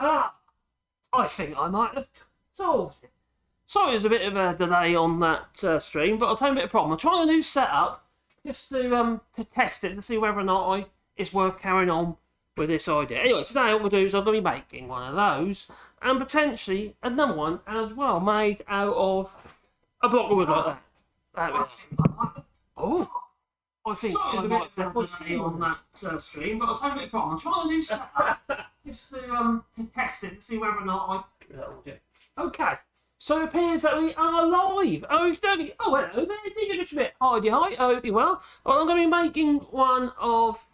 Aha! I think I might have solved it. Sorry, there's a bit of a delay on that stream, but I was having a bit of a problem. I'm trying a new setup just to test it to see whether or not it's worth carrying on with this idea. Anyway, today what I'm going to do is I'm going to be making one of those and potentially another one as well, made out of a block of wood like that. That is. Oh, I think there's a bit of a delay on that stream, but I was having a bit of a problem. I'm trying a new setup just to test it to see whether or not Okay. So it appears that we are live. Oh, hello there. You're just a bit hidey. I hope you're well. Well, I'm going to be making one of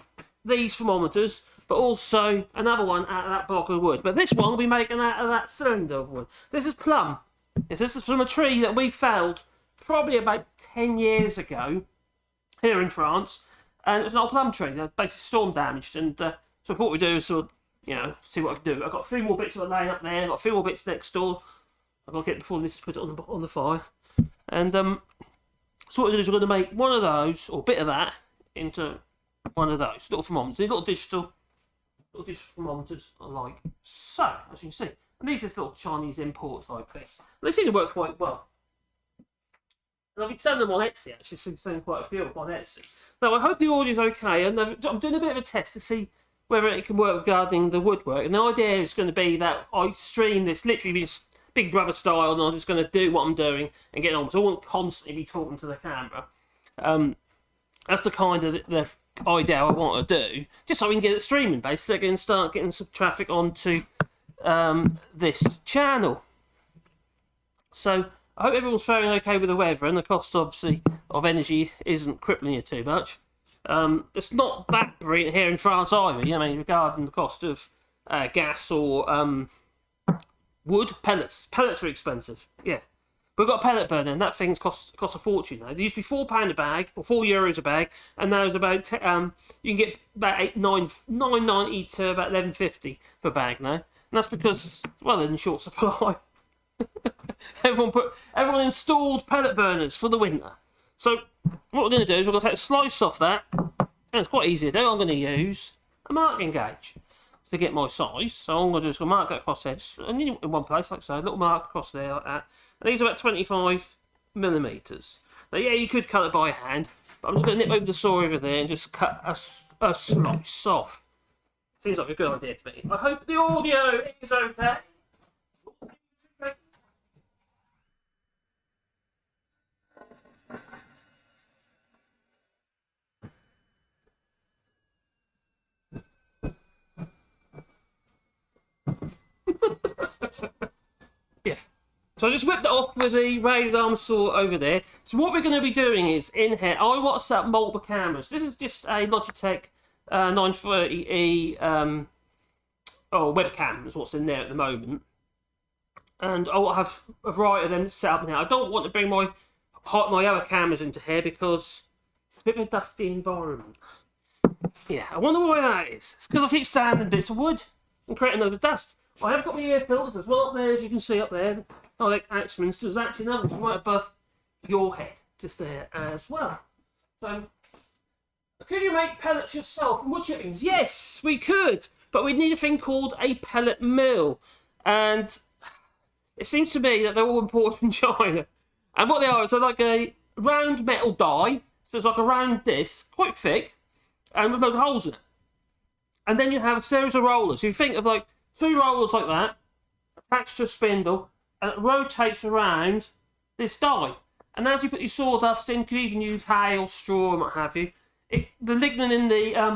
these thermometers, but also another one out of that block of wood. But this one will be making out of that cylinder of wood. This is plum. This is from a tree that we felled probably about 10 years ago here in France. And it's an old plum tree. They're basically storm damaged. And so what we do is sort of, see what I can do. I've got 3 more bits of laying up there. I've got 3 more bits next door. I've got to get it before this to put it on the fire. And so what we're going to do is we're going to make one of those, or a bit of that, into one of those little thermometers. These little digital thermometers are like so, as you can see. And these are just little Chinese imports like this. They seem to work quite well. And I've been selling them on Etsy, actually. So I'm selling quite a few on Etsy. Now, I hope the audio is okay. And I'm doing a bit of a test to see whether it can work regarding the woodwork. And the idea is going to be that I stream this literally just Big Brother style, and I'm just going to do what I'm doing and get on. So I won't constantly be talking to the camera. That's the kind of the idea I want to do, just so we can get it streaming, basically, and start getting some traffic onto this channel. So I hope everyone's faring okay with the weather, and the cost, obviously, of energy isn't crippling you too much. It's not that brilliant here in France either. I mean, regarding the cost of gas or wood, pellets are expensive. Yeah, but we've got a pellet burner, and that thing's cost a fortune now. They used to be £4 a bag, or €4 a bag, and now it's about you can get about $9.90 to about $11.50 for a bag now, and that's because they're in short supply. everyone installed pellet burners for the winter. So what we're going to do is we're going to take a slice off that, and it's quite easy to do. I'm going to use a marking gauge to get my size. So I'm going to do is mark that across there, and in one place, like so, a little mark across there like that. And these are about 25mm. Now, yeah, you could cut it by hand, but I'm just going to nip over the saw over there and just cut a slice off. Seems like a good idea to me. I hope the audio is okay. Yeah, so I just whipped it off with the raised arm saw over there. So what we're going to be doing is, in here, I want to set up multiple cameras. This is just a Logitech 930E webcam is what's in there at the moment. And I'll have a variety of them set up now. I don't want to bring my other cameras into here because it's a bit of a dusty environment. Yeah, I wonder why that is. It's because I keep sanding bits of wood and creating loads of dust. I have got my ear filters as well up there, as you can see up there. Like Axman's, there's actually another one right above your head, just there as well. So, could you make pellets yourself from wood chippings? Yes, we could, but we'd need a thing called a pellet mill. And it seems to me that they're all imported from China. And what they are is they're like a round metal die, so it's like a round disc, quite thick, and with loads of holes in it. And then you have a series of rollers. So you think of like 2 rollers like that, attached to a spindle, and it rotates around this die. And as you put your sawdust in, you can even use hay or straw and what have you. The lignin in the I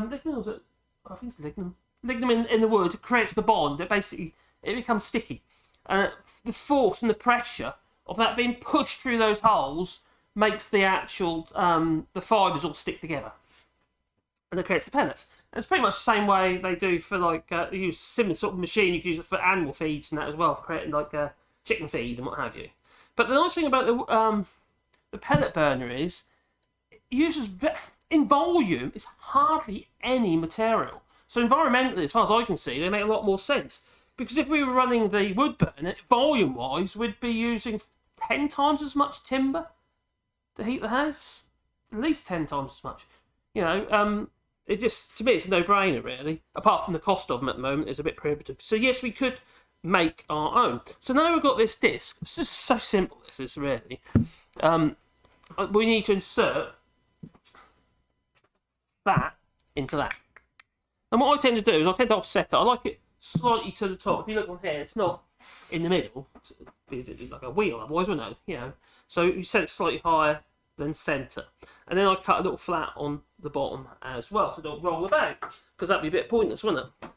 think it's lignin in the wood creates the bond. It becomes sticky. The force and the pressure of that being pushed through those holes makes the actual the fibres all stick together, and it creates the pellets. And it's pretty much the same way they do for they use a similar sort of machine. You can use it for animal feeds and that as well, for creating chicken feed and what have you. But the nice thing about the pellet burner is it uses in volume is hardly any material. So environmentally, as far as I can see, they make a lot more sense. Because if we were running the wood burner, volume-wise, we'd be using 10 times as much timber to heat the house. At least 10 times as much. it just, to me, it's a no-brainer, really. Apart from the cost of them at the moment is a bit prohibitive. So yes, we could make our own. So now we've got this disc. It's just so simple. This is really. We need to insert that into that. And what I tend to do is I tend to offset it. I like it slightly to the top. If you look on here, it's not in the middle. It's like a wheel, otherwise, wouldn't it? You know. So you set it slightly higher than centre. And then I cut a little flat on the bottom as well, so don't roll about. Because that'd be a bit pointless, wouldn't it?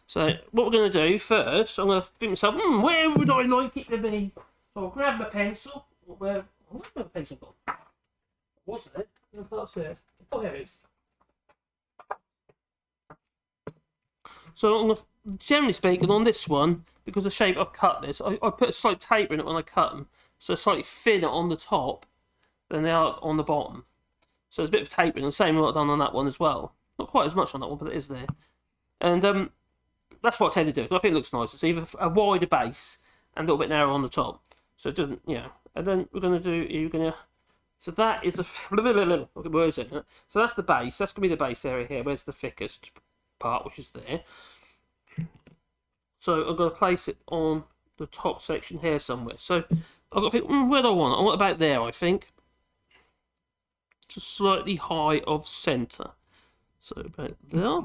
So what we're going to do first, I'm going to think to myself, where would I like it to be? So I'll grab my pencil. Where's my pencil gone? Wasn't it? That's it. Oh, here it is. So I'm going to, generally speaking, on this one, because of the shape I've cut this, I put a slight taper in it when I cut them, so slightly thinner on the top than they are on the bottom. So there's a bit of tapering, the same what I've done on that one as well. Not quite as much on that one, but it is there. And that's what I tend to do, because I think it looks nice. It's either a wider base and a little bit narrower on the top. So it doesn't, you know. And then we're going to do, so that is a, where's it? So that's the base, that's going to be the base area here. Where's the thickest part, which is there. So I'm going to place it on the top section here somewhere. So I've got to think, where do I want it? I want about there, I think. Just slightly high of centre. So about there.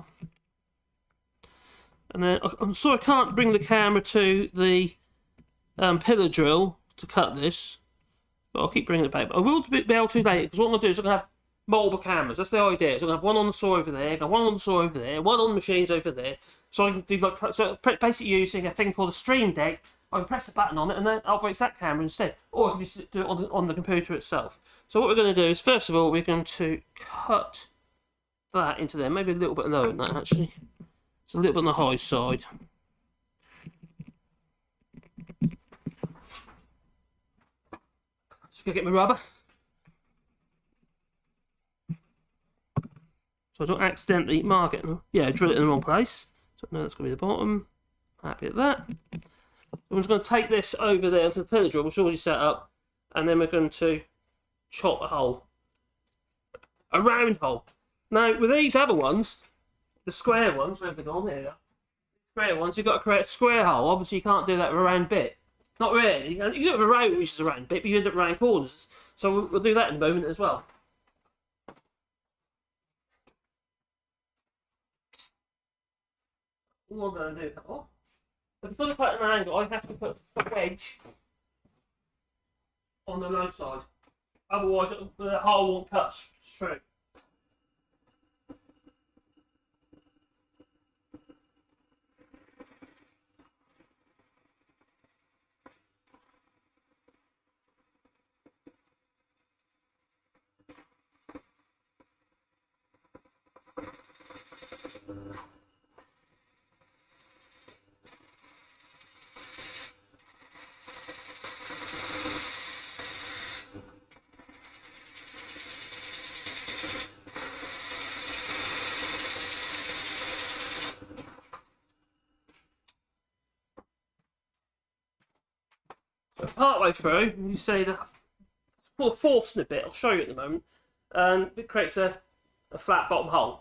And then, I'm sorry I can't bring the camera to the pillar drill to cut this. But I'll keep bringing it back. But I will be able to later, because what I'm going to do is I'm going to have multiple cameras. That's the idea. So I'm going to have one on the saw over there, one on the saw over there, one on the machines over there. So I can do like, so basically using a thing called a Stream Deck. I can press a button on it and then it operates that camera instead. Or I can just do it on the computer itself. So what we're going to do is, first of all, we're going to cut that into there. Maybe a little bit lower than that, actually. It's a little bit on the high side. Just going to get my rubber. So I don't accidentally mark it. Yeah, drill it in the wrong place. So no, that's going to be the bottom. Happy at that. I'm just going to take this over there to the pillar drill, which is already set up, and then we're going to chop a hole. A round hole. Now, with these other ones, the square ones, where have they gone? Here, square ones, you've got to create a square hole. Obviously, you can't do that with a round bit. Not really. You can do it with a round, which is a round bit, but you end up round corners. So we'll do that in a moment as well. All I'm going to do, but because I put it at an angle, I have to put a wedge on the low side. Otherwise, the hole won't cut through. Partway through, you see the fourth snippet, I'll show you at the moment, and it creates a flat bottom hole.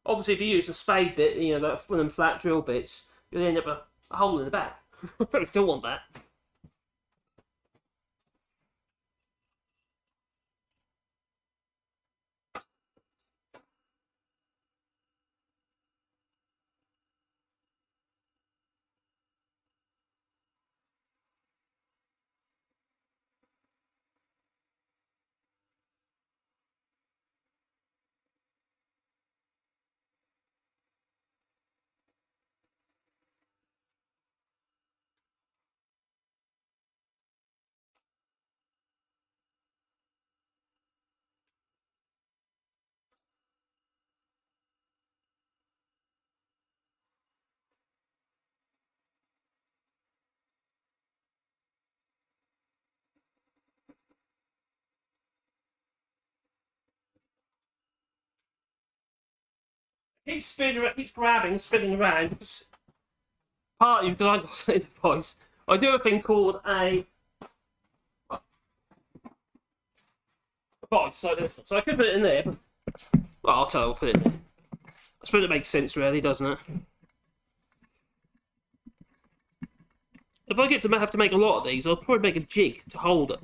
Obviously, if you use a spade bit, you know, one of them flat drill bits, you'll end up a hole in the back. You don't want that. Keeps spinning, keeps grabbing, spinning around. Because partly because I've got a device. I do a thing called a box like this. So I could put it in there, but Well, I'll tell you, I'll put it in there. I suppose it makes sense, really, doesn't it? If I get to have to make a lot of these, I'll probably make a jig to hold it.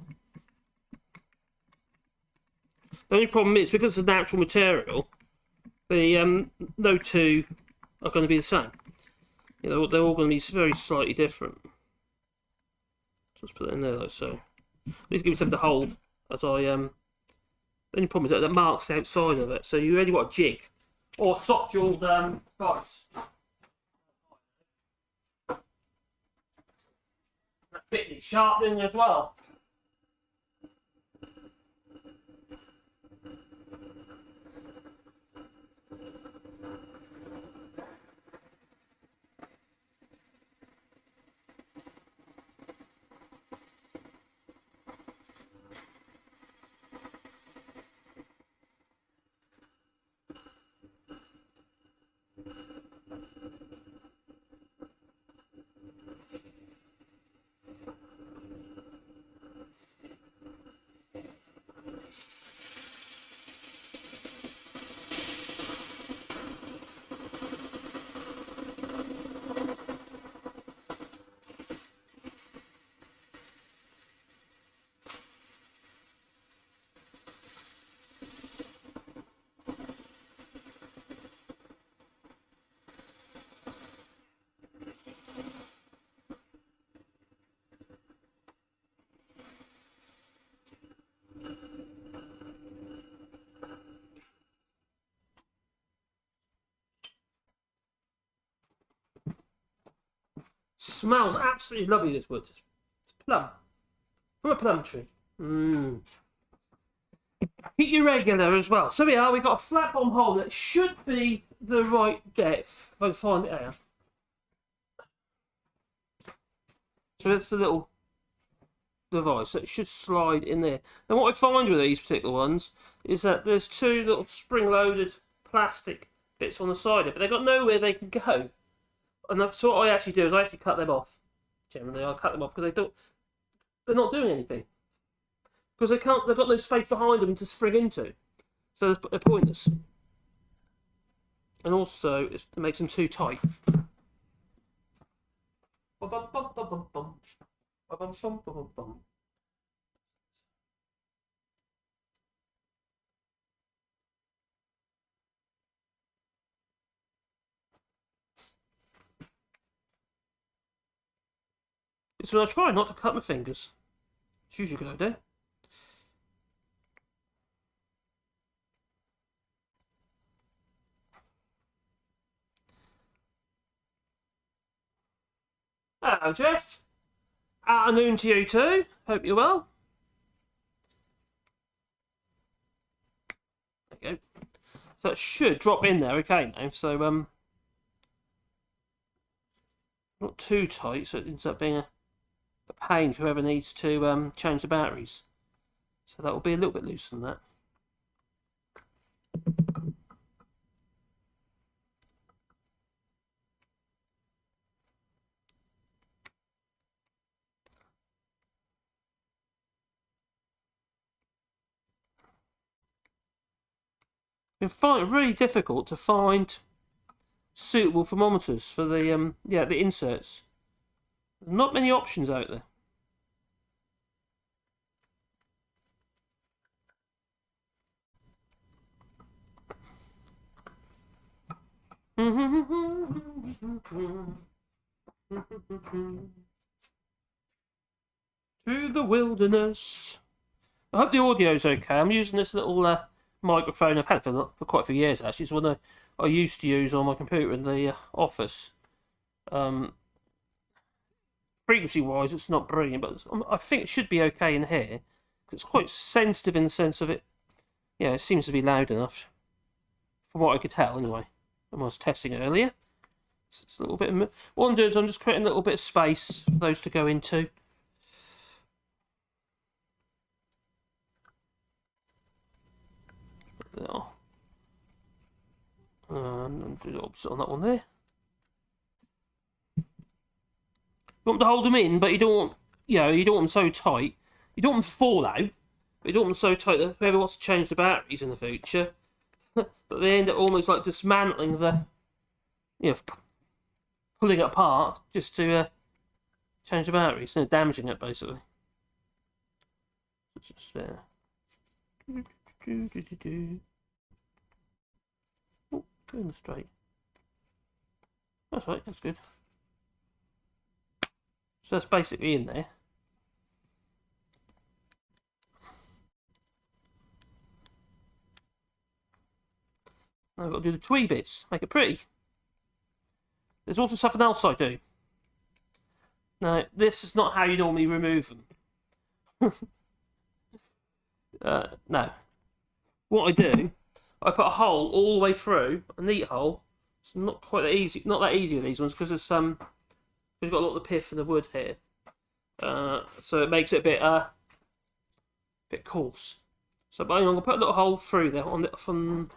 The only problem is, because it's a natural material, the no two are going to be the same. You know, they're all going to be very slightly different. Just put it in there like so. At least give it something to hold as I the only problem is that marks the outside of it, so you only got a jig or soft jawed vice. That bit needs sharpening as well. Smells absolutely lovely, this wood. It's plum. From a plum tree. Keep you regular as well. So we are, we've got a flat bottom hole that should be the right depth. If I can find it out. So that's the little device. So it should slide in there. Now what I find with these particular ones is that there's two little spring-loaded plastic bits on the side of it, but they've got nowhere they can go. And that's what I actually do, is I actually cut them off. Generally, I cut them off because they're not doing anything. Because they've got no space behind them to spring into. So they're pointless. And also, it makes them too tight. So I try not to cut my fingers. It's usually a good idea. Hello, Jeff. Afternoon to you too. Hope you're well. There you go. So it should drop in there, okay now. So not too tight, so it ends up being a pain for whoever needs to change the batteries. So that will be a little bit looser than that. It's really difficult to find suitable thermometers for the the inserts. Not many options out there. To the wilderness. I hope the audio's okay. I'm using this little microphone. I've had for quite a few years actually. It's one I used to use on my computer in the office. Frequency wise it's not brilliant, but I think it should be okay in here. It's quite sensitive in the sense of it. Yeah, it seems to be loud enough from what I could tell anyway when I was testing it earlier. So it's a little bit what I'm doing is I'm just creating a little bit of space for those to go into. There. And do the opposite on that one there. You want to hold them in, but you don't want, you don't want them so tight. You don't want them to fall out, but you don't want them so tight that whoever wants to change the batteries in the future but they end up almost like dismantling the, pulling it apart just to change the batteries, damaging it basically. Just there. Oh, going straight. That's right, that's good. So that's basically in there. Now I've got to do the twee bits, make it pretty. There's also something else I do. Now, this is not how you normally remove them. No. What I do, I put a hole all the way through, a neat hole. It's not quite that easy, not that easy with these ones because it's we've got a lot of the pith in the wood here, so it makes it a bit coarse. So I'm going to put a little hole through there from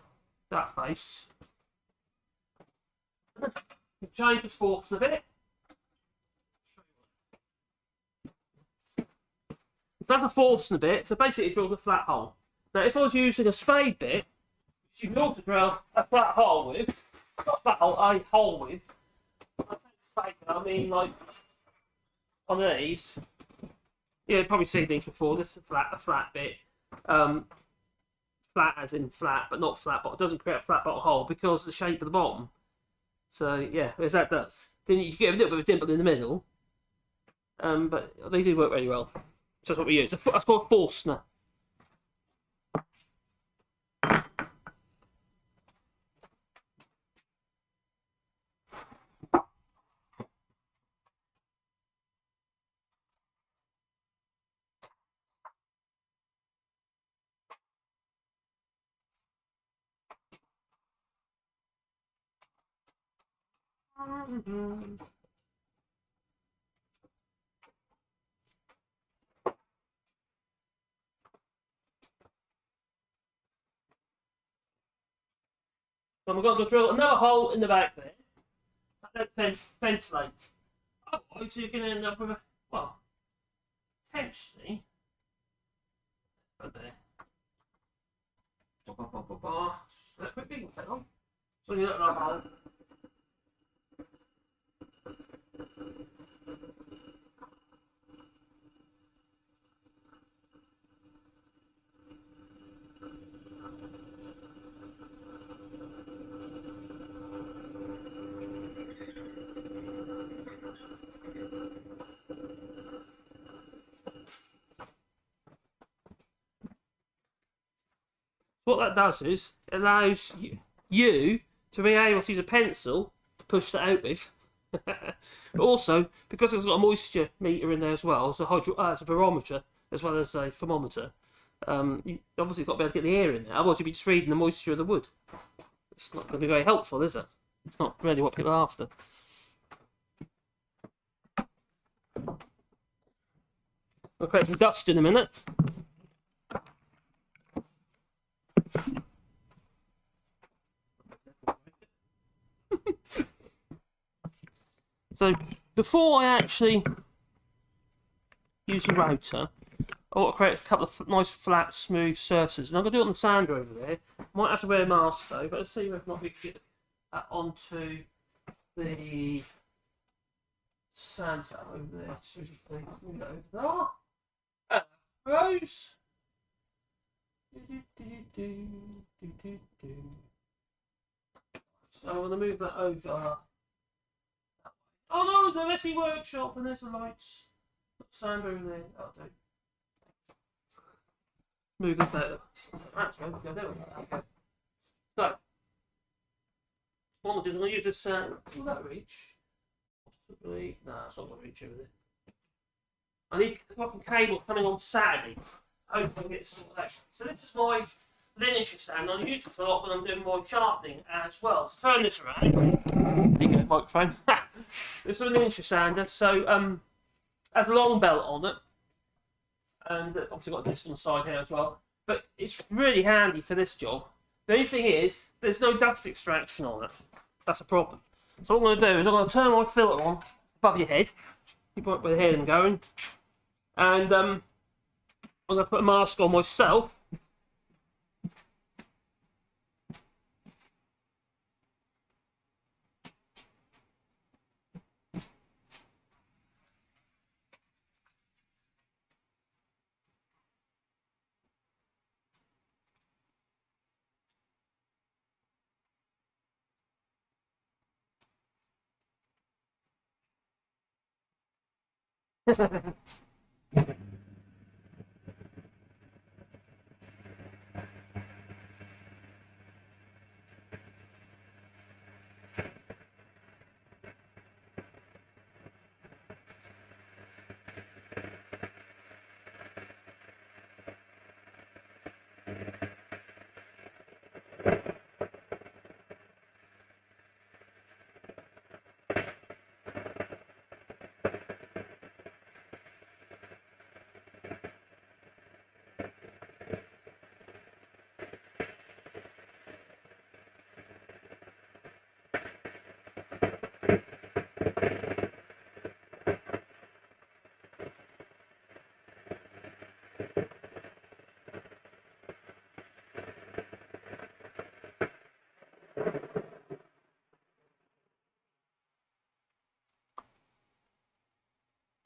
that face. Change the forks a bit. So that's a force in a bit, so basically it drills a flat hole. Now if I was using a spade bit, which you can also drill a flat hole with, not a flat hole, a hole with, I say spade, I mean like on these, you've probably seen these before, this is a flat bit, flat as in flat, but not flat, but it doesn't create a flat bottom hole because of the shape of the bottom. So yeah, as that does. Then you get a little bit of a dimple in the middle, but they do work really well. So that's what we use. That's called a Forstner. So we're going to drill another hole in the back there. That ventilate. Otherwise you're going to end up with a, well, potentially, right there. That's quite big, so you look like a hole. What that does is it allows you to be able to use a pencil to push that out with. But also, because there's got a moisture meter in there as well, it's a barometer as well as a thermometer. You obviously got to be able to get the air in there, otherwise you'd be just reading the moisture of the wood. It's not going to be very helpful, is it? It's not really what people are after. I'll create some dust in a minute. So before I actually use the rotor, I want to create a couple of nice flat smooth surfaces, and I'm going to do it on the sander over there. Might have to wear a mask though, but let's see whether or not we can get that onto the sand over there. So move that over there. Rose. So I'm going to move that over. Oh no, it's a messy workshop and there's the lights. Sand over there. That'll do. Move this out. That's right. Okay. So, what I'm going to do is I'm going to use this. Will that reach? Possibly. No, it's not going to reach over there. I need fucking cable coming on Saturday. Hopefully I can get it sorted out. So this is my linear sand. I use this a lot when I'm doing my sharpening as well. Let's turn this around. There you go, microphone. This is a linear sander, so has a long belt on it, and obviously got this on the side here as well. But it's really handy for this job. The only thing is, there's no dust extraction on it. That's a problem. So what I'm going to do is I'm going to turn my filter on above your head. Keep it with the head and going, and I'm going to put a mask on myself.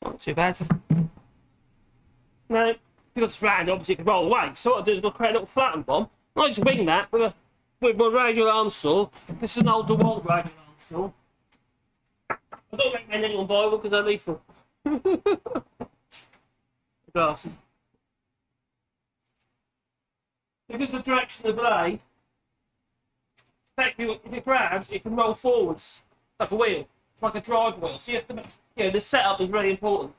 Not too bad. Now, because it's round, obviously it can roll away. So what I do is I'll create a little flattened one. I just wing that with my radial arm saw. This is an old DeWalt radial arm saw. I don't recommend anyone buy one because they're lethal. Glasses. Because of the direction of the blade, effectively, if it grabs, it can roll forwards like a wheel. It's like a drive wheel. So you have to, the setup is really important.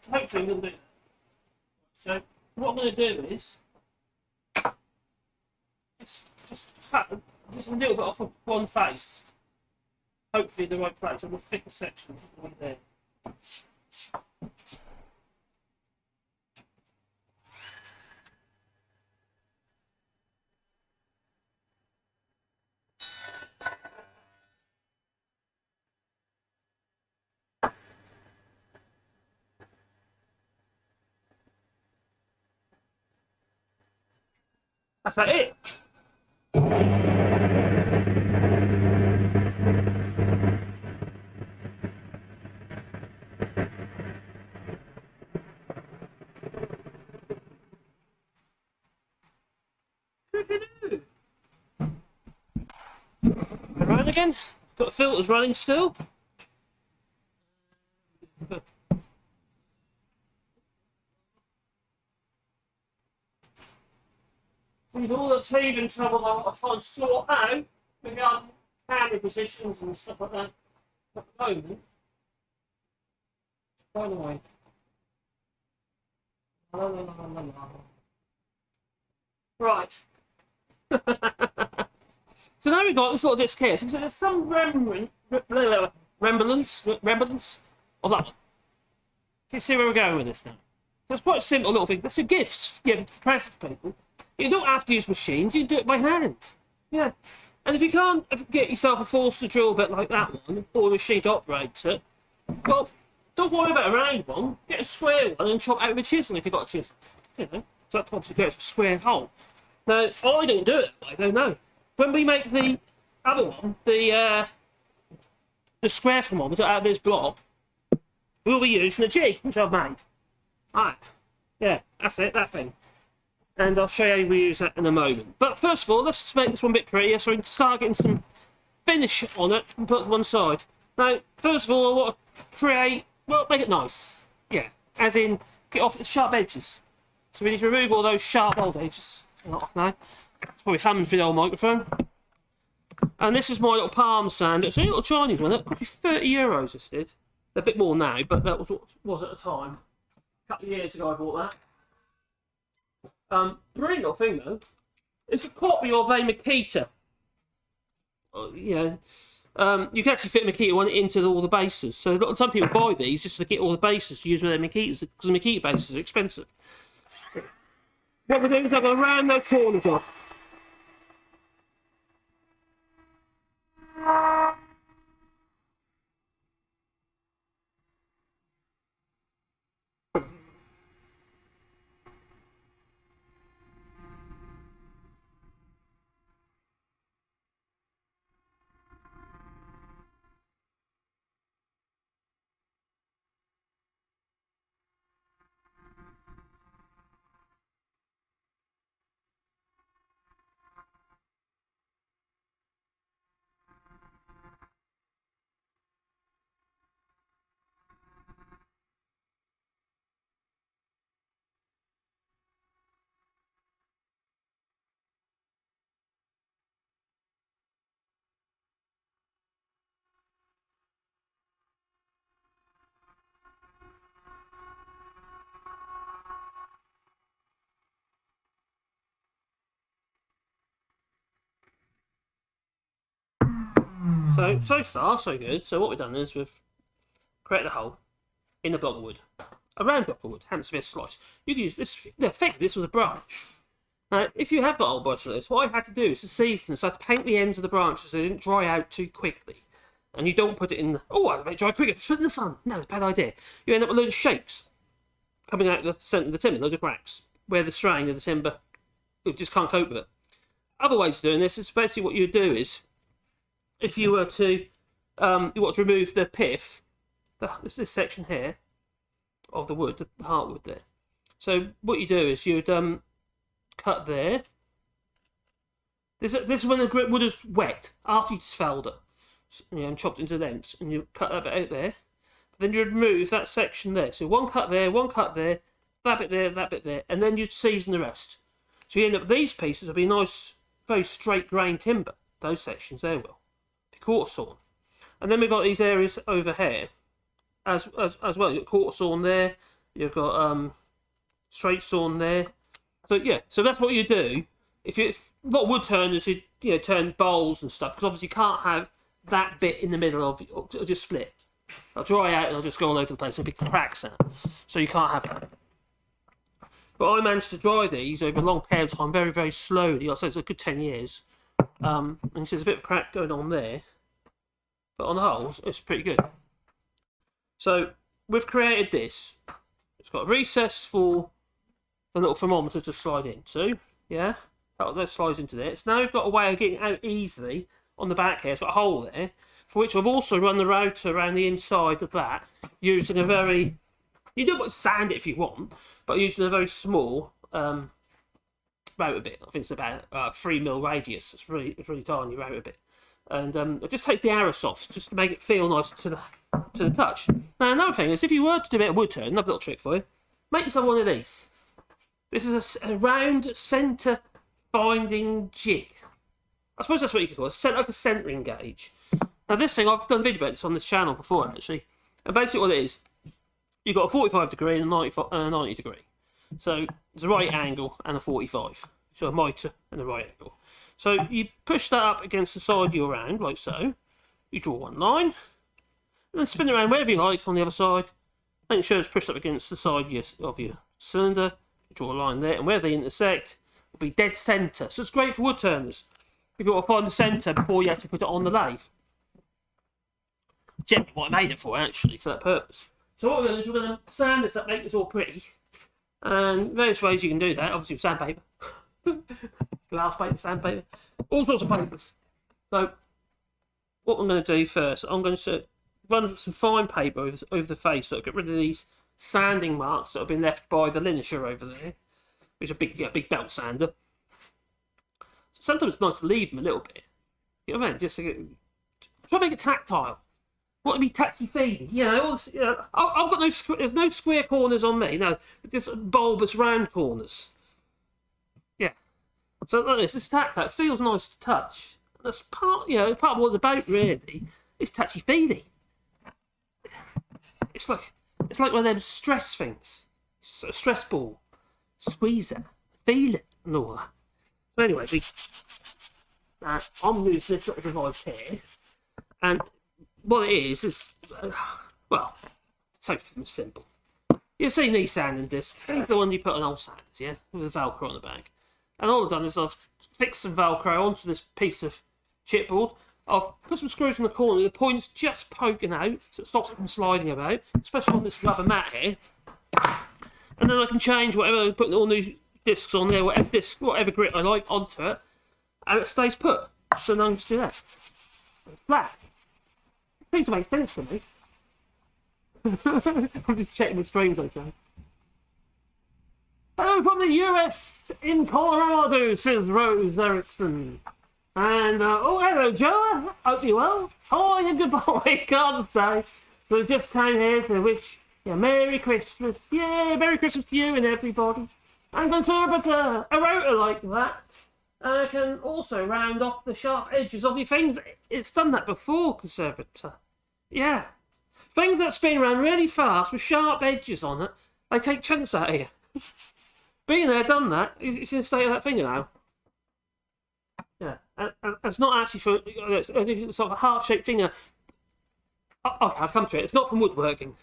So hopefully we'll do that. So what I'm going to do is just cut just a little bit off of one face. Hopefully in the right place, on the thicker sections will be there. That's about it. Around again. Got the filters running still. With all the teething trouble I try and sort out regarding camera positions and stuff like that at the moment. By the way. Right. So now we've got this little disc here. So there's some remembrance of that one. You see where we're going with this now? So it's quite a simple little thing. That's a gift for present people. You don't have to use machines, you can do it by hand. Yeah. And if you can't get yourself a forcer drill bit like that one, or a machine to operate it, well, don't worry about a round one. Get a square one and chop out with a chisel if you've got a chisel. You know, so that obviously creates a square hole. Now, I don't do it that way, though, no. When we make the other one, the square thermometer out of this block, we'll be using a jig, which I've made. Alright. Yeah, that's it, that thing. And I'll show you how we use that in a moment. But first of all, let's just make this one a bit prettier so we can start getting some finish on it and put it to one side. Now, first of all, I want to create, well, make it nice. Yeah, as in, get off the sharp edges. So we need to remove all those sharp old edges. Off now. It's probably Hammond's video microphone. And this is my little palm sander. It's a little Chinese one. That could be €30, this did. A bit more now, but that was what it was at the time. A couple of years ago I bought that. Brilliant little thing though. It's a copy of a Makita. You can actually fit a Makita one into all the bases. So some people buy these just to get all the bases to use with their Makitas because the Makita bases are expensive. What we're doing is I'm going to round those corners off. So far, so good. So what we've done is we've created a hole in a block of wood. A round block of wood, happens to be a slice. You can use this, effectively this was a branch. Now, if you have got old branches like this, what I had to do is to season them, so I had to paint the ends of the branches so they didn't dry out too quickly. And you don't put it in the... Oh, I'll make it dry quicker. Put it in the sun. No, it's a bad idea. You end up with loads of shakes coming out of the centre of the timber, loads of cracks, where the strain of the timber just can't cope with it. Other ways of doing this is basically what you do is, if you were to, you want to remove the pith, this section here of the wood, the heartwood there. So what you do is you'd cut there. This is when the wood is wet, after you just felled it, and chopped into lengths, and you cut that bit out there. Then you remove that section there. So one cut there, that bit there, and then you'd season the rest. So you end up with these pieces will be nice, very straight grain timber. Those sections there will be quarter sawn. And then we've got these areas over here as well. You've got quarter sawn there, you've got straight sawn there. So yeah, so that's what you do. If a lot of wood turners, you turn bowls and stuff, because obviously you can't have that bit in the middle of it, it'll just split. It'll dry out and it'll just go all over the place. There'll be cracks out, so you can't have that. But I managed to dry these over a long period of time, very, very slowly. I'd say it's a good 10 years. And there's a bit of crack going on there, but on the whole, it's pretty good. So we've created this. It's got a recess for the little thermometer to slide into. Yeah, that slides into there. So now we've got a way of getting out easily on the back here. It's got a hole there, for which I've also run the router around the inside of that, using a very... You do want to sand it if you want, but using a very small router bit. I think it's about 3 mil radius. It's really tiny router bit, and it just takes the arrows off, just to make it feel nice to the touch. Now another thing is, if you were to do a bit of wood turn, another little trick for you, make yourself one of these. This is a round centre finding jig. I suppose that's what you could call it. It's like a centering gauge. Now this thing, I've done a video about this on this channel before actually, and basically what it is, you've got a 45 degree and a 90 degree. So there's a right angle and a 45. So a mitre and a right angle. So you push that up against the side of your round, like so. You draw one line, and then spin it around wherever you like on the other side. Make sure it's pushed up against the side of your cylinder. Draw a line there, and where they intersect will be dead centre. So it's great for wood turners if you want to find the centre before you actually put it on the lathe. Generally what I made it for, actually, for that purpose. So what we're going to do is we're going to sand this up, make this all pretty. And various ways you can do that, obviously with sandpaper. Glass paper, sandpaper, all sorts of papers. So what I'm going to do first, I'm going to run some fine paper over the face, so I'll get rid of these sanding marks that have been left by the linisher over there, which is a big belt sander. Sometimes it's nice to leave them a little bit. You know what I mean? Just try to make it tactile. Want to be touchy-feely, I've got there's no square corners on me, no, just bulbous round corners. Yeah, so like this, it's tactile. It feels nice to touch. That's part of what it's about, really. It's touchy-feely. It's like one of them stress things. So stress ball, squeeze it, feel it, and all that. So anyway, I'm using this little device here, and what it is well, so simple. You've seen these sanding discs. These are the ones you put on old sanders, yeah, with the Velcro on the back. And all I've done is I've fixed some Velcro onto this piece of chipboard. I've put some screws in the corner, the point's just poking out, so it stops it from sliding about, especially on this rubber mat here. And then I can change whatever, put all new discs on there, whatever grit I like onto it, and it stays put. So then I can just do that. Flat. Seems to make sense to me. I'm just checking the screens okay. Hello from the US in Colorado, says Rose Erickson. And, hello Joe, hope you're well. Hi and goodbye, can't say. So just came here to wish you a Merry Christmas. Yeah, Merry Christmas to you and everybody. And conservator, a router like that. Can also round off the sharp edges of your things. It's done that before, conservator. Yeah. Things that spin around really fast with sharp edges on it, they take chunks out of you. Being there, done that, it's in the state of that finger now. Yeah. It's not actually for. It's like a heart-shaped finger. Okay, I'll come to it. It's not from woodworking.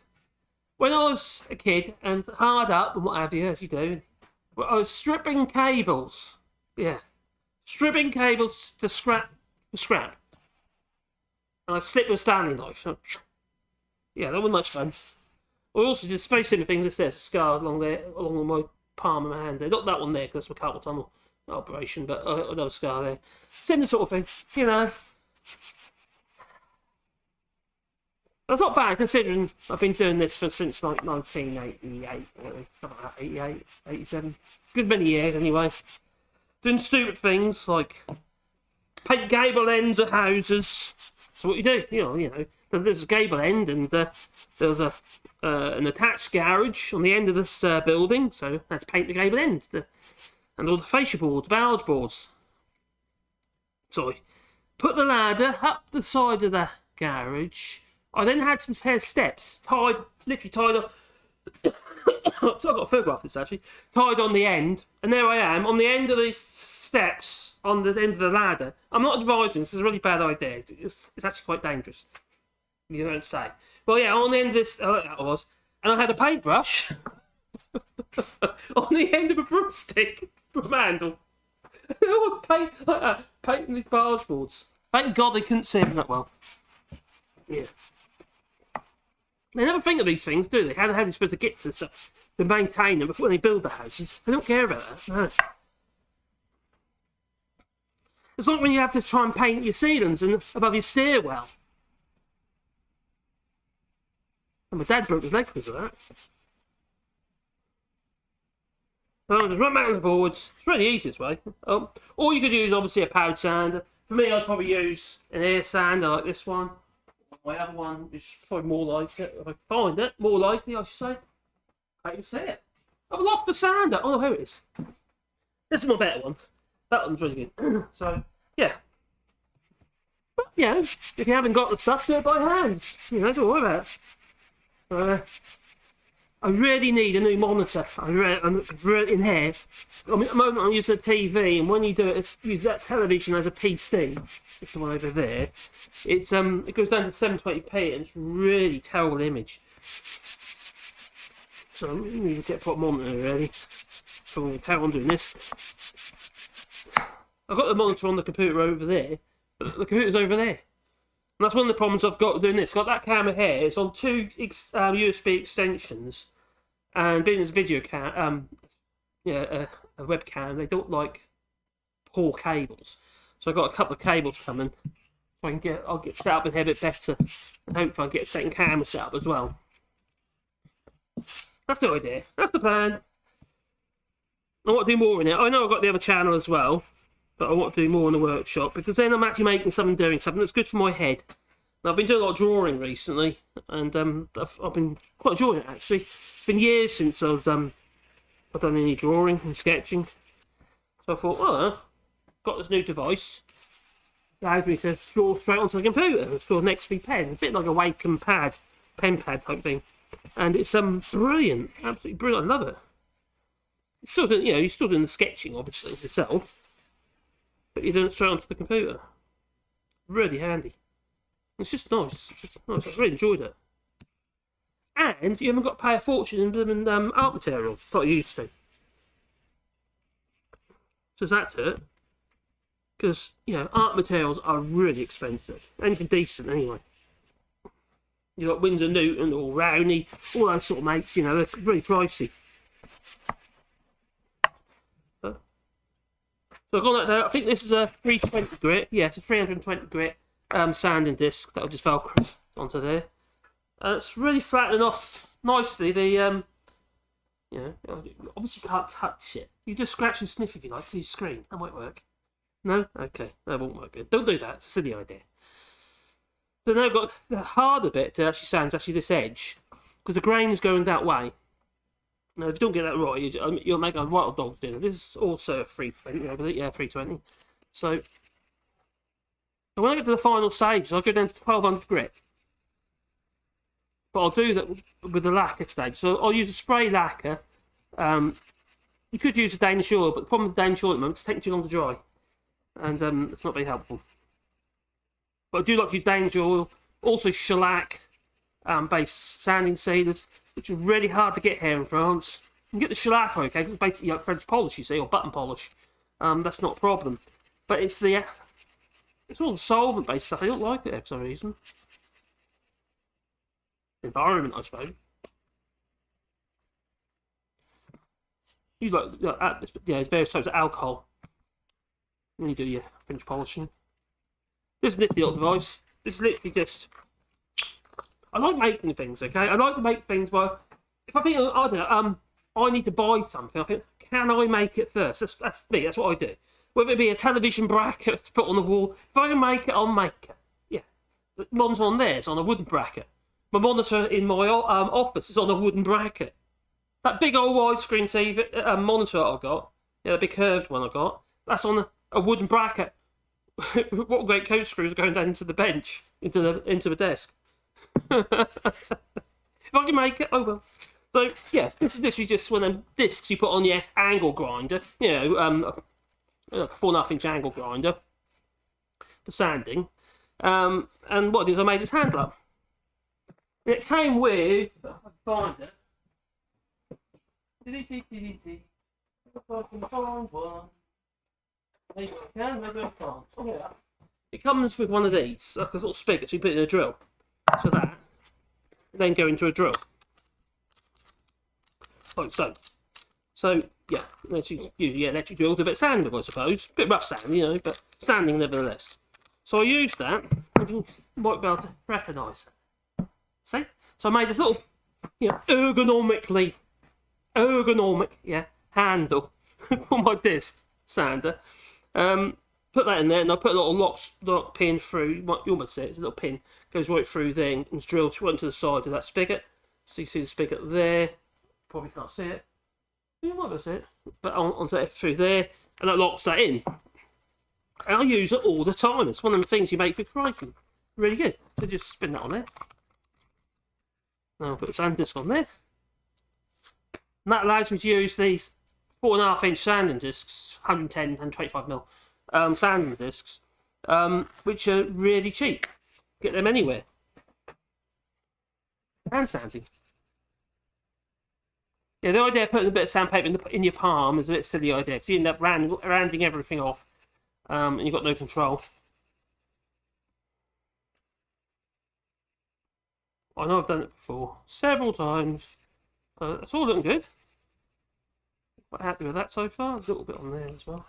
When I was a kid and hard up and what have you, as you do, I was stripping cables. Yeah, stripping cables to scrap. And I slipped with a Stanley knife. Yeah, that was much fun. I also did a space similar thing. There's a scar along there, along my palm of my hand there. Not that one there, because it's my carpal tunnel operation, but another scar there. Similar sort of thing, you know. That's not bad, considering I've been doing this since like 1988, something like that, 88, 87. Good many years, anyway. Doing stupid things like paint gable ends of houses. So what you do, you know, there's a gable end, and there's an attached garage on the end of this building. So let's paint the gable end, and all the fascia boards, barge boards. So I put the ladder up the side of the garage. I then had some pair of steps literally tied up. So I've got a photograph of this actually, tied on the end, and there I am on the end of these steps on the end of the ladder. I'm not advising, this is a really bad idea. It's actually quite dangerous. You don't say. Well, yeah, on the end of this, that was, and I had a paintbrush on the end of a broomstick from a handle. I was painting these barge boards. Thank God they couldn't see them that well. Yeah. They never think of these things, do they? How they're supposed to get to the stuff, to maintain them before they build the houses. They don't care about that, no. It's like when you have to try and paint your ceilings and above your stairwell. And my dad broke his leg because of that. So just run back on the boards. It's really easy this way. Or you could use obviously a powder sander. For me, I'd probably use an air sander like this one. My other one is probably more like it. If I find it, more likely, I should say. I can see it. I've lost the sander. Oh, here it is. This is my better one. That one's really good. So, yeah. But, yeah, if you haven't got the stuff, do it by hand. You know, don't worry about it. I really need a new monitor. I'm really in here. I mean, at the moment, I'm using a TV, and when you do it, use that television as a PC. It's the one over there. It goes down to 720p, and it's really terrible image. So I really need to get a proper monitor ready. So I'm going to carry on doing this. I've got the monitor on the computer over there, but the computer's over there. And that's one of the problems I've got doing this. I've got that camera here. It's on two USB extensions. And being as a video cam, a webcam, they don't like poor cables. So I've got a couple of cables coming. So I'll get set up in here a bit better. And hopefully I'll get a second camera set up as well. That's the idea. That's the plan. I want to do more in it. I know I've got the other channel as well, but I want to do more in the workshop, because then I'm actually making something, doing something that's good for my head. Now, I've been doing a lot of drawing recently, and I've been quite enjoying it actually. It's been years since I've done any drawing and sketching. So I thought, well, got this new device. Allows me to draw straight onto the computer. It's called an XP pen, a bit like a Wacom pad, pen pad type thing. And it's brilliant, absolutely brilliant. I love it. You're still doing the sketching obviously yourself, but you're doing it straight onto the computer. Really handy. It's just nice. I've really enjoyed it. And you haven't got to pay a fortune in art materials like you used to. So there's that to it. Because, art materials are really expensive. Anything decent, anyway. You've got Winsor Newton or Rowney, all those sort of mates, they're really pricey. So I've got that there. I think this is a 320 grit. Yeah, it's a 320 grit. Sanding disc that'll just velcro onto there. It's really flattening off nicely. The obviously you can't touch it. You just scratch and sniff if you like to your screen. That might work. No, okay, that won't work good. Don't do that. It's a silly idea. So now I've got the harder bit to actually sand is actually this edge, because the grain is going that way. Now, if you don't get that right, you'll make a wild dog dinner. This is also a 320 over there. Yeah, 320. So. And when I get to the final stage, I'll go down to 1200 grit. But I'll do that with the lacquer stage. So I'll use a spray lacquer. You could use a Danish oil, but the problem with Danish oil at the moment, it's taking too long to dry. and it's not very helpful. But I do like to use danger oil, also shellac based sanding sealers, which are really hard to get here in France. You can get the shellac okay, because it's basically like French polish, you see, or button polish. That's not a problem. But it's all the solvent based stuff. I don't like it for some reason. Environment, I suppose. You like it's various types of alcohol when you do your French polishing. This is literally not a device. This is literally just. I like making things, okay? I like to make things where if I think I don't know, I need to buy something. I think, can I make it first? That's me. That's what I do. Whether it be a television bracket to put on the wall, if I can make it, I'll make it. Yeah, the monitor on there is on a wooden bracket. My monitor in my office is on a wooden bracket. That big old widescreen TV monitor I got, yeah, the big curved one I got, that's on a wooden bracket. What great coat screws are going down into the bench, into the desk. If I can make it, I will. So yeah, this is literally just one of them discs you put on your angle grinder, you know, like a 4.5-inch angle grinder for sanding. And what I did is I made this handle up. It came with, if I can find it. If I can find one. Maybe I can, maybe I can't. Oh, yeah. It comes with one of these, like a little spigot, so you put it in a drill. So that, then go into a drill. Like so. So, yeah, lets you drill with a bit of sanding with, I suppose. A bit rough sand, you know, but sanding nevertheless. So I used that, and you might be able to recognise it. See? So I made this little, you know, ergonomic, yeah, handle for my disc sander. Put that in there, and I put a little lock pin through. You almost see it. It's a little pin goes right through there and it's drilled right into the side of that spigot. So you see the spigot there. Probably can't see it. You might be able to see it, but onto it through there, and that locks that in. And I use it all the time. It's one of the things you make for cracking. Really good. So just spin that on there. Now I'll put the sand disc on there. And that allows me to use these 4.5-inch sanding discs, 110 and 25mm sanding discs, which are really cheap. Get them anywhere. And sanding. Yeah, the idea of putting a bit of sandpaper in your palm is a bit of a silly idea, because you end up rounding everything off, and you've got no control. I know I've done it before, several times. It's all looking good. Quite happy with that so far. A little bit on there as well.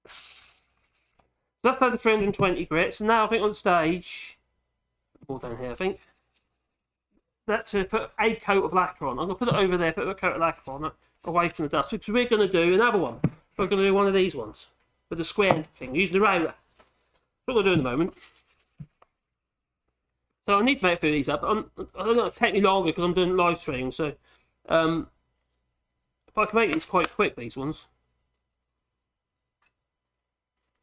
So that's down to 320 grits, and now I think on stage, all down here I think, that to put a coat of lacquer on. I'm going to put it over there, put a coat of lacquer on it, away from the dust, because we're going to do another one. We're going to do one of these ones, with the square thing, using the roller. That's what we'll do in a moment. So I need to make a few of these up. I don't know, it'll take me longer because I'm doing live stream, so if I can make these quite quick, these ones.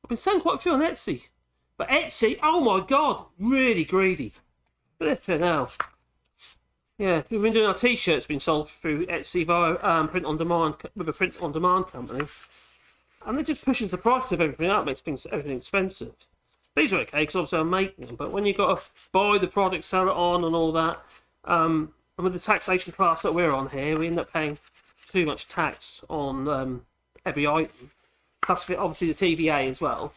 I've been selling quite a few on Etsy. But Etsy, oh my god, really greedy. Flipping hell. Yeah, we've been doing our t-shirts being sold through Etsy via print on demand with a print on demand company, and they're just pushing the price of everything up, makes everything expensive. These are okay because obviously I'm making them, but when you've got to buy the product, sell it on, and all that, and with the taxation class that we're on here, we end up paying too much tax on every item. Plus, obviously the TVA as well.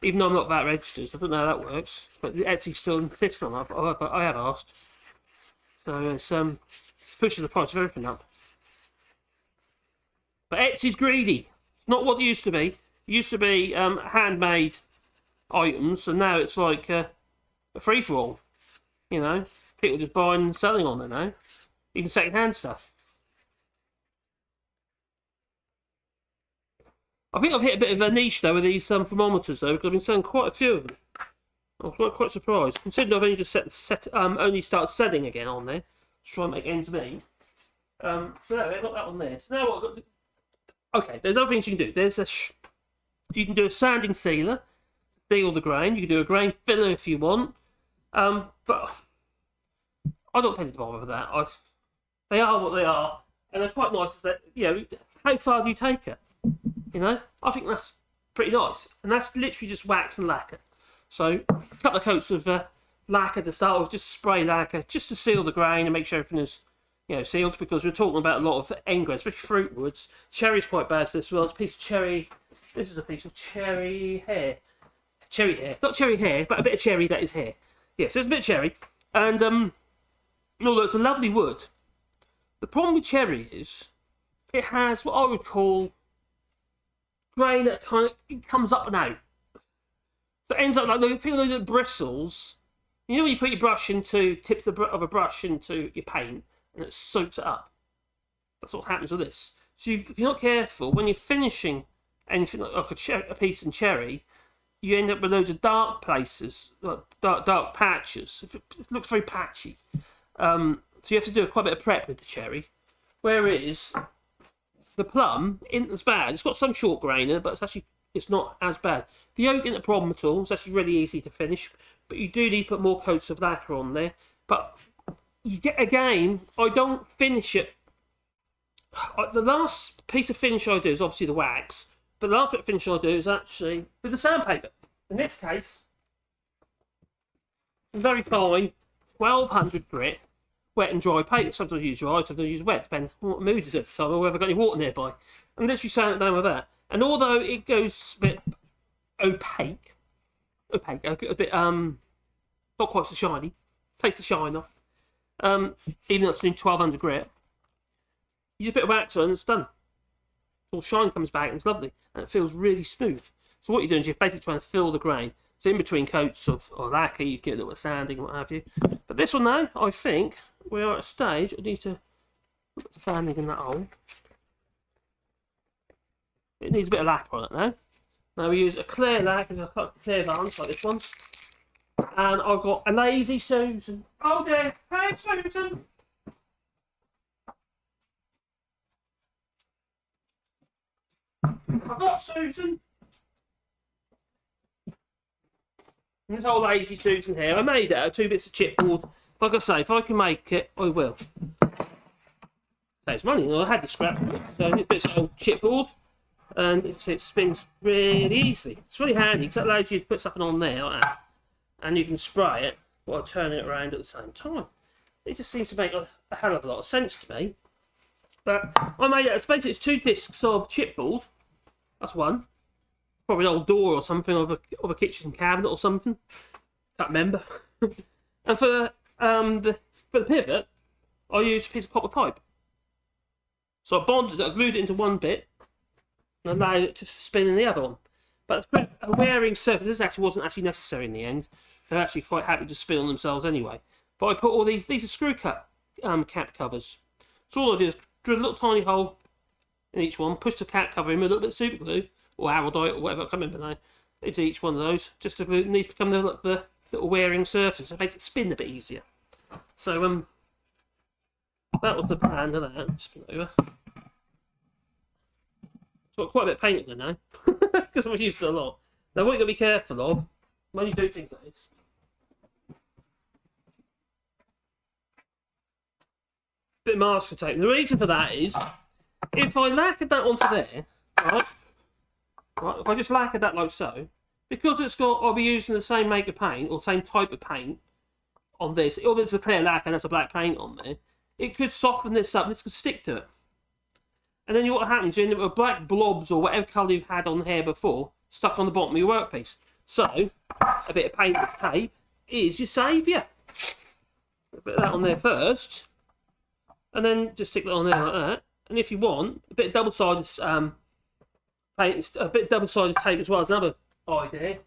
Even though I'm not VAT registered, I don't know how that works, but the Etsy still insists on that. I have asked. So it's pushing the price of everything up. But Etsy's greedy. It's not what it used to be. It used to be handmade items, and now it's like a free-for-all. You know, people just buying and selling on there now. Even second-hand stuff. I think I've hit a bit of a niche though with these thermometers though, because I've been selling quite a few of them. I'm quite surprised, considering I've only just only started selling again on there to try and make ends meet. So there, I've got that on there. So now what I've got to do... Okay, there's other things you can do. There's you can do a sanding sealer, seal the grain. You can do a grain filler if you want, but I don't tend to bother with that. They are what they are, and they're quite nice. That, you know, how far do you take it? You know, I think that's pretty nice. And that's literally just wax and lacquer. So a couple of coats of lacquer to start with, just spray lacquer, just to seal the grain and make sure everything is, you know, sealed, because we're talking about a lot of end grain, especially fruit woods. Cherry's quite bad for this as well. It's a piece of cherry. This is a piece of cherry hair. Cherry hair. Not cherry hair, but a bit of cherry that is hair. Yes, there's a bit of cherry. And although it's a lovely wood, the problem with cherry is it has what I would call grain that kind of it comes up and out. So it ends up like the bristles. You know when you put your brush into tips of a brush into your paint and it soaks it up? That's what happens with this. So if you're not careful, when you're finishing anything like a piece in cherry, you end up with loads of dark places, dark patches. It looks very patchy. So you have to do quite a bit of prep with the cherry. Whereas the plum isn't as bad. It's got some short grain in it, but it's not as bad. The oak isn't a problem at all. It's actually really easy to finish. But you do need to put more coats of lacquer on there. But you get, again, I don't finish it. The last piece of finish I do is obviously the wax. But the last bit of finish I do is actually with the sandpaper. In this case, very fine 1200 grit, wet and dry paper. Sometimes I use dry, sometimes I use wet, depends on what mood it's at. So whether I've got any water nearby. And literally sand it down with that. And although it goes a bit opaque, a bit not quite so shiny, takes the shine off. Even though it's doing 1200 grit, you use a bit of wax on and it's done. All shine comes back and it's lovely, and it feels really smooth. So what you're doing is you're basically trying to fill the grain. So in between coats of lacquer, you get a little bit of sanding and what have you. But this one now, I think we are at a stage. I need to put the sanding in that hole. It needs a bit of lacquer on it now. Now we use a clear lacquer, a clear varnish like this one. And I've got a Lazy Susan. Oh dear, hey Susan! I've got Susan! And this old Lazy Susan here, I made it out of 2 bits of chipboard. Like I say, if I can make it, I will. Saves money. I had the scrap, so this bit's old chipboard. And it spins really easily. It's really handy because that allows you to put something on there like that. And you can spray it while turning it around at the same time. It just seems to make a hell of a lot of sense to me. But I made it, basically it's 2 discs of chipboard. That's one. Probably an old door or something of a kitchen cabinet or something. Can't remember. And for the pivot, I used a piece of copper pipe. So I bonded it, I glued it into one bit, and allowed it to spin in the other one. But a wearing surface, this actually wasn't actually necessary in the end. They're actually quite happy to spin on themselves anyway. But I put all these are screw cap covers. So all I did is drill a little tiny hole in each one, push the cap cover in with a little bit of super glue, or araldite, or whatever, I can't remember now, into each one of those, just to need to become the little wearing surface. So it makes it spin a bit easier. So that was the plan of that. Spin it over. So I've got quite a bit of paint in there now, because I've used it a lot. Now what you've got to be careful of, when you do things like this, bit of masking tape. And the reason for that is, if I lacquered that onto there, right, if I just lacquered that like so, because I'll be using the same make of paint, or same type of paint on this, although it's a clear lacquer and there's a black paint on there, it could soften this up and this could stick to it. And then what happens, you end up with black blobs or whatever colour you've had on here before, stuck on the bottom of your workpiece. So, a bit of paintless tape is your saviour. Put that on there first, and then just stick that on there like that. And if you want, a bit of double-sided paint, a bit of double-sided tape as well is another idea,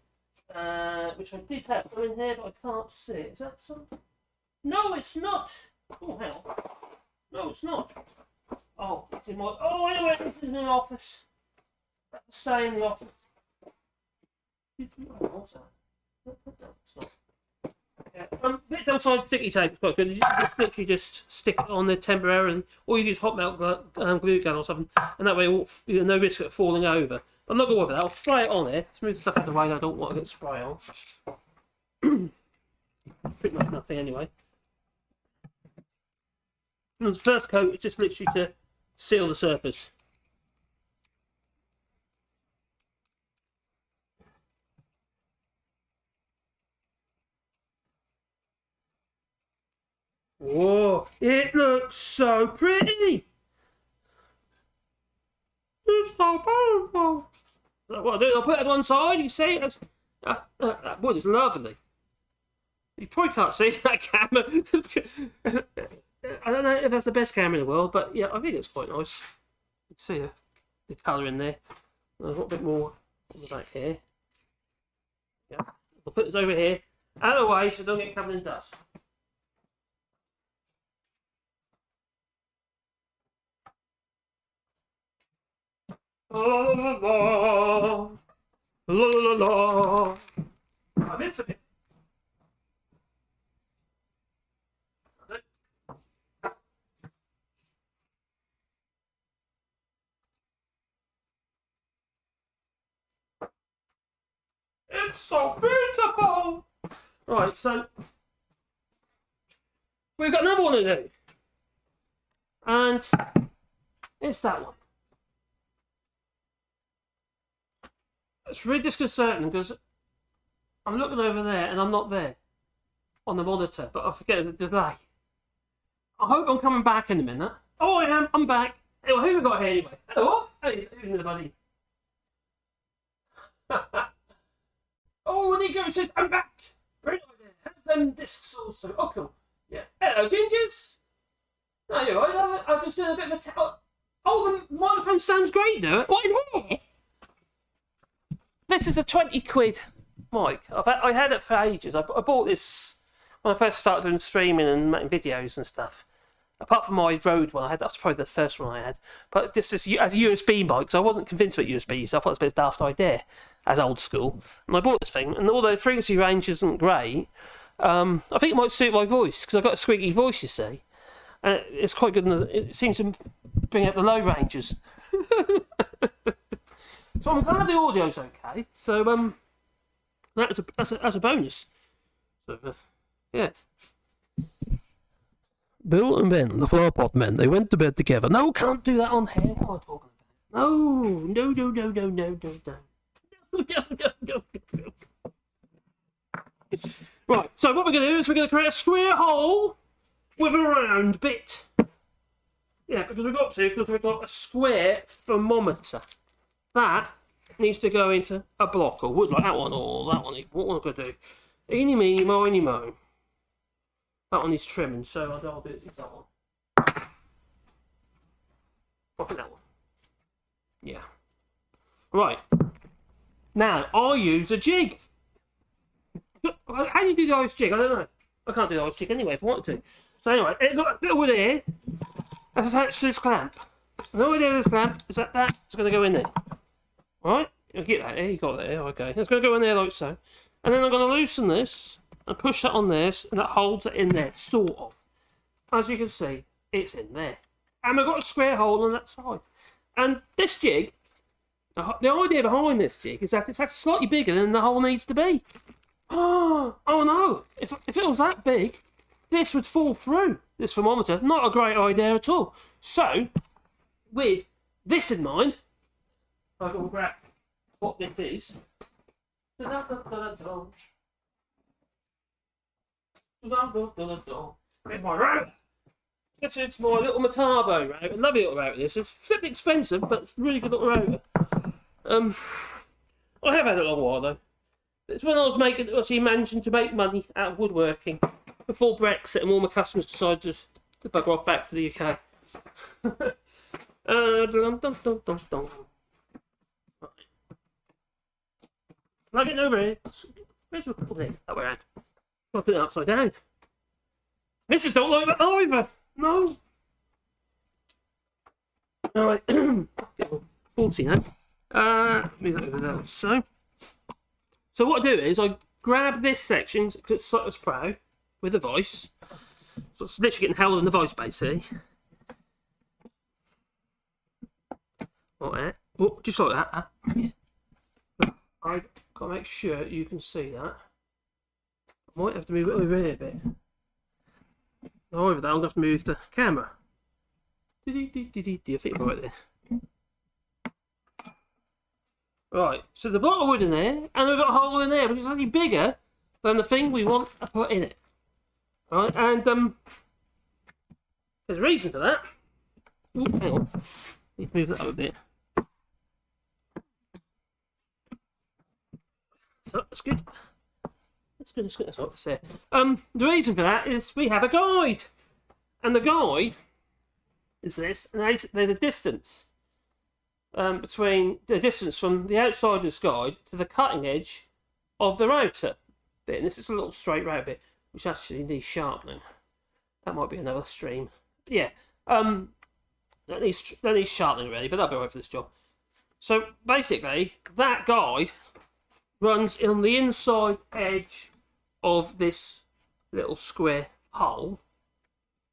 which I did have in here, but I can't see it. Is that something? No, it's not. Oh hell! No, it's not. Oh, it's in my. Oh, I know it's in the office. That's stay in the office. What's that? No, it's not. Yeah, a bit double-sided sticky tape is quite good. You just literally just stick it on there temporarily, or you use hot melt glue gun or something, and that way no risk of it falling over. I'm not going to worry about that. I'll spray it on there. Smooth stuff out of the way. I don't want to get spray on. Pretty much nothing anyway. And the first coat is just literally to seal the surface. Oh, it looks so pretty. It's so beautiful. So what I do, I'll put it on one side, you see, that wood is lovely. You probably can't see that camera. I don't know if that's the best camera in the world, but yeah, I think it's quite nice. You can see the colour in there. There's a little bit more on the back here. Yeah, I'll put this over here, out of the way so it don't get covered in dust. La la la la la la la. I miss it. It's so beautiful. Right, so we've got another one to do, and it's that one. It's really disconcerting because I'm looking over there and I'm not there on the monitor, but I forget the delay. I hope I'm coming back in a minute. Oh, I am. I'm back. Anyway, who have we got here anyway? Hello? Hey, everybody. Oh, Nico says, I'm back. Great idea. Have them discs also. Oh, cool. Yeah. Hello, Gingers. No, you're right. I just did a bit of a... Oh, the microphone sounds great, do it? What in here? This is a 20 quid mic. I had it for ages. I bought this when I first started doing streaming and making videos and stuff. Apart from my Rode one, that's probably the first one I had. But this is as a USB mic, because I wasn't convinced about USB, so I thought it was a bit of a daft idea, as old school. And I bought this thing, and although the frequency range isn't great, I think it might suit my voice, because I've got a squeaky voice, you see. And it's quite good, and it seems to bring out the low ranges. So I'm glad the audio's okay. So that's a bonus. So yeah. Bill and Ben, the flower pot men, they went to bed together. No, can't do that on here. What am I talking about? No. Right, so what we're going to do is we're going to create a square hole with a round bit. Yeah, because we've got a square thermometer. That needs to go into a block or wood like that one or that one. What am I going to do? Eeny, meeny, miny, mo. That one needs trimming, so I'll do it with that one. I think that one. Yeah. Right. Now, I'll use a jig. How do you do the Irish jig? I don't know. I can't do the Irish jig anyway if I wanted to. So anyway, it's got a bit of wood here that's attached to this clamp. And the idea of this clamp is that that's going to go in there. Right? You'll get that there, you got it there, okay. It's going to go in there like so. And then I'm going to loosen this and push that on there, and that holds it in there, sort of. As you can see, it's in there. And we've got a square hole on that side. And this jig, the idea behind this jig is that it's actually slightly bigger than the hole needs to be. Oh no! If it was that big, this would fall through, this thermometer. Not a great idea at all. So, with this in mind, I'm going to grab what this is. Here's my rope. It's my little Metabo rope. I love a little rope. This it's flipping expensive, but it's a really good little rope. I have had it a long while though. It's when I was managing to make money out of woodworking before Brexit, and all my customers decided to bugger off back to the UK. Plug it over here. Where's my put it? That way around. I'll put it upside down. Missus don't like that either. No. Alright. 40 now. Move that over there. So what I do is I grab this section, because it's like a pro, with a vice. So it's literally getting held in the vice basically. Like that. Oh, just like that. I've got to make sure you can see that. I might have to move it over here a bit. Over that, I'm going to have to move the camera. I think I'm right there. Right, so the block of wood in there, and we've got a hole in there, which is actually bigger than the thing we want to put in it. Right, and There's a reason for that. Ooh, hang on. Need to move that up a bit. So that's good. That's good. That's good. That's what I say. The reason for that is we have a guide, and the guide is this, and there's a distance between the distance from the outsider's guide to the cutting edge of the router bit. And this is a little straight route bit, which actually needs sharpening. That might be another stream. But yeah. That needs sharpening really, but that'll be right for this job. So basically, that guide runs on the inside edge of this little square hole.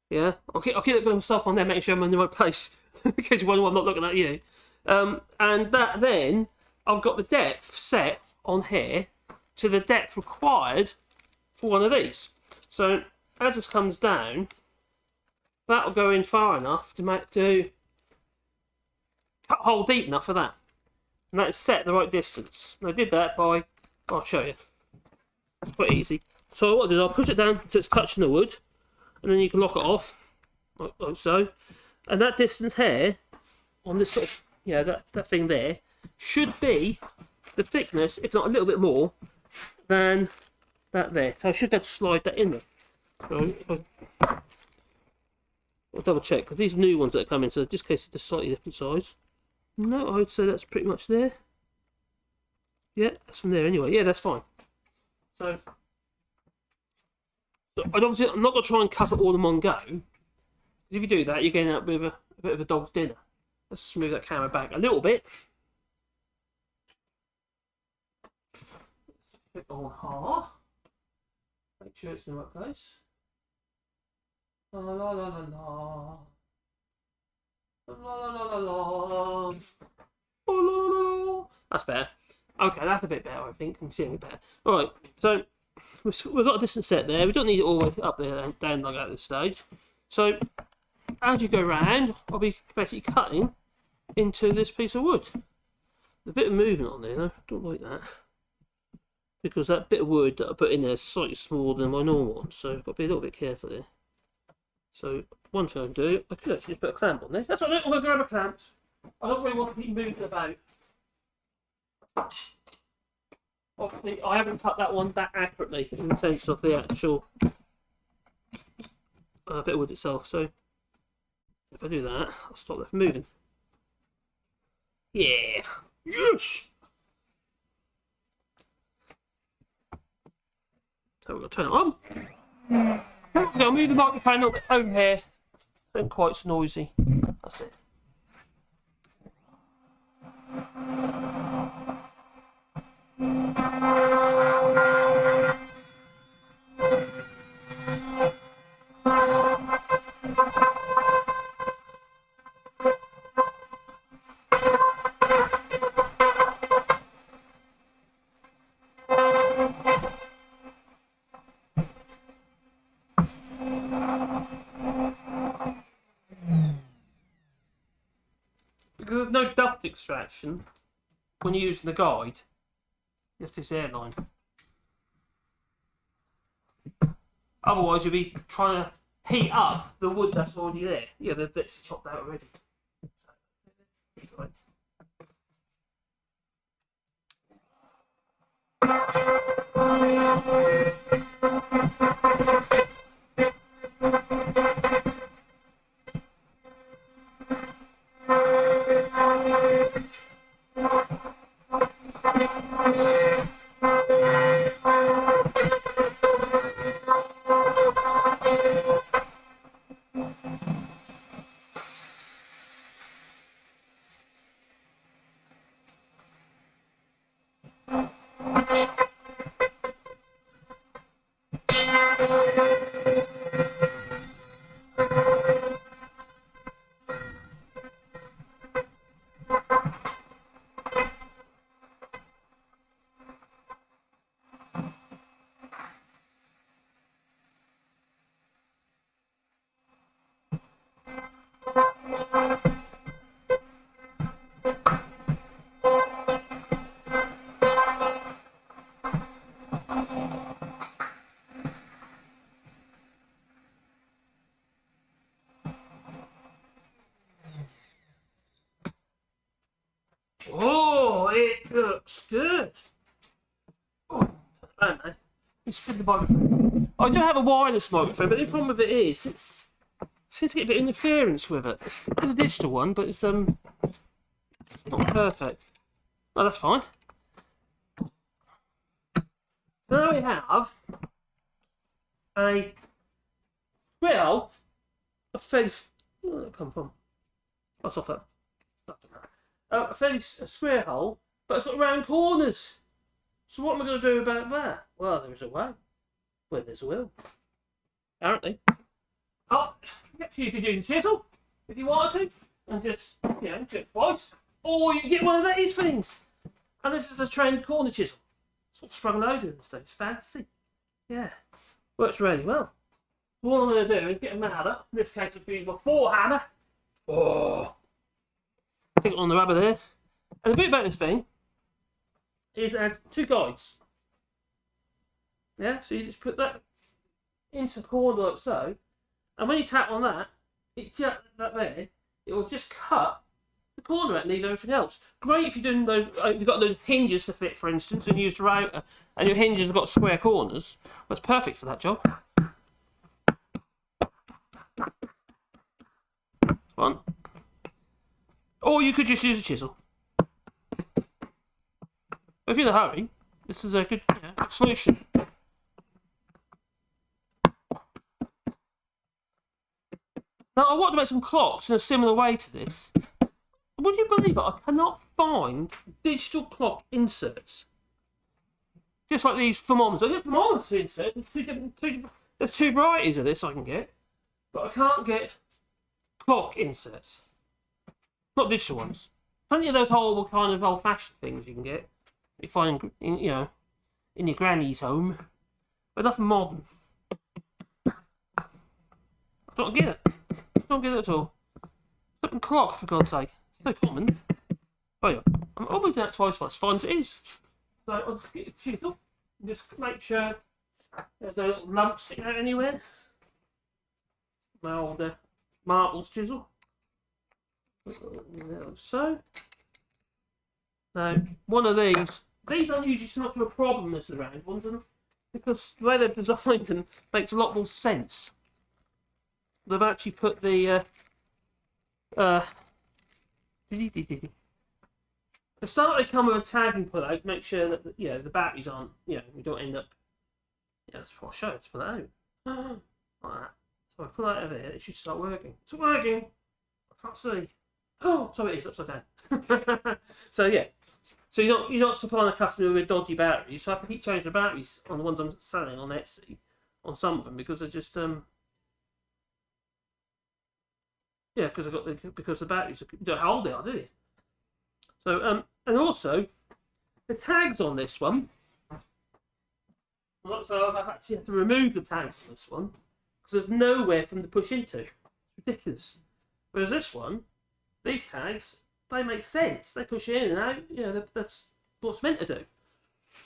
Yeah, I'll keep looking at myself on there, making sure I'm in the right place, in case you wonder why I'm not looking at you. And that then, I've got the depth set on here to the depth required for one of these. So as this comes down, that'll go in far enough to cut hole deep enough for that. And that is set the right distance. And I did that by, I'll show you. It's quite easy. So what I did, I'll push it down so it's touching the wood, and then you can lock it off, like so. And that distance here, on this sort of, that thing there, should be the thickness, if not a little bit more, than that there. So I should be able to slide that in there. So I'll double check, because these new ones that are coming, so just in case it's a slightly different size. No, I would say that's pretty much there. Yeah, that's from there anyway. Yeah, that's fine. So obviously, I'm not going to try and cut it all in one go. If you do that, you're getting out with a bit of a dog's dinner. Let's just move that camera back a little bit. Put it on hard. Make sure it's in the right place. La la la la la. La la la la la. La la. That's better. Okay, that's a bit better, I think. I'm seeing it better. Alright, so we've got a distance set there. We don't need it all the way up there and down like that at this stage. So as you go round, I'll be basically cutting into this piece of wood. There's a bit of movement on there, though. I don't like that. Because that bit of wood that I put in there is slightly smaller than my normal one, so I've got to be a little bit careful there. So one thing I can do, I could actually just put a clamp on there. That's what I'm going to grab a clamp. I don't really want to keep moving about. Obviously, I haven't cut that one that accurately in the sense of the actual bit of wood itself. So if I do that, I'll stop it from moving. Yeah. Yes. So we're going to turn it on. I'll move the microphone a little bit over here. It's been quite so noisy. That's it. Because there's no dust extraction when you're using the guide, just this airline. Otherwise, you'll be trying to heat up the wood that's already there. Yeah, the bits chopped out already. spin the microphone. I do have a wireless microphone, but the problem with it is it seems to get a bit of interference with it. It's a digital one, but it's not perfect. Oh, that's fine. Now we have a square hole, a face. Where did that come from? What's off that? A square hole, but it's got round corners. So what am I going to do about that? Well, there is a way. Well, there's a will. Apparently. Oh, you could use a chisel if you wanted to, and just, do it twice. Or you can get one of these things. And this is a trained corner chisel. Sort of sprung loaded and stuff. It's fancy. Yeah. Works really well. What I'm going to do is get a mauler. In this case, it'll be my 4 hammer. Oh. Stick it on the rubber there. And the bit about this thing is it has 2 guides. Yeah, so you just put that into the corner like so. And when you tap on that, it will just cut the corner out and leave everything else. Great if you're doing those, if you've got those hinges to fit, for instance, and you use the router, and your hinges have got square corners. That's perfect for that job. One. Or you could just use a chisel. If you're in a hurry, this is a good solution. Now, I want to make some clocks in a similar way to this. Would you believe it? I cannot find digital clock inserts. Just like these thermometers. I get thermometer inserts. There's 2 varieties of this I can get. But I can't get clock inserts. Not digital ones. Plenty of those horrible kind of old-fashioned things you can get. You find, in your granny's home. But nothing modern. I don't get it. Don't get it at all. Flipping clock, for God's sake. It's so common. Oh yeah, I'm always doing that twice as fine as it is. So I'll just get a chisel and just make sure there's no little lumps sticking out anywhere. My old marbles chisel. So. Now, one of these aren't usually so much of a problem as the round ones, because the way they've designed them makes a lot more sense. They've actually put the to start, they come with a tag and pull out, make sure that the batteries aren't, we don't end up. Yeah, that's what I'll show. Let's pull that out. Like that. So I pull that out of there. It should start working. It's working. I can't see. Oh, so it is upside down. So yeah. So you're not supplying a customer with dodgy batteries. So I have to keep changing the batteries on the ones I'm selling on Etsy, on some of them, because they're just yeah, because the batteries don't hold it, do they? So and also the tags on this one. So I've actually had to remove the tags on this one because there's nowhere for them to push into. It's ridiculous. Whereas this one, these tags, they make sense. They push in and out. That's what's meant to do.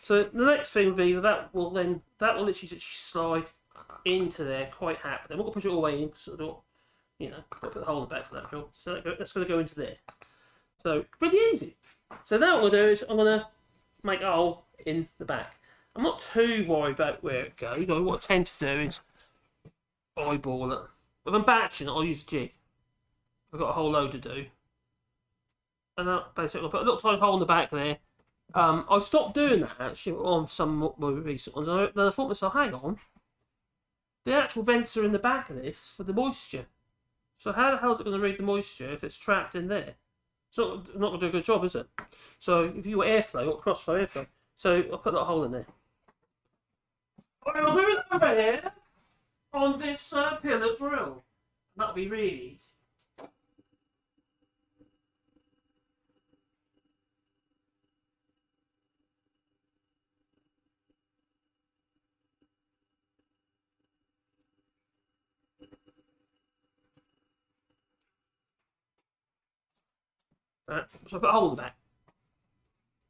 So the next thing will be that will literally just slide into there quite happily. I'm not going to push it all the way in because got to put the hole in the back for that job. So that's going to go into there. So pretty easy. So now what I'm going to do is I'm going to make a hole in the back. I'm not too worried about where it goes. What I tend to do is eyeball it. If I'm batching it, I'll use a jig. I've got a whole load to do. And basically I'll put a little tiny hole in the back there. I stopped doing that actually on some more recent ones. Then I thought to myself, hang on. The actual vents are in the back of this for the moisture. So how the hell is it going to read the moisture if it's trapped in there? It's not going to do a good job, is it? So if you want airflow, or crossflow airflow. So I'll put that hole in there. I'll do it over here on this pillar drill. That'll be really easy. Right, so I put a hole in the back.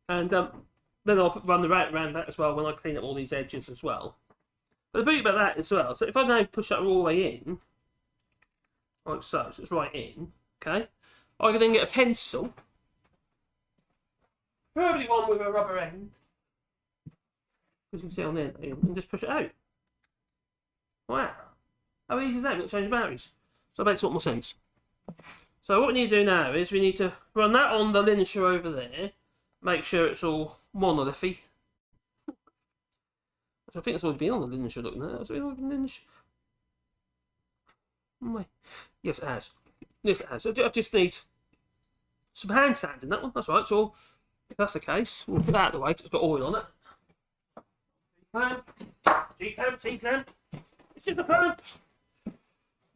And then I'll run the route around that as well when I clean up all these edges as well. But the beauty about that as well, so if I now push that all the way in, like so it's right in, okay, I can then get a pencil, preferably one with a rubber end, Because you can see on there, and just push it out. Wow. How easy is that? You've got to change the batteries. So that makes a lot more sense. So what we need to do now is we need to run that on the linsher over there. Make sure it's all monolithy. I think it's already been on the linsher looking at it. Has it been on the linsher? Yes, it has. Yes, it has. I just need some hand sand in that one. That's right. So if that's the case, we'll put that out of the way because it's got oil on it. G-clamp, C-clamp. It's just a clamp.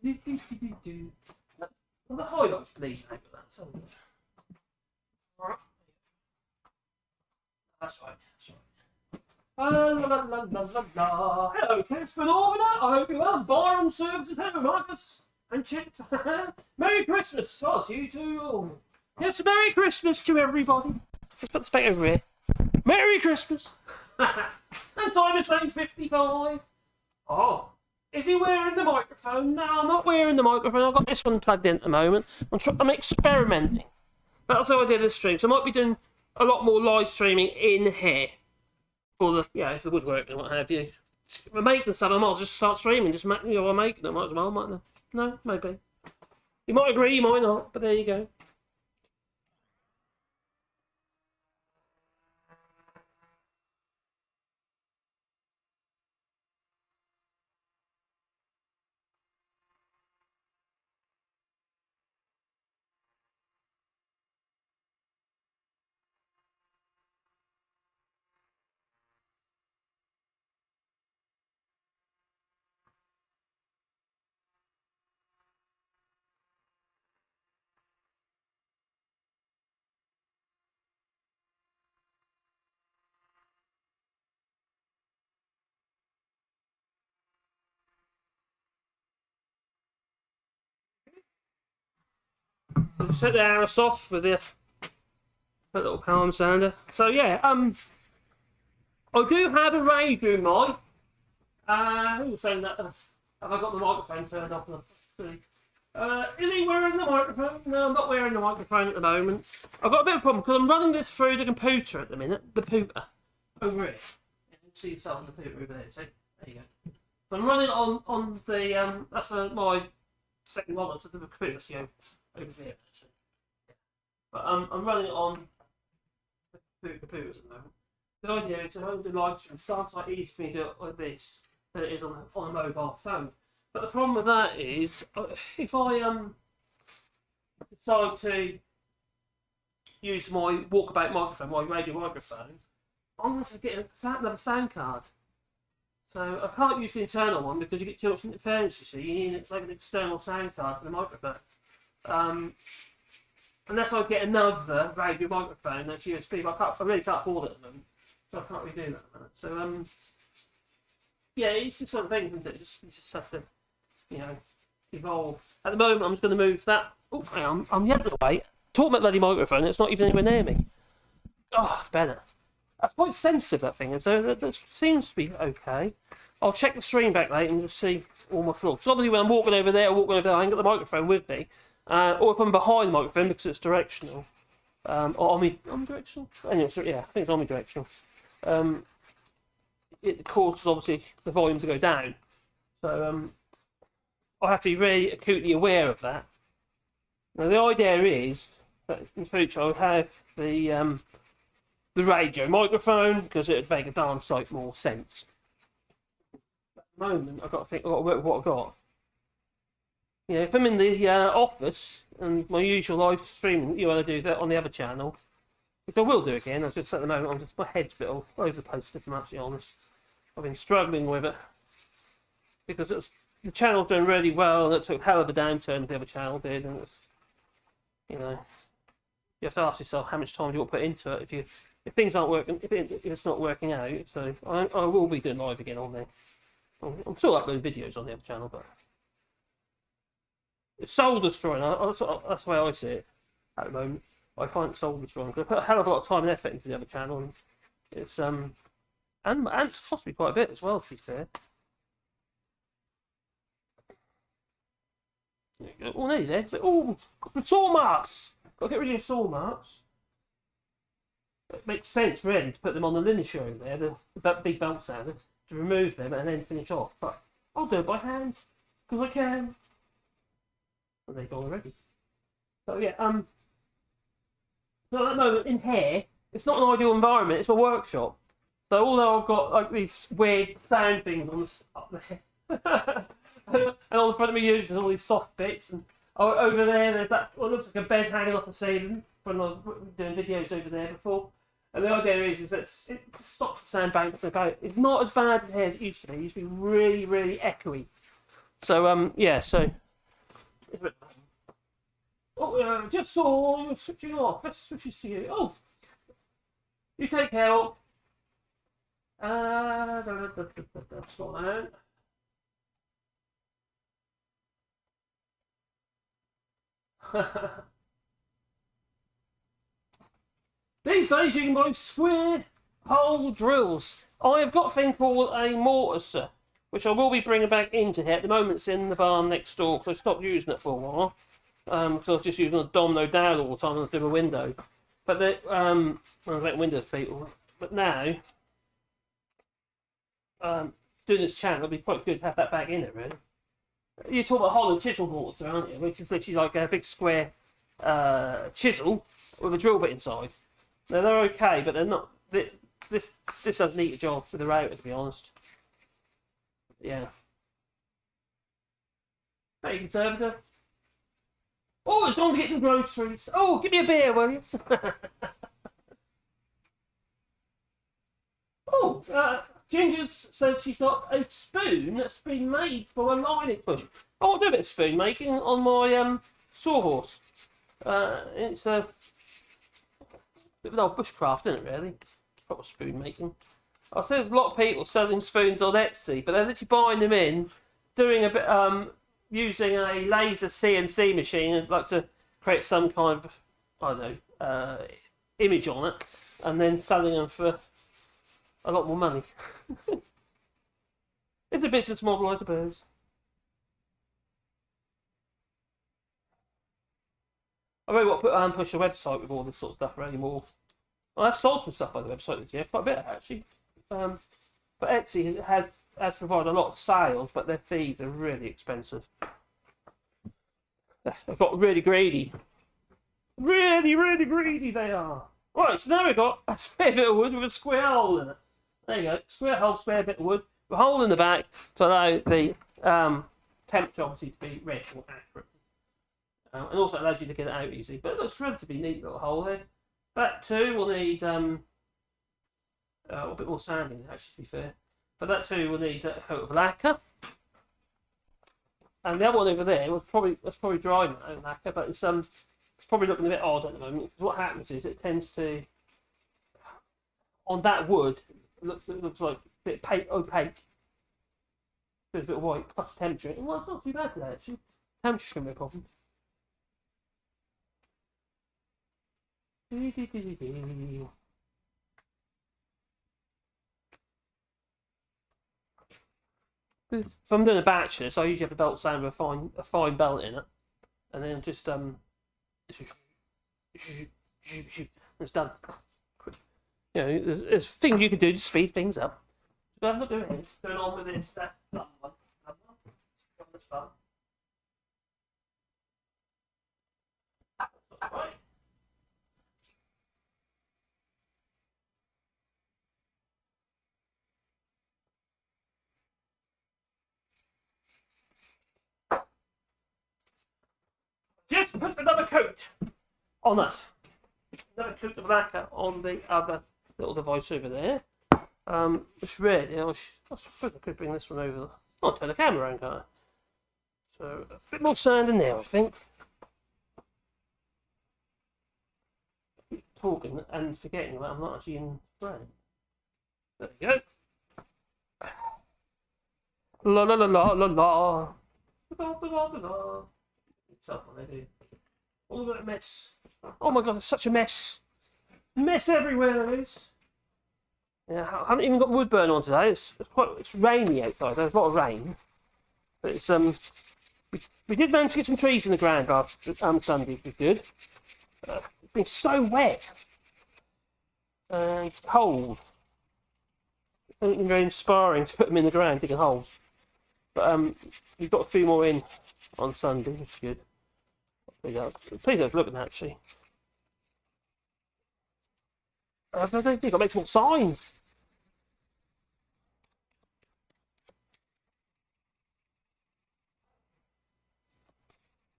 Well, the highlights please out with that. So. Alright. That's right. That's right. Hello, Casper Northerner. I hope you're well. Byron Services, hello, Marcus. And Chet. Merry Christmas. Well, to you too. Yes, Merry Christmas to everybody. Let's put the spec over here. Merry Christmas. And Simon Slane's 55. Oh, is he wearing the microphone? No, I'm not wearing the microphone. I've got this one plugged in at the moment. I'm experimenting. That's how I did this stream. So I might be doing a lot more live streaming in here. For the, it's the woodworking and what have you. We're making some, I might as well just start streaming. Just make, I'm making them, might as well, mightn't I? No, maybe. You might agree, you might not, but there you go. Set the arrows off with the little palm sander. So yeah, I do have a radio mic. Who was saying that? Have I got the microphone turned off? Is he wearing the microphone? No, I'm not wearing the microphone at the moment. I've got a bit of a problem because I'm running this through the computer at the minute. The pooper over here. You can see yourself on the pooper over there. See? There you go. So I'm running it on the that's my second monitor to the computer. So over here. But I'm running it on the computer at the moment. The idea is to hold the live stream. It's like easy for me to do it like this than it is on a mobile phone. But the problem with that is, if I decide to use my walkabout microphone, my radio microphone, I'm going to get another sound card. So I can't use the internal one because you get too much interference. You see, you need like an external sound card for the microphone. Unless I get another radio microphone that's USB, but I really can't afford it at the moment, so I can't really do that at the moment. So yeah, it's just sort of thing, isn't it? You just have to, evolve. At the moment, I'm just going to move that. Oh, hang on, I'm the other way. Talking about bloody microphone, it's not even anywhere near me. Oh, it's better. That's quite sensitive, that thing, so that seems to be okay. I'll check the stream back later and just see all my flaws. So obviously, when I'm walking over there, I ain't got the microphone with me. Or if I'm behind the microphone because it's directional, or omnidirectional. Anyway, so, yeah, I think it's omnidirectional. It causes obviously the volume to go down, so I have to be really acutely aware of that. Now the idea is that in the future I'll have the radio microphone because it would make a darn sight more sense. At the moment, I've got to work with what I've got. If I'm in the office and my usual live streaming, I do that on the other channel, which I will do again. I just at the moment, my head's a bit all over the place, if I'm absolutely honest. I've been struggling with it because the channel's doing really well, and it took a hell of a downturn the other channel did, and you have to ask yourself how much time do you want to put into it if things aren't working, if it's not working out. So I will be doing live again on there. I'm still uploading videos on the other channel, but. It's soul destroying. That's the way I see it at the moment. I find it soul destroying because I put a hell of a lot of time and effort into the other channel, and it's and it's cost me quite a bit as well, to be fair. Oh, nearly there. Oh, the saw marks. Got to get rid of your saw marks. it makes sense really to put them on the linisher over there, the big belt sander, to remove them and then finish off. But I'll do it by hand because I can. And they've gone already. So yeah, so at the moment in here, it's not an ideal environment. It's my workshop. So although I've got like these weird sound things on up there, and on the front of me there's all these soft bits, and over there there's that what looks like a bed hanging off the ceiling when I was doing videos over there before. And the idea is that it just stops the sound bouncing about. It's not as bad in here as it used to be. It used to be really, really echoey. So yeah, so. Oh, just saw you switching off. Let's switch this to you. Oh, you take care. Scotland. These days you can buy square hole drills. I have got a thing called a mortiser, which I will be bringing back into here. At the moment it's in the barn next door because I stopped using it for a while. Because I was just using a domino down all the time and I do a window. But I was making window people. But now, doing this channel, it'd be quite good to have that back in it, really. You talk about hollow chisel mortar, aren't you? Which is literally like a big square chisel with a drill bit inside. Now they're okay, but they're not. This does need a job with the router, to be honest. Yeah. Very conservative. Oh, it's going to get some groceries. Oh, give me a beer, will you? Oh, Ginger says she's got a spoon that's been made for a lining push. Oh, I'll do a bit of spoon making on my sawhorse. It's a bit of an old bushcraft, isn't it, really? Proper spoon making. I see there's a lot of people selling spoons on Etsy, but they're literally buying them in, doing a bit, using a laser CNC machine and like to create some kind of, I don't know, image on it, and then selling them for a lot more money. It's a business model, I suppose. I really want to push a website with all this sort of stuff really more. I've sold some stuff on the website this year, quite a bit actually. But Etsy has provided a lot of sales, but their fees are really expensive. They've got really greedy. Really, really greedy they are. Right, so now we've got a spare bit of wood with a square hole in it. There you go, square hole, spare bit of wood, with a hole in the back to allow the temperature obviously to be read or accurate. And also allows you to get it out easy. But it looks relatively neat little hole there. That too will need a bit more sanding, actually, to be fair. But that too will need a coat of lacquer. And the other one over there that's probably dry now, lacquer, but it's probably looking a bit odd at the moment. Because what happens is it tends to, on that wood, it looks like a bit opaque. Feels a bit white, plus temperature. Well, it's not too bad today actually. Temperature shouldn't be a problem. If I'm doing a batch of this, I usually have a belt sander with a fine belt in it, and then just it's done. You know, there's things you can do to speed things up. So I'm not doing it. Going on with this one. This one. Right. Just put another coat on that. Another coat of lacquer on the other little device over there. It's red. I suppose I could bring this one over. I'll turn the camera around, can't I? So a bit more sand in there, I think. Keep talking and forgetting that I'm not actually in frame. There we go. La la la la la la. La la la la. Itself on there, do you? All of that mess. Oh my god, it's such a mess. Mess everywhere there is. Yeah, I haven't even got wood burn on today. It's rainy outside. There's a lot of rain, but it's we did manage to get some trees in the ground last Sunday, which was good. It's been so wet. and cold. It hasn't been very inspiring to put them in the ground digging holes. But we've got a few more in on Sunday, which is good. Please have a look at that, actually. I don't think I've got to make some more signs.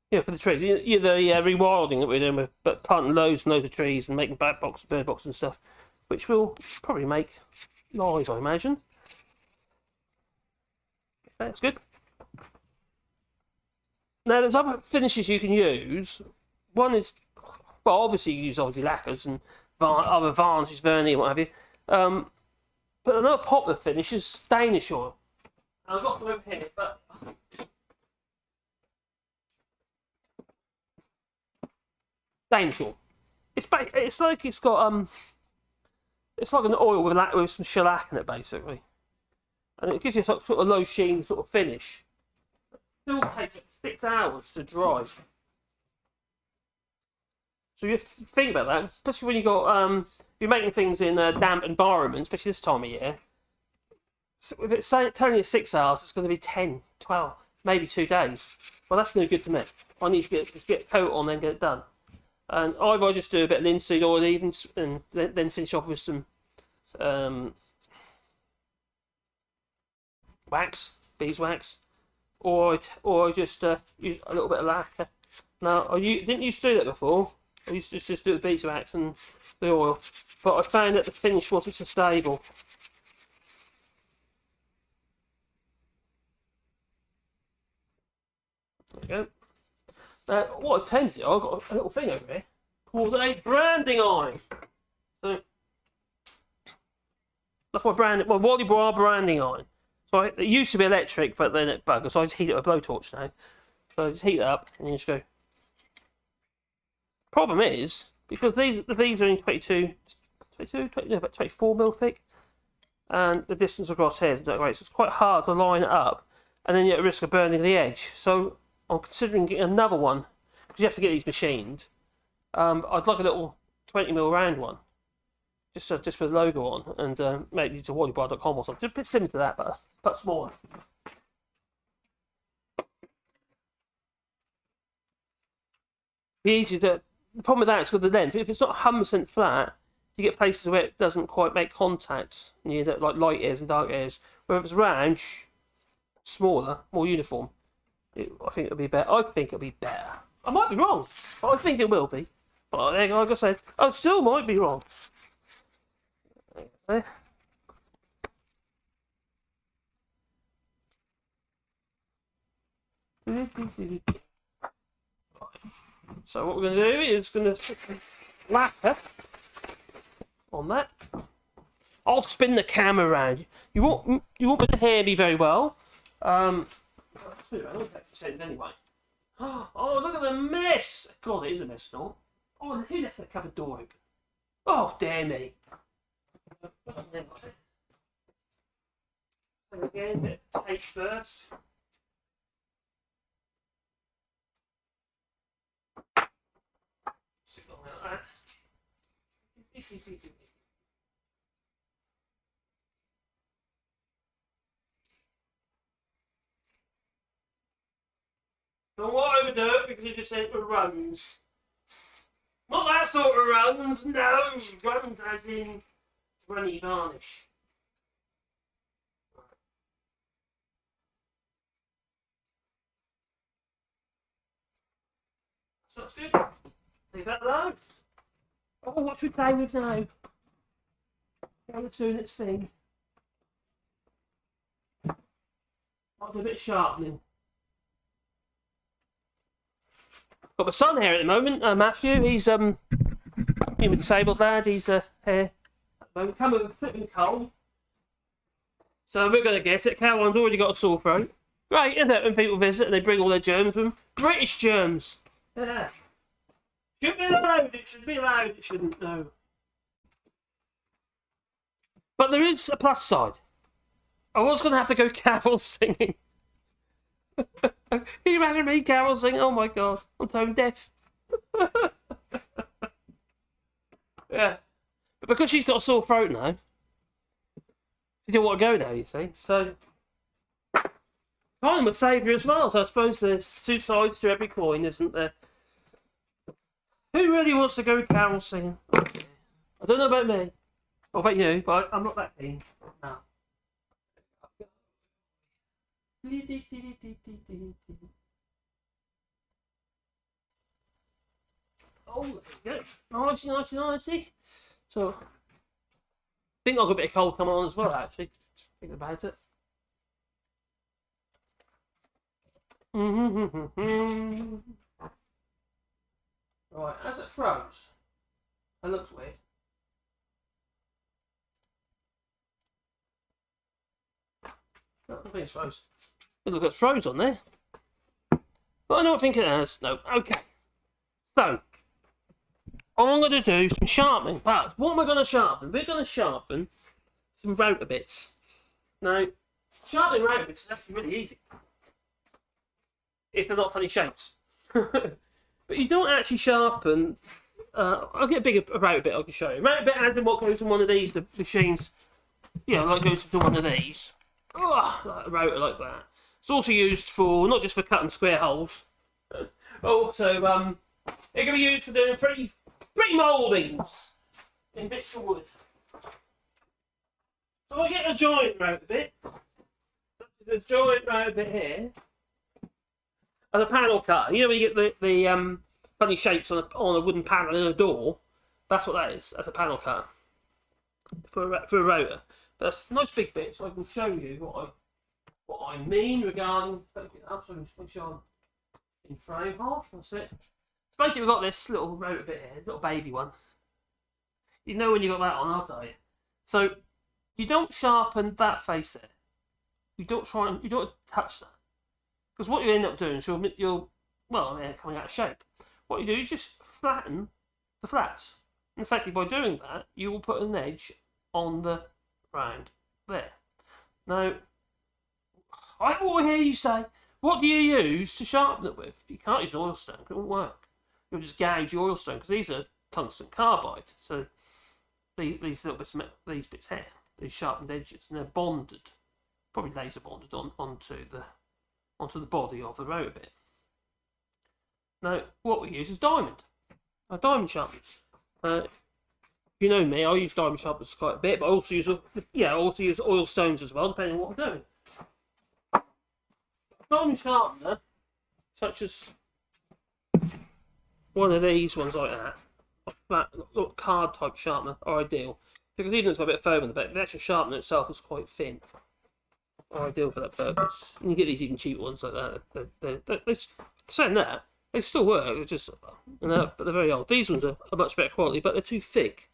Yeah, for the trees. The rewilding that we're doing with planting loads and loads of trees and making bird boxes and stuff, which will probably make lies, I imagine. That's good. Now, there's other finishes you can use. One is, well, obviously you use lacquers and other varnishes, vernis, what have you. But another popular finish is Danish oil. And I've got some over here, but Danish oil. It's like it's got it's like an oil with some shellac in it, basically, and it gives you a sort of low sheen sort of finish. It still takes 6 hours to dry. So you have to think about that, especially when you got if you're making things in a damp environment, especially this time of year. So if it's telling you 6 hours, it's going to be 10, 12, maybe 2 days. Well, that's no good to me. I need to get a coat on, then get it done. And either I just do a bit of linseed oil even, and then finish off with some wax, beeswax, or I just use a little bit of lacquer. Now, didn't used to do that before. I used to just do the beeswax and the oil, but I found that the finish wasn't so stable. There we go. What I tend to do, I've got a little thing over here called a branding iron. So that's my Wallybois branding iron. So it used to be electric, but then it bugged, so I just heat it with a blowtorch now. So I just heat it up and then just go. Problem is, because the leaves are only 24 mil thick, and the distance across here isn't that great, so it's quite hard to line it up, and then you're at risk of burning the edge. So I'm considering getting another one, because you have to get these machined. I'd like a little 20 mil round one, just with the logo on, and maybe use a wallybois.com or something, just a bit similar to that, but smaller. Be easy to. The problem with that is with the length. If it's not 100% flat, you get places where it doesn't quite make contact near that, like light areas and dark areas. Where if it's round, smaller, more uniform, I think it'll be better. I think it'll be better. I might be wrong, but I think it will be. But like I said, I still might be wrong. Okay. So what we're going to do is going to put some lacquer on that. I'll spin the camera around. You won't be able to hear me very well. Anyway. Oh, look at the mess! God, it is a mess, no? Oh, who left that cupboard door open? Oh, dear me. And again, a bit of tape first. Stick it on like that. Don't want to overdo it because you just enter runs. Not that sort of runs, no! Runs as in runny varnish. So that's good. Leave that alone. Oh, what should we play with now? It's doing its thing. I'll do a bit of sharpening. Got my son here at the moment, Matthew. He's human disabled lad. He's here at the moment. Come with a flipping cold. So we're going to get it. Caroline's already got a sore throat. Great, isn't it, when people visit and they bring all their germs with them? British germs. Yeah. Should be allowed. It should be allowed. It shouldn't. No. But there is a plus side. I was going to have to go carol singing. Can you imagine me carol singing? Oh my god, I'm tone deaf. Yeah. But because she's got a sore throat now, she didn't want to go now, you see. So, kind would save her as well. So I suppose there's two sides to every coin, isn't there? Who really wants to go carol singing? I don't know about me. Or about you, but I'm not that keen. No. Oh, there we go. Nicey. So, I think I've got a bit of cold coming on as well, actually. Thinking about it. Right, as it froze, it looks weird. I think it's froze. Look, it's froze on there. But I don't think it has. No. Okay. So, I'm going to do some sharpening. But what am I going to sharpen? We're going to sharpen some router bits. Now, sharpening router bits is actually really easy. If they're not funny shapes. But you don't actually sharpen. I'll get a bigger router bit I can show you. Router bit as in what goes in one of these the machines. Yeah, like goes into one of these. Like a router like that. It's also used for not just for cutting square holes. Also, it can be used for doing pretty mouldings in bits of wood. So I get a joint router bit. The joint router bit here. As a panel cutter, you know when you get the funny shapes on a wooden panel in a door. That's what that is. That's a panel cutter for a router. But that's a nice big bit, so I can show you what I mean regarding. Make sure I'm in frame half. That's it. So basically, we've got this little router bit here, little baby one. You know when you got that on, I'll tell you. So you don't sharpen that face there. You don't touch that. Because what you end up doing is you'll they're coming out of shape. What you do is just flatten the flats. And effectively, by doing that, you will put an edge on the round there. Now, I will hear you say, what do you use to sharpen it with? You can't use oil stone, it won't work. You'll just gouge your oil stone, because these are tungsten carbide. So these little bits, these bits here, these sharpened edges, and they're bonded, probably laser bonded onto the body of the router bit. Now, what we use is diamond. Diamond sharpeners. You know me, I use diamond sharpeners quite a bit, but I also use oil stones as well, depending on what I'm doing. Diamond sharpener, such as one of these ones like that little card type sharpener, are ideal. Because even though it's got a bit of foam in the back, the actual sharpener itself is quite thin. Are ideal for that purpose. And you get these even cheap ones like that. Saying that, they still work. It's just, but they're very old. These ones are much better quality, but they're too thick.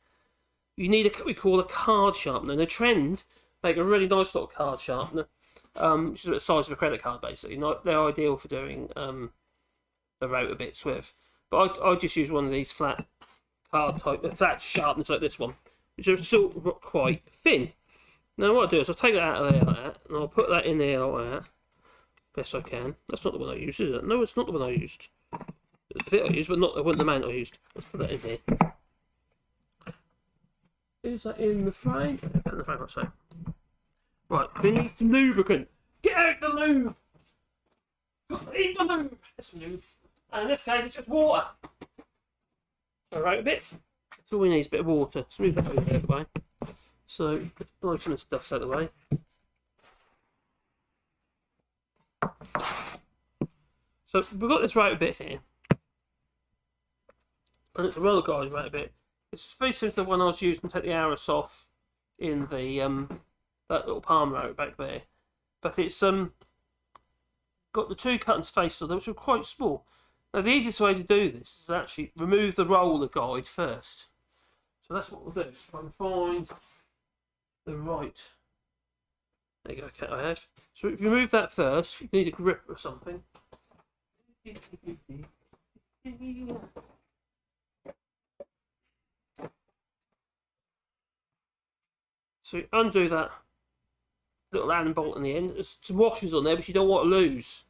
You need what we call a card sharpener. And the trend make a really nice little card sharpener, which is the size of a credit card basically. They're ideal for doing the router bits with. But I just use one of these flat sharpeners like this one, which are still quite thin. Now what I'll do is I'll take that out of there like that, and I'll put that in there like that, best I can. That's not the one I used, is it? No, it's not the one I used. It's the bit I used, but not the amount I used. Let's put that in here. Is that in the frame? In the frame, I'll say. Right, we need some lubricant. Get out the lube! Eat the lube! That's lube. And in this case, it's just water. Alright, a bit. That's all we need is a bit of water. Let's move that over there, by. So, let's blow some of this dust out of the way. So, we've got this router bit here. And it's a roller guide router bit. It's very similar to the one I was using to take the arrows off in the that little palm router back there. But it's got the two cut and spaces on them, which are quite small. Now, the easiest way to do this is actually remove the roller guide first. So that's what we'll do. Try and find the right. There you go, okay, I have. So if you remove that first, you need a grip or something. So you undo that little Allen bolt in the end. There's some washers on there, but you don't want to lose.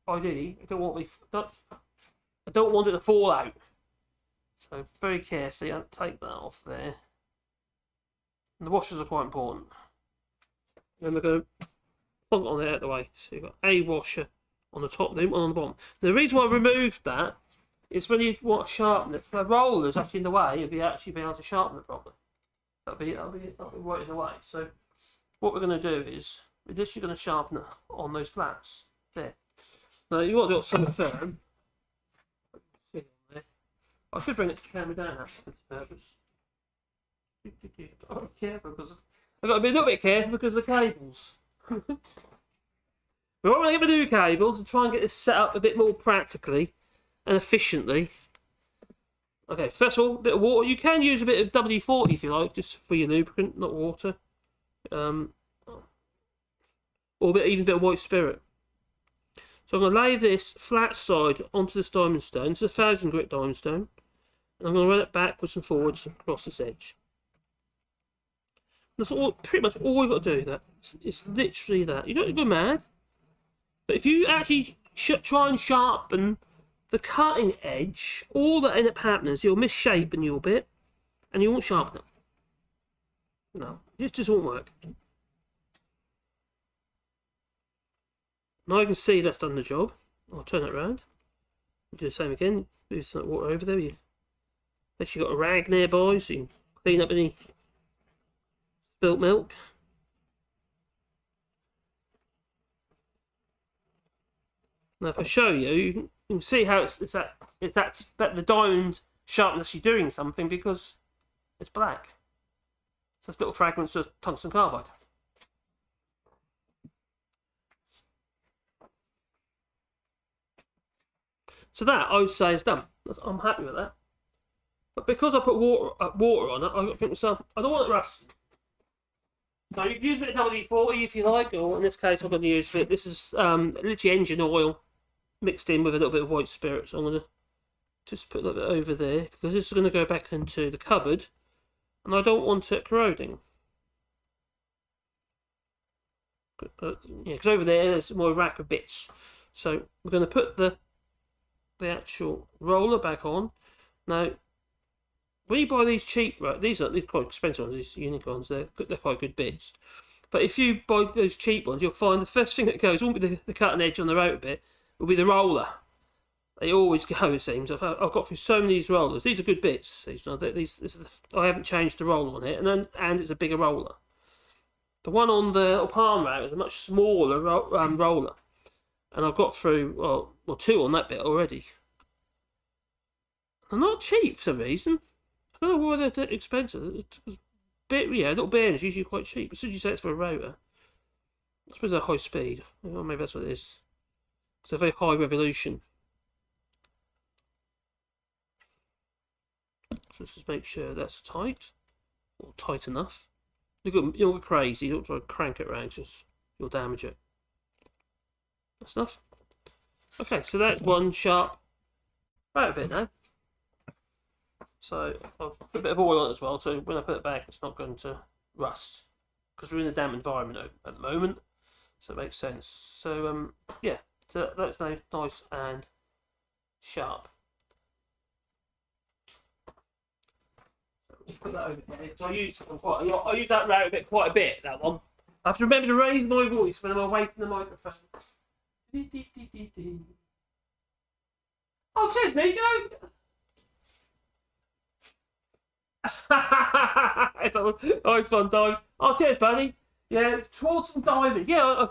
Ideally, I don't want it to fall out. So very carefully, I'll take that off there. And the washers are quite important. Then we're going to plonk it on there out of the way. So you've got a washer on the top, then one on the bottom. The reason why I removed that is when you want to sharpen it, the roller's actually in the way of you actually being able to sharpen it properly. That'll be right in the way. So what we're going to do is, with this you're going to sharpen it on those flats. There. Now you want to do it something firm. I could bring it to camera down for this purpose. I've got to be careful because I've got to be a little bit careful because of the cables. We want to get the new cables and try and get this set up a bit more practically and efficiently. Okay, first of all, a bit of water. You can use a bit of WD-40 if you like, just for your lubricant, not water. Or even a bit of white spirit. So I'm going to lay this flat side onto this diamond stone. It's a 1000 grit diamond stone. And I'm going to run it backwards and forwards across this edge. That's all, pretty much all we've got to do. That it's literally that. You don't have to go mad. But if you actually try and sharpen the cutting edge, all that ends up happening is you'll misshapen your bit and you won't sharpen it. No, it just won't work. Now you can see that's done the job. I'll turn it around. Do the same again. Move some water over there. Unless you've got a rag nearby so you can clean up any spilt milk. Now if I show you, you can see how it's that the diamond sharpness actually doing something because it's black. So it's little fragments of tungsten carbide. So that I would say is done. I'm happy with that. But because I put water on it, I've got to think to myself, I don't want it rusting. So you can use a bit of WD-40 if you like, or in this case I'm going to use a bit. This is literally engine oil mixed in with a little bit of white spirit. So I'm going to just put a little bit over there because this is going to go back into the cupboard, and I don't want it corroding. Yeah, because over there's more rack of bits. So we're going to put the actual roller back on. Now, when you buy these cheap, right, these are quite expensive ones, these unique ones, they're quite good bits. But if you buy those cheap ones, you'll find the first thing that goes won't be the cutting edge on the outer bit, will be the roller. They always go, it seems. I've got through so many of these rollers. These are good bits. I haven't changed the roller on it, and it's a bigger roller. The one on the palm rack is a much smaller roller. And I've got through, well, two on that bit already. They're not cheap for some reason. I don't know why they're expensive. Little bearings are usually quite cheap. As soon as you say it's for a rotor, I suppose they're high speed. Well, maybe that's what it is. It's a very high revolution. So let's just make sure that's tight, or tight enough. You'll go crazy. Don't try to crank it around, just you'll damage it. That's enough. Okay, so that's one sharp right a bit now. So I'll put a bit of oil on it as well, so when I put it back it's not going to rust. Because we're in a damp environment at the moment. So it makes sense. So yeah, so that's now nice and sharp. So put that over there. So I use that router bit quite a bit, that one. I have to remember to raise my voice when I'm away from the microphone. Oh, cheers, Nico! Oh, it's fun time. Oh, cheers, buddy. Yeah, towards some diamond. Yeah,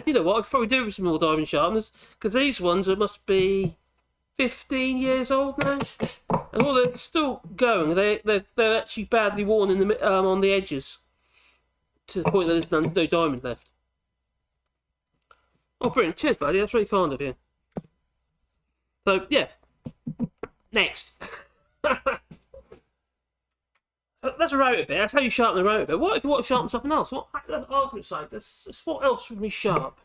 you know what? I could probably do with some more diamond sharpeners because these ones must be 15 years old now, and all they're still going. They're actually badly worn in the on the edges to the point that there's no diamond left. Oh, brilliant. Cheers, buddy. That's really kind of you. So, yeah. Next. That's a rotor bit. That's how you sharpen a rotor bit. What if you want to sharpen something else? What argument's sake, what else would be sharp?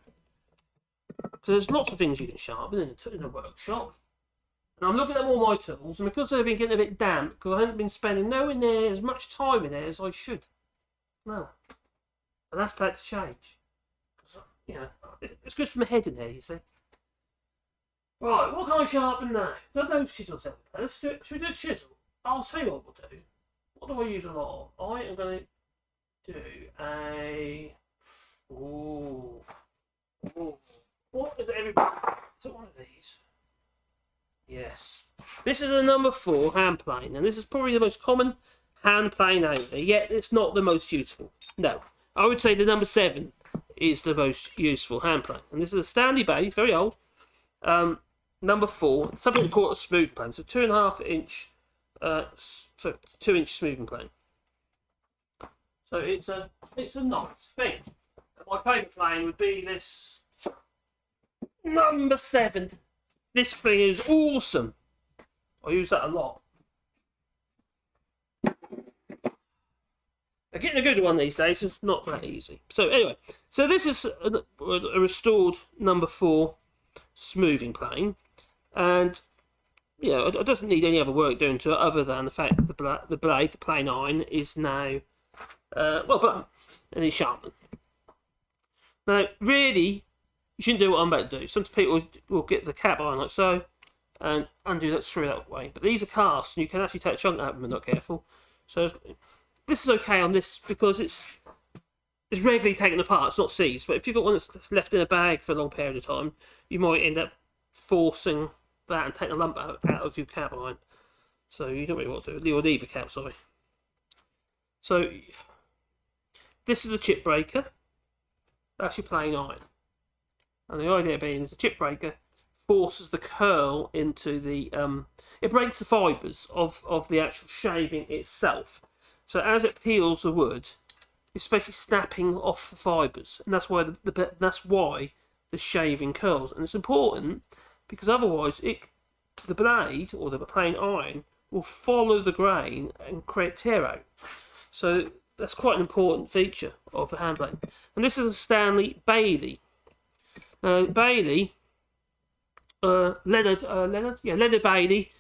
Because there's lots of things you can sharpen in a workshop. And I'm looking at all my tools, and because they've been getting a bit damp, because I haven't been spending nowhere near as much time in there as I should. No. And that's about to change. You know, it's good for my head in there, you see. Right, what can I sharpen now? Don't know chisels. Let's do it. Should we do a chisel? I'll tell you what we'll do. What do I use a lot of? I am going to do a... Ooh. Ooh. What is it, everybody? Is it one of these? Yes. This is a number 4 hand plane, and this is probably the most common hand plane angler, yet it's not the most useful. No. I would say the number 7 is the most useful hand plane. And this is a Stanley Bay, very old. Number 4, something called a smooth plane. So 2.5 inch, 2 inch smoothing plane. So it's a nice thing. And my favourite plane would be this number 7. This thing is awesome. I use that a lot. Getting a good one these days is not that easy. So anyway, so this is a restored number 4 smoothing plane, and yeah, it doesn't need any other work doing to it other than the fact that the blade, the plane iron, is now well blunt and is sharpened. Now, really, you shouldn't do what I'm about to do. Some people will get the cap iron like so and undo that screw that way, but these are cast and you can actually take a chunk out of them if not careful. So this is okay on this because it's regularly taken apart, it's not seized. But if you've got one that's left in a bag for a long period of time, you might end up forcing that and taking a lump out of your cap iron. So you don't really want to do it. Your lever cap, sorry. So this is the chip breaker. That's your plain iron. And the idea being is the chip breaker forces the curl into the... it breaks the fibres of the actual shaving itself. So as it peels the wood, it's basically snapping off the fibres, and that's why the shaving curls. And it's important because otherwise, the blade or the plain iron will follow the grain and create tear out. So that's quite an important feature of the hand blade. And this is a Stanley Bailey. Bailey, Leonard Bailey.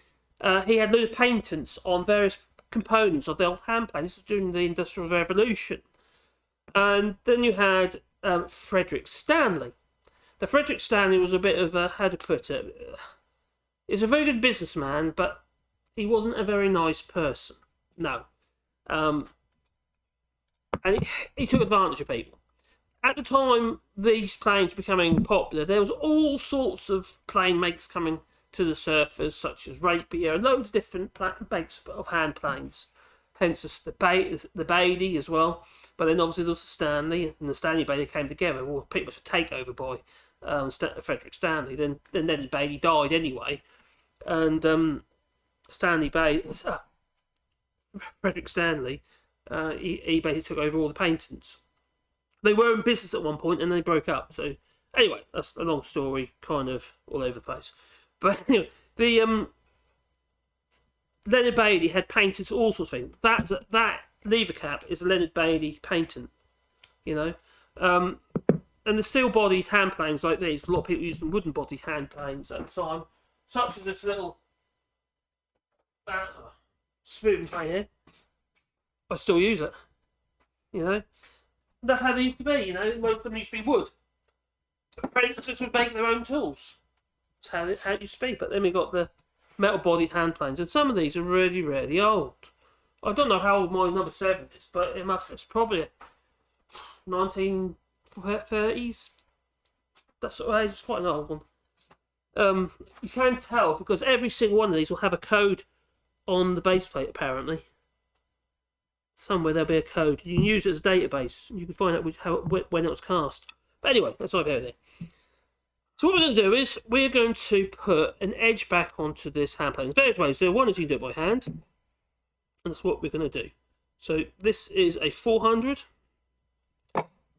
He had loads of patents on various components of the old hand plane. This was during the Industrial Revolution. And then you had Frederick Stanley. The Frederick Stanley was a bit of a, how to put it, he's a very good businessman, but he wasn't a very nice person. No. And he took advantage of people. At the time these planes were becoming popular, there was all sorts of plane makes coming to the surface, such as Rapier, loads of different makes of hand planes. Hence the Bailey as well. But then obviously there was the Stanley, and the Stanley Bailey came together. Well, pretty much a takeover by Frederick Stanley. Then Leonard Bailey died anyway, and Frederick Stanley, he basically took over all the patents. They were in business at one point and they broke up. So anyway, that's a long story, kind of all over the place. But anyway, the Leonard Bailey had painted all sorts of things. That lever cap is a Leonard Bailey patent, you know. And the steel-bodied hand planes like these, a lot of people used wooden-bodied hand planes at the time, such as this little smoothing plane here. I still use it, you know. That's how they used to be, you know. Most of them used to be wood. Apprentices would make their own tools. That's how it used to be. But then we got the metal-bodied hand planes, and some of these are really, really old. I don't know how old my number 7 is, but it's probably 1930s. That sort of age. It's quite an old one. You can tell because every single one of these will have a code on the base plate, apparently. Somewhere there'll be a code. You can use it as a database. You can find out when it was cast. But anyway, that's not here. So what we're going to do is we're going to put an edge back onto this hand plane. There's various ways to do it. One is you can do it by hand. And that's what we're going to do. So this is a 400.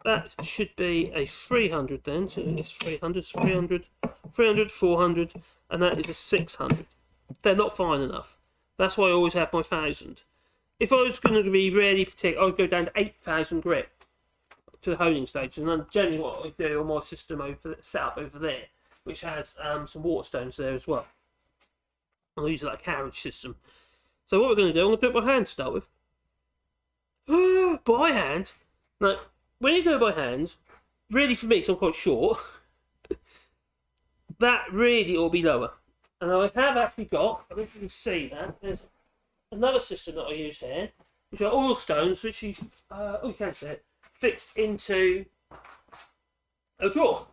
That should be a 300 then. So it's 300, 400, and that is a 600. They're not fine enough. That's why I always have my 1000. If I was going to be really particular, I would go down to 8,000 grit to the honing stage, and then generally what I do on my system set up over there, which has some water stones there as well. I'll use that carriage system. So what we're going to do, I'm going to do it by hand to start with. By hand? Now, when you do it by hand, really for me, because I'm quite short, that really ought to be lower. And I have actually got, I don't know if you can see that, there's another system that I use here, which are oil stones, which you can see it, fixed into a drawer.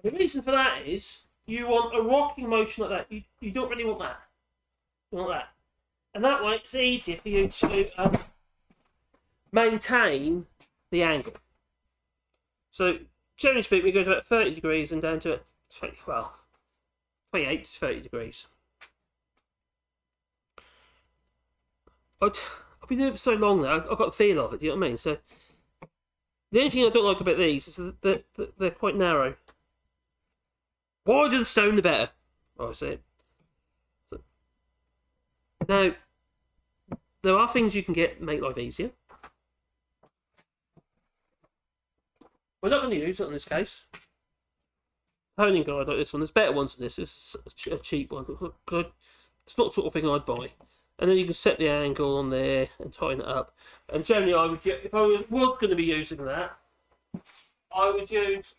The reason for that is you want a rocking motion like that. You don't really want that. You want that. And that way it's easier for you to maintain the angle. So, generally speaking, we go to about 30 degrees and down to 28 to 30 degrees. I've been doing it for so long now, I've got the feel of it, do you know what I mean? So, the only thing I don't like about these is that they're quite narrow. Wider the stone, the better. I see. So, now, there are things you can get make life easier. We're not going to use it in this case. Honing guide like this one. There's better ones than this. It's a cheap one. It's not the sort of thing I'd buy. And then you can set the angle on there and tighten it up. And generally, I would, if I was going to be using that, I would use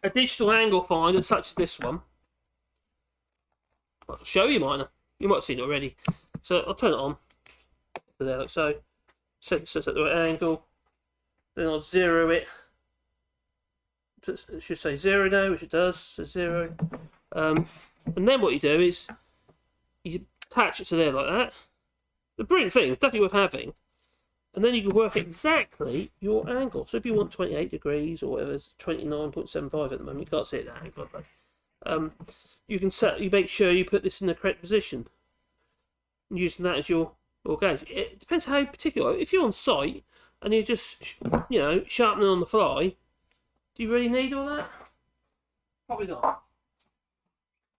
a digital angle finder such as this one. I'll show you mine. You might have seen it already. So I'll turn it on. There, like so. Set it at the right angle. Then I'll zero it. It should say 0 now, which it does. So 0. And then what you do is you attach it to there like that. The brilliant thing, it's definitely worth having. And then you can work exactly your angle. So if you want 28 degrees or whatever, it's 29.75 at the moment. You can't see it that angle, but you can you make sure you put this in the correct position, using that as your gauge. It depends how particular. If you're on site and you're just sharpening on the fly, do you really need all that? Probably not.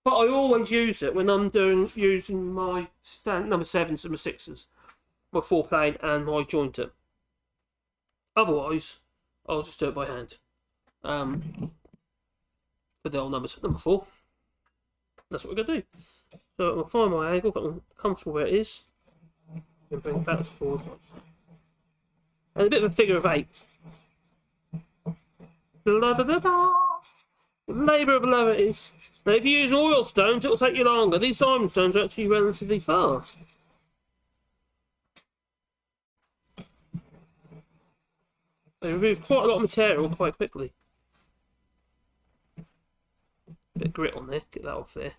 But I always use it when I'm using my number 7s and my 6s, my 4-plane and my jointer. Otherwise, I'll just do it by hand. For the old number 4. That's what we're going to do. So I'm going to find my angle, get comfortable where it is. And bring it back and forward. And a bit of a figure of 8. Labour of love it is. Now, if you use oil stones, it'll take you longer. These diamond stones are actually relatively fast. They remove quite a lot of material quite quickly. Bit of grit on there, get that off there.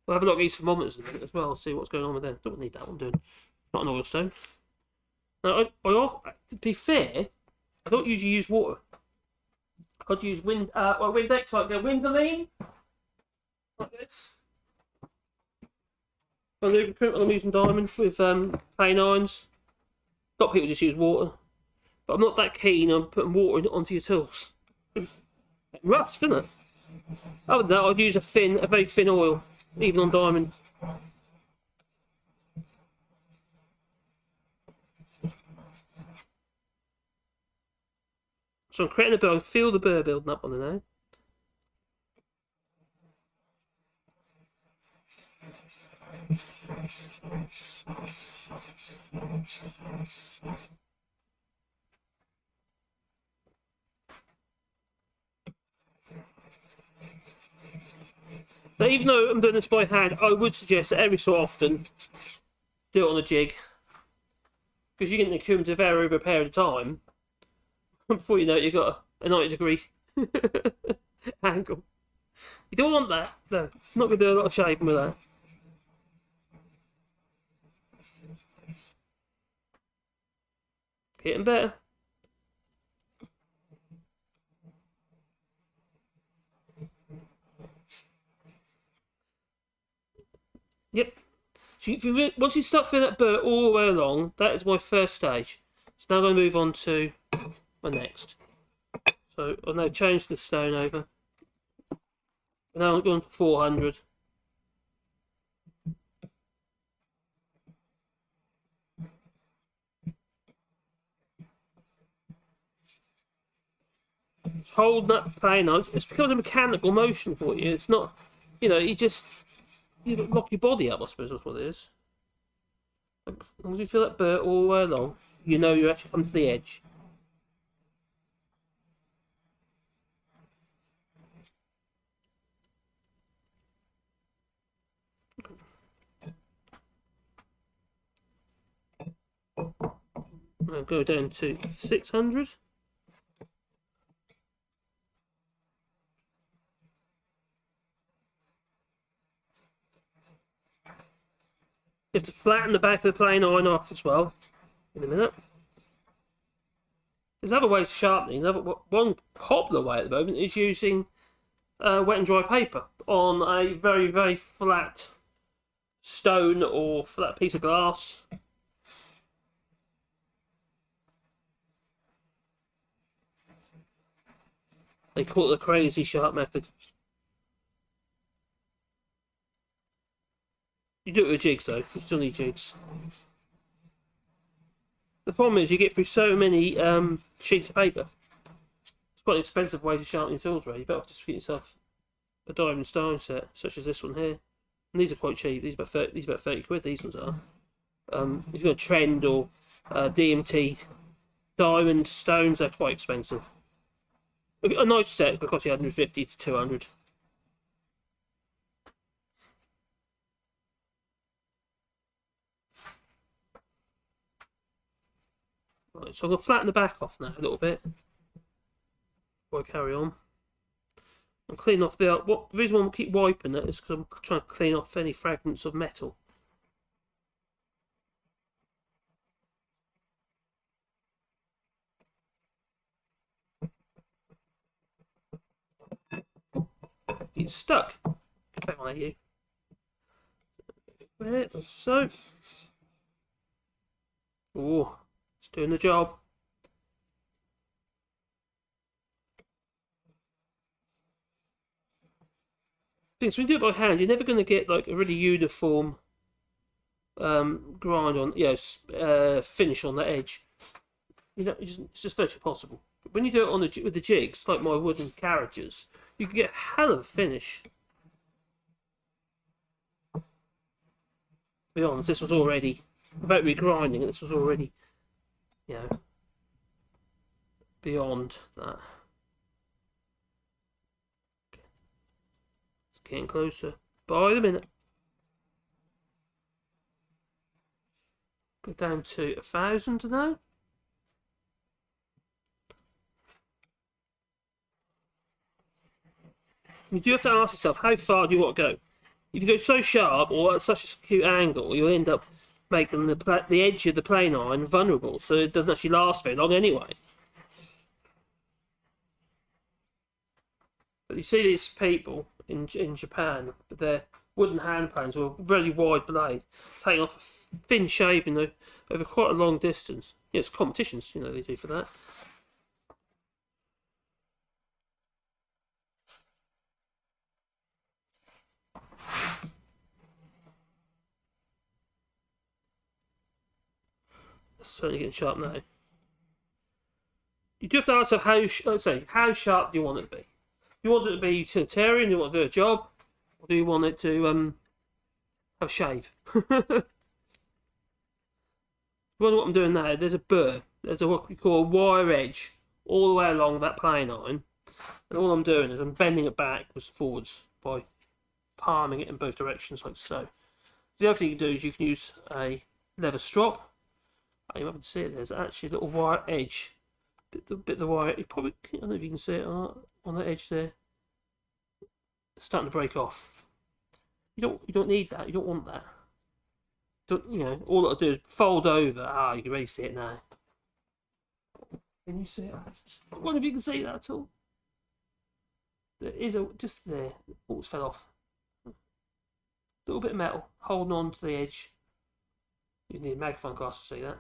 We'll have a look at these thermometers in a minute as well, see what's going on with them. Don't need that one doing. Not an oil stone. Now, to be fair, I don't usually use water. I'd use Windex, like the Windoline, like this. For lubricant, I'm using diamond with plain irons. A lot of people just use water, but I'm not that keen on putting water onto your tools. It rusts, doesn't it? Other than that, I'd use a very thin oil, even on diamond. So I'm creating a burr. I feel the burr building up on it now. Now, even though I'm doing this by hand, I would suggest that every so often do it on a jig, because you get an accumulative error over a period of time. Before you know it, you've got a 90-degree angle. You don't want that. No, not going to do a lot of shaving with that. Getting better. Yep. So once you start filling that burr all the way along, that is my first stage. So now I'm going to move on to my next. So I'll now change the stone over. And now I'm going to 400. Hold that plane on. It's because of mechanical motion for you. It's not, you lock your body up, I suppose that's what it is. As long as you feel that burr all the way along, you know you actually come to the edge. I'll go down to 600. You have to flatten the back of the plane iron off as well. In a minute. There's other ways of sharpening. One popular way at the moment is using wet and dry paper on a very, very flat stone or flat piece of glass. They call it the crazy sharp method. You do it with jigs though, you still need jigs. The problem is you get through so many sheets of paper. It's quite an expensive way to sharpen your tools, really. You better just get yourself a diamond stone set, such as this one here. And these are quite cheap. These are about 30 quid. These ones are. If you've got a Trend or DMT diamond stones, they're quite expensive. A nice set will cost you 150 to 200. Right, so I'm going to flatten the back off now a little bit before I carry on. And clean off the reason why I keep wiping it is because I'm trying to clean off any fragments of metal. It's stuck. Come on, you. Right, so. Oh, it's doing the job. So when you do it by hand, you're never going to get like a really uniform grind on, finish on the edge. You know, it's just virtually possible. But when you do it on with the jigs, like my wooden carriages, you can get a hell of a finish. To be honest, this was already about regrinding, and this was already, you know, beyond that. It's getting closer by the minute. Go down to 1,000 now. You do have to ask yourself, how far do you want to go? If you go so sharp or at such a acute angle, you'll end up making the edge of the plane iron vulnerable, so it doesn't actually last very long anyway. But you see these people in Japan with their wooden hand planes with a really wide blade, taking off a thin shaving over quite a long distance. Yeah, it's competitions, you know, they do for that. Certainly getting sharp now. You do have to ask how sharp do you want it to be? Do you want it to be utilitarian? Do you want to do a job? Or do you want it to have a shave? What I'm doing now, there's a burr. There's what we call a wire edge all the way along that plane iron. And all I'm doing is I'm bending it backwards and forwards by palming it in both directions like so. The other thing you can do is you can use a leather strop. You haven't see it. There's actually a little wire edge. The bit of the wire. You probably, I don't know if you can see it on the edge there. It's starting to break off. You don't need that. You don't want that. All it'll do is fold over. You can really see it now. Can you see it? I wonder if you can see that at all. There is just there. Oh, it's fell off. A little bit of metal holding on to the edge. You need a magnifying glass to see that.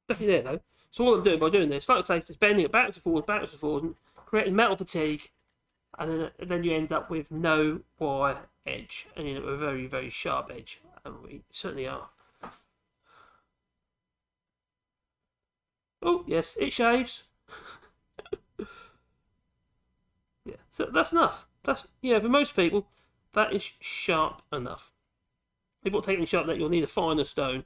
Definitely there though. So all I'm doing by doing this, like I say, just bending it backwards and forwards, and creating metal fatigue, and then you end up with no wire edge, and you end up with a very, very sharp edge, and we certainly are. Oh yes, it shaves. Yeah, so that's enough. That's for most people, that is sharp enough. If you want to take any sharp that, you'll need a finer stone.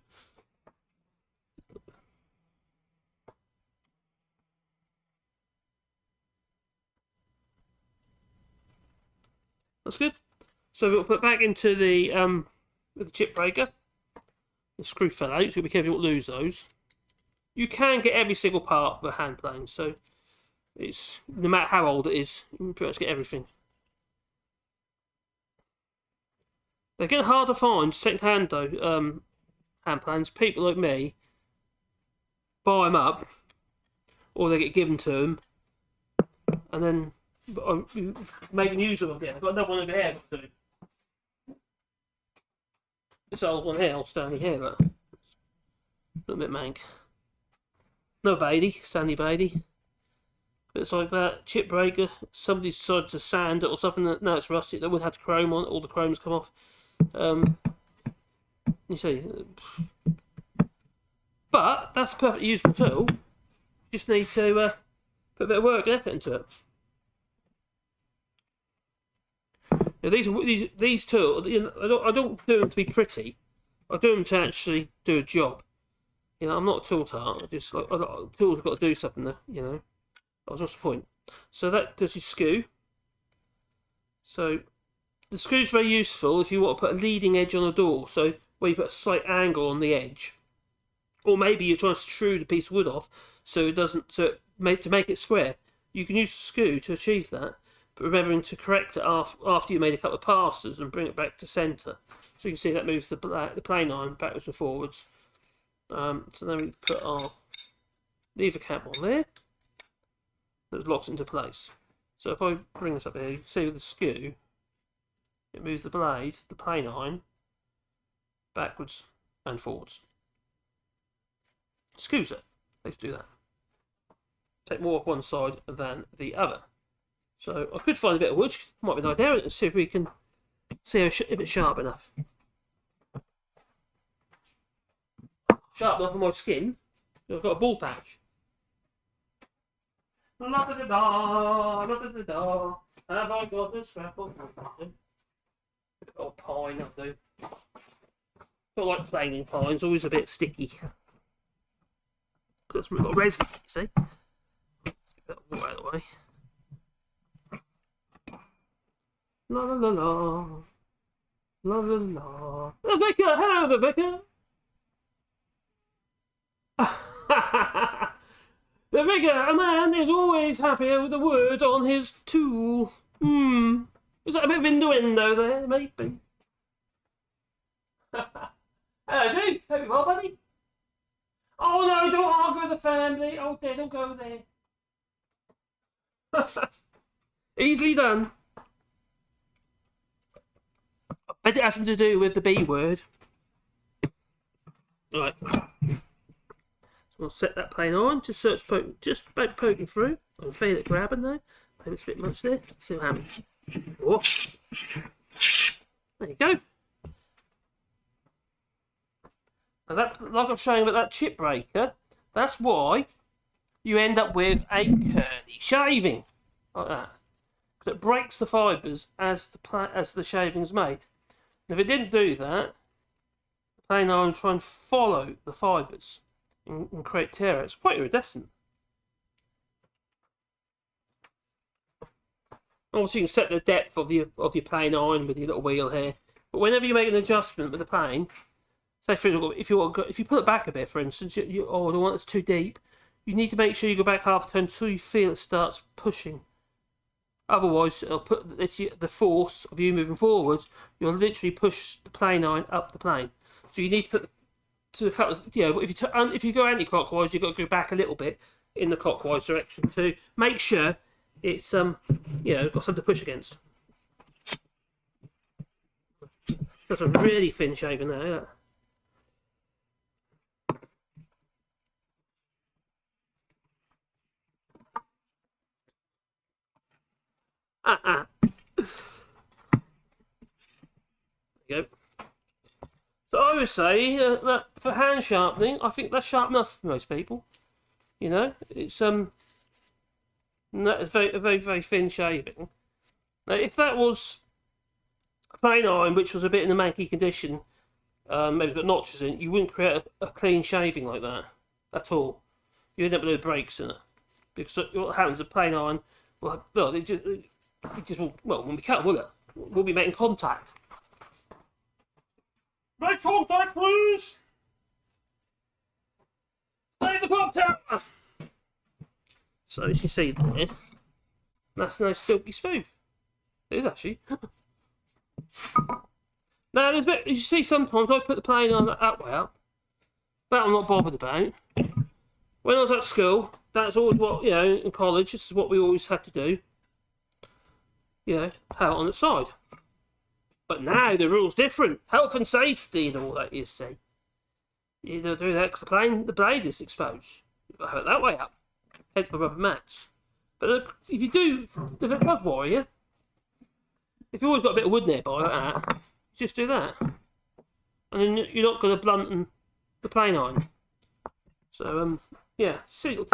That's good. So we'll put back into the chip breaker. The screw fell out, so be careful you don't lose those. You can get every single part of a hand plane, so it's no matter how old it is, you can pretty much get everything. They're getting hard to find second hand though, hand planes. People like me buy them up, or they get given to them, and then making use of them again. I've got another one over here. This old one here, old Stanley here, look. A little bit mank. No Beatty, Stanley Beatty. It's like that chip breaker. Somebody decided to sand it or something. No, it's rusty. They would have chrome on it. All the chrome's come off. You see, but that's a perfectly useful tool. You just need to put a bit of work and effort into it. Now these tools, I don't do them to be pretty. I do them to actually do a job. You know, I'm not a tool tart. I just like tools have got to do something. You know, that's what's the point. So that does your screw. So the screw's very useful if you want to put a leading edge on a door. So where you put a slight angle on the edge, or maybe you're trying to extrude a piece of wood off so it doesn't to make it square. You can use a screw to achieve that, but remembering to correct it after you made a couple of passes and bring it back to centre. So you can see that moves the plane iron backwards and forwards. So then we put our lever cap on there. That locks into place. So if I bring this up here, you can see with the screw, it moves the blade, the plane iron, backwards and forwards. Screws it. Let's do that. Take more off one side than the other. So I could find a bit of wood. Might be an idea. Let's see if we can see if it's sharp enough. Sharp enough on my skin. I've got a ball patch. La da da da, la da da da. Have I got a scrap of wood? Oh, pine, I'll do. Don't like planing pine, it's always a bit sticky. Because we've got resin, you see. Get that water out of the way. La la la la. La la la. The vicar! Hello, the vicar! The vicar, a man is always happier with the word on his tool. Is that a bit of innuendo there, maybe? Hello, Duke. Hope you're well, buddy. Oh no, don't argue with the family. Oh dear, don't go there. Easily done. I bet it has something to do with the B word. Right. We'll set that plane on, just so it's about poking through. I can feel it grabbing now. Maybe it's a bit much there. Let's see what happens. Oh. There you go. Now that, like I'm showing about that chip breaker, that's why you end up with a curly shaving. Like that. Because it breaks the fibres as the shaving's made. And if it didn't do that, the plane iron would try and follow the fibres and create tear. It's quite iridescent. Obviously, you can set the depth of your plane iron with your little wheel here. But whenever you make an adjustment with the plane, say for example, if you pull it back a bit, for instance, the one that's too deep, you need to make sure you go back half a turn until you feel it starts pushing. Otherwise, it'll put the force of you moving forwards. You'll literally push the plane iron up the plane. So you need to put if you go anti-clockwise, you've got to go back a little bit in the clockwise direction to make sure it's got something to push against. That's a really thin shaving there. There you go. So I would say that for hand sharpening, I think that's sharp enough for most people. You know, it's that's a very, very thin shaving. Now, if that was a plane iron which was a bit in a manky condition, maybe got notches in it, you wouldn't create a clean shaving like that at all. You end up with breaks in it because what happens? A plane iron, it just will, when we cut, we'll be making contact. Make contact, please! Save the clock tower! So as you see there, that's nice silky smooth. It is actually. Now there's a bit, you see sometimes I put the plane on that way up. That I'm not bothered about. When I was at school, that's always what, you know, in college, this is what we always had to do. You know, have it on its side. But now the rule's different. Health and safety and all that, you see. You don't do that because the blade is exposed. You've got to have it that way up. Hence my rubber mats. But if you do, if it does worry you, if you've always got a bit of wood nearby like that, just do that. And then you're not going to blunt the plane iron. So, yeah, silly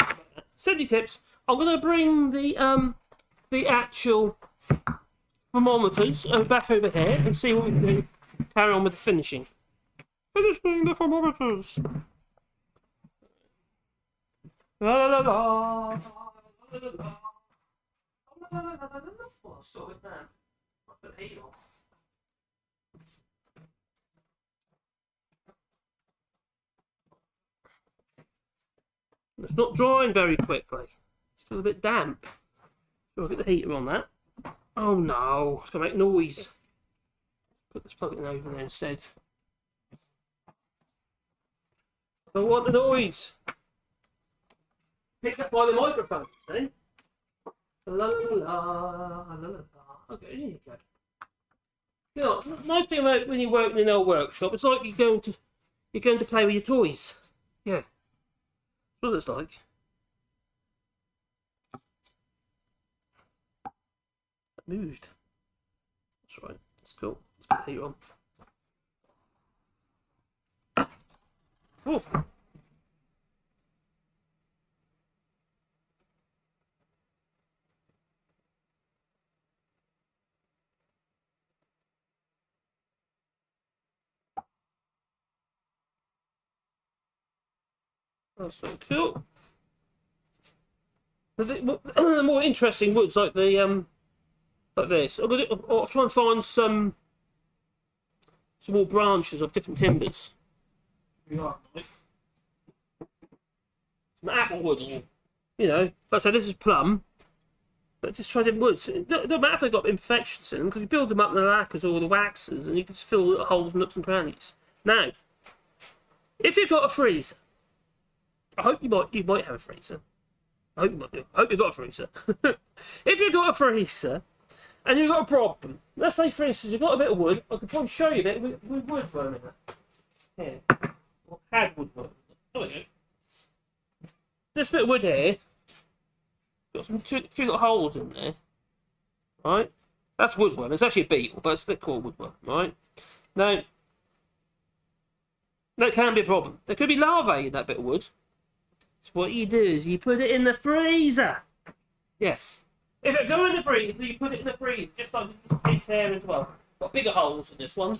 tips. I'm going to bring the actual thermometers back over here and see what we can do. Carry on with the finishing. Finishing the thermometers. La la la la. La la la. Well, I'll stop it now. I'll put the heat on. It's not drying very quickly. It's still a bit damp. So I'll get the heater on that. Oh no, it's going to make noise. Put this plug in over there instead. Don't want the noise. Picked up by the microphone, see? La la la la la la. Okay, here you go. You know, the nice thing about when you work in an old workshop, it's like you're going to play with your toys. Yeah. That's what it's like. That moved. That's right. That's cool. Let's put the heater on. Oh. That's so cool. The more interesting woods like the like this. I'll try and find some more branches of different timbers. Some apple wood, or, you know. Like I said, this is plum. But just try different woods. It don't matter if they've got imperfections in them, because you build them up in the lacquers or the waxes, and you can just fill little holes and nooks and crannies. Now, if you've got a freezer, I hope you might have a freezer. I hope you've got a freezer. If you've got a freezer and you've got a problem, let's say for instance you've got a bit of wood, I could probably show you a bit with woodworm in it. Here. Or had woodworm. There we go. This bit of wood here, got some two little holes in there. Right? That's woodworm. It's actually a beetle, but it's called woodworm, right? Now, that can be a problem. There could be larvae in that bit of wood. So what you do is you put it in the freezer. Yes. If it go in the freezer, you put it in the freezer, just like this here as well. Got bigger holes in this one.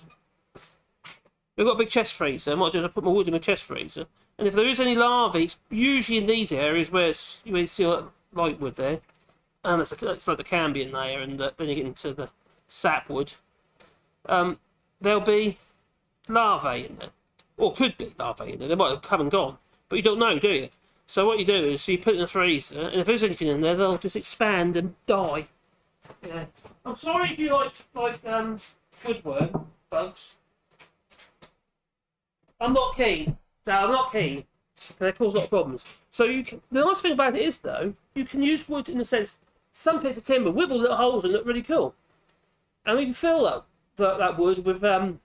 We've got a big chest freezer. I might just put my wood in my chest freezer. And if there is any larvae, it's usually in these areas where you see a light wood there. And it's like the cambium layer, and then you get into the sapwood. There'll be larvae in there. Or could be larvae in there. They might have come and gone. But you don't know, do you? So what you do is you put it in the freezer, and if there's anything in there, they'll just expand and die. Yeah. I'm sorry if you like woodworm bugs. I'm not keen. No, I'm not keen. They cause a lot of problems. So the nice thing about it is, though, you can use wood in the sense some bits of timber with little holes and look really cool, and you can fill that wood with a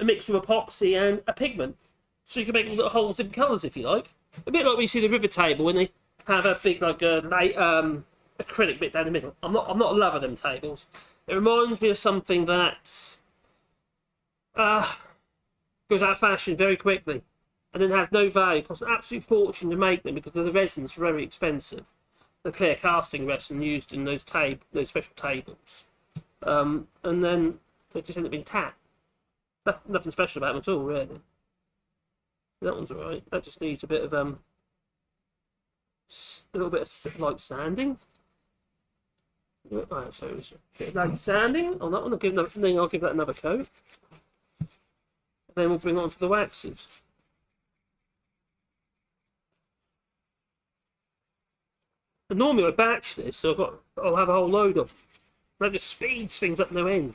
mixture of epoxy and a pigment. So you can make little holes in colours if you like. A bit like when you see the river table when they have a big acrylic bit down the middle. I'm not a lover of them tables. It reminds me of something that goes out of fashion very quickly, and then has no value. It costs an absolute fortune to make them because the resin's very expensive. The clear casting resin used in those special tables, and then they just end up being tapped. Nothing special about them at all, really. That one's alright. That just needs a bit of a little bit of light sanding. Right, so it's a bit of light sanding on that one. I'll give that another coat. And then we'll bring it on to the waxes. And normally I batch this, so I'll have a whole load of. That just speeds things up no end.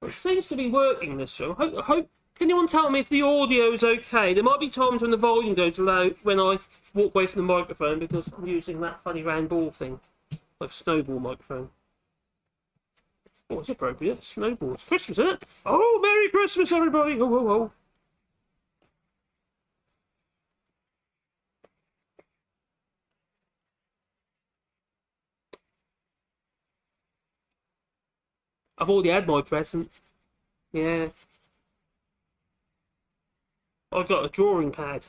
It seems to be working this show. I hope. Can anyone tell me if the audio is okay? There might be times when the volume goes low when I walk away from the microphone because I'm using that funny round ball thing, like snowball microphone. Oh, it's appropriate. Snowball. It's Christmas, isn't it? Oh, Merry Christmas, everybody! Ho, ho, ho. I've already had my present. Yeah. I've got a drawing pad.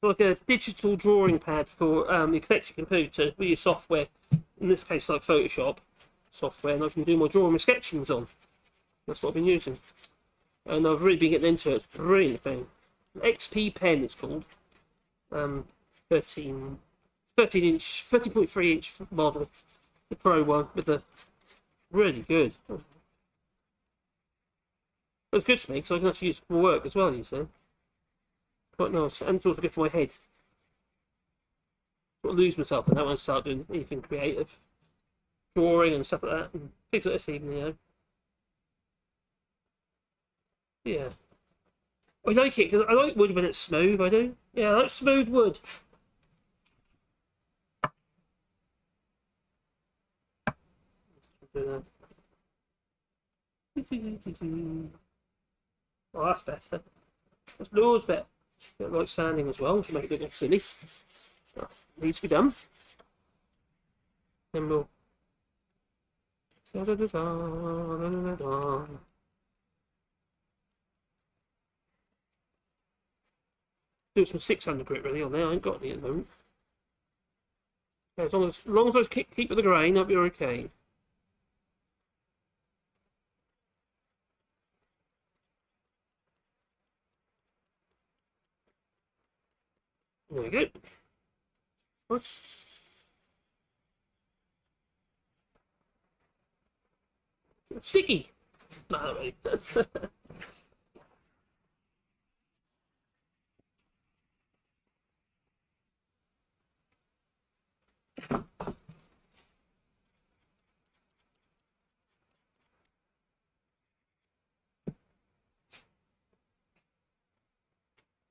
Like a digital drawing pad for you connect your computer with your software. In this case, like Photoshop software, and I can do my drawing and sketchings on. That's what I've been using. And I've really been getting into it. It's a brilliant thing. XP pen, it's called. 13 inch, 13.3 inch model. The Pro one with the really good. It's good for me because I can actually use it for work as well, you see. Quite nice. And it's also good for my head. I'll lose myself and that one start doing anything creative. Drawing and stuff like that. And things like this even, you know. Yeah. I like it because I like wood when it's smooth, I do. Yeah, I like smooth wood. Oh, that's better. That's loads better. Get right sanding as well, which will make it look silly. Oh, needs to be done. Then we'll. Do some 600 grit really on there. I ain't got any at the moment. Yeah, as long as I keep with the grain, I'll be okay. There we go. What's sticky? No, not really.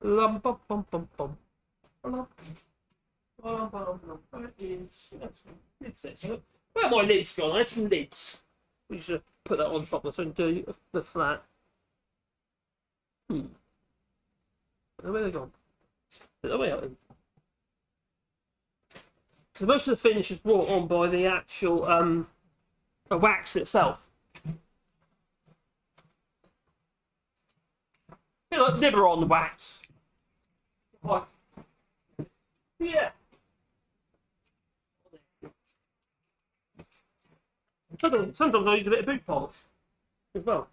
Lum bum bum bum bum. Where are my lids gone? I had some lids. We should put that on top of it and do the flat. Where are they gone? They're way out in. So most of the finish is brought on by the actual wax itself. You know, like liver on the wax. Like, yeah. Sometimes I use a bit of boot polish as well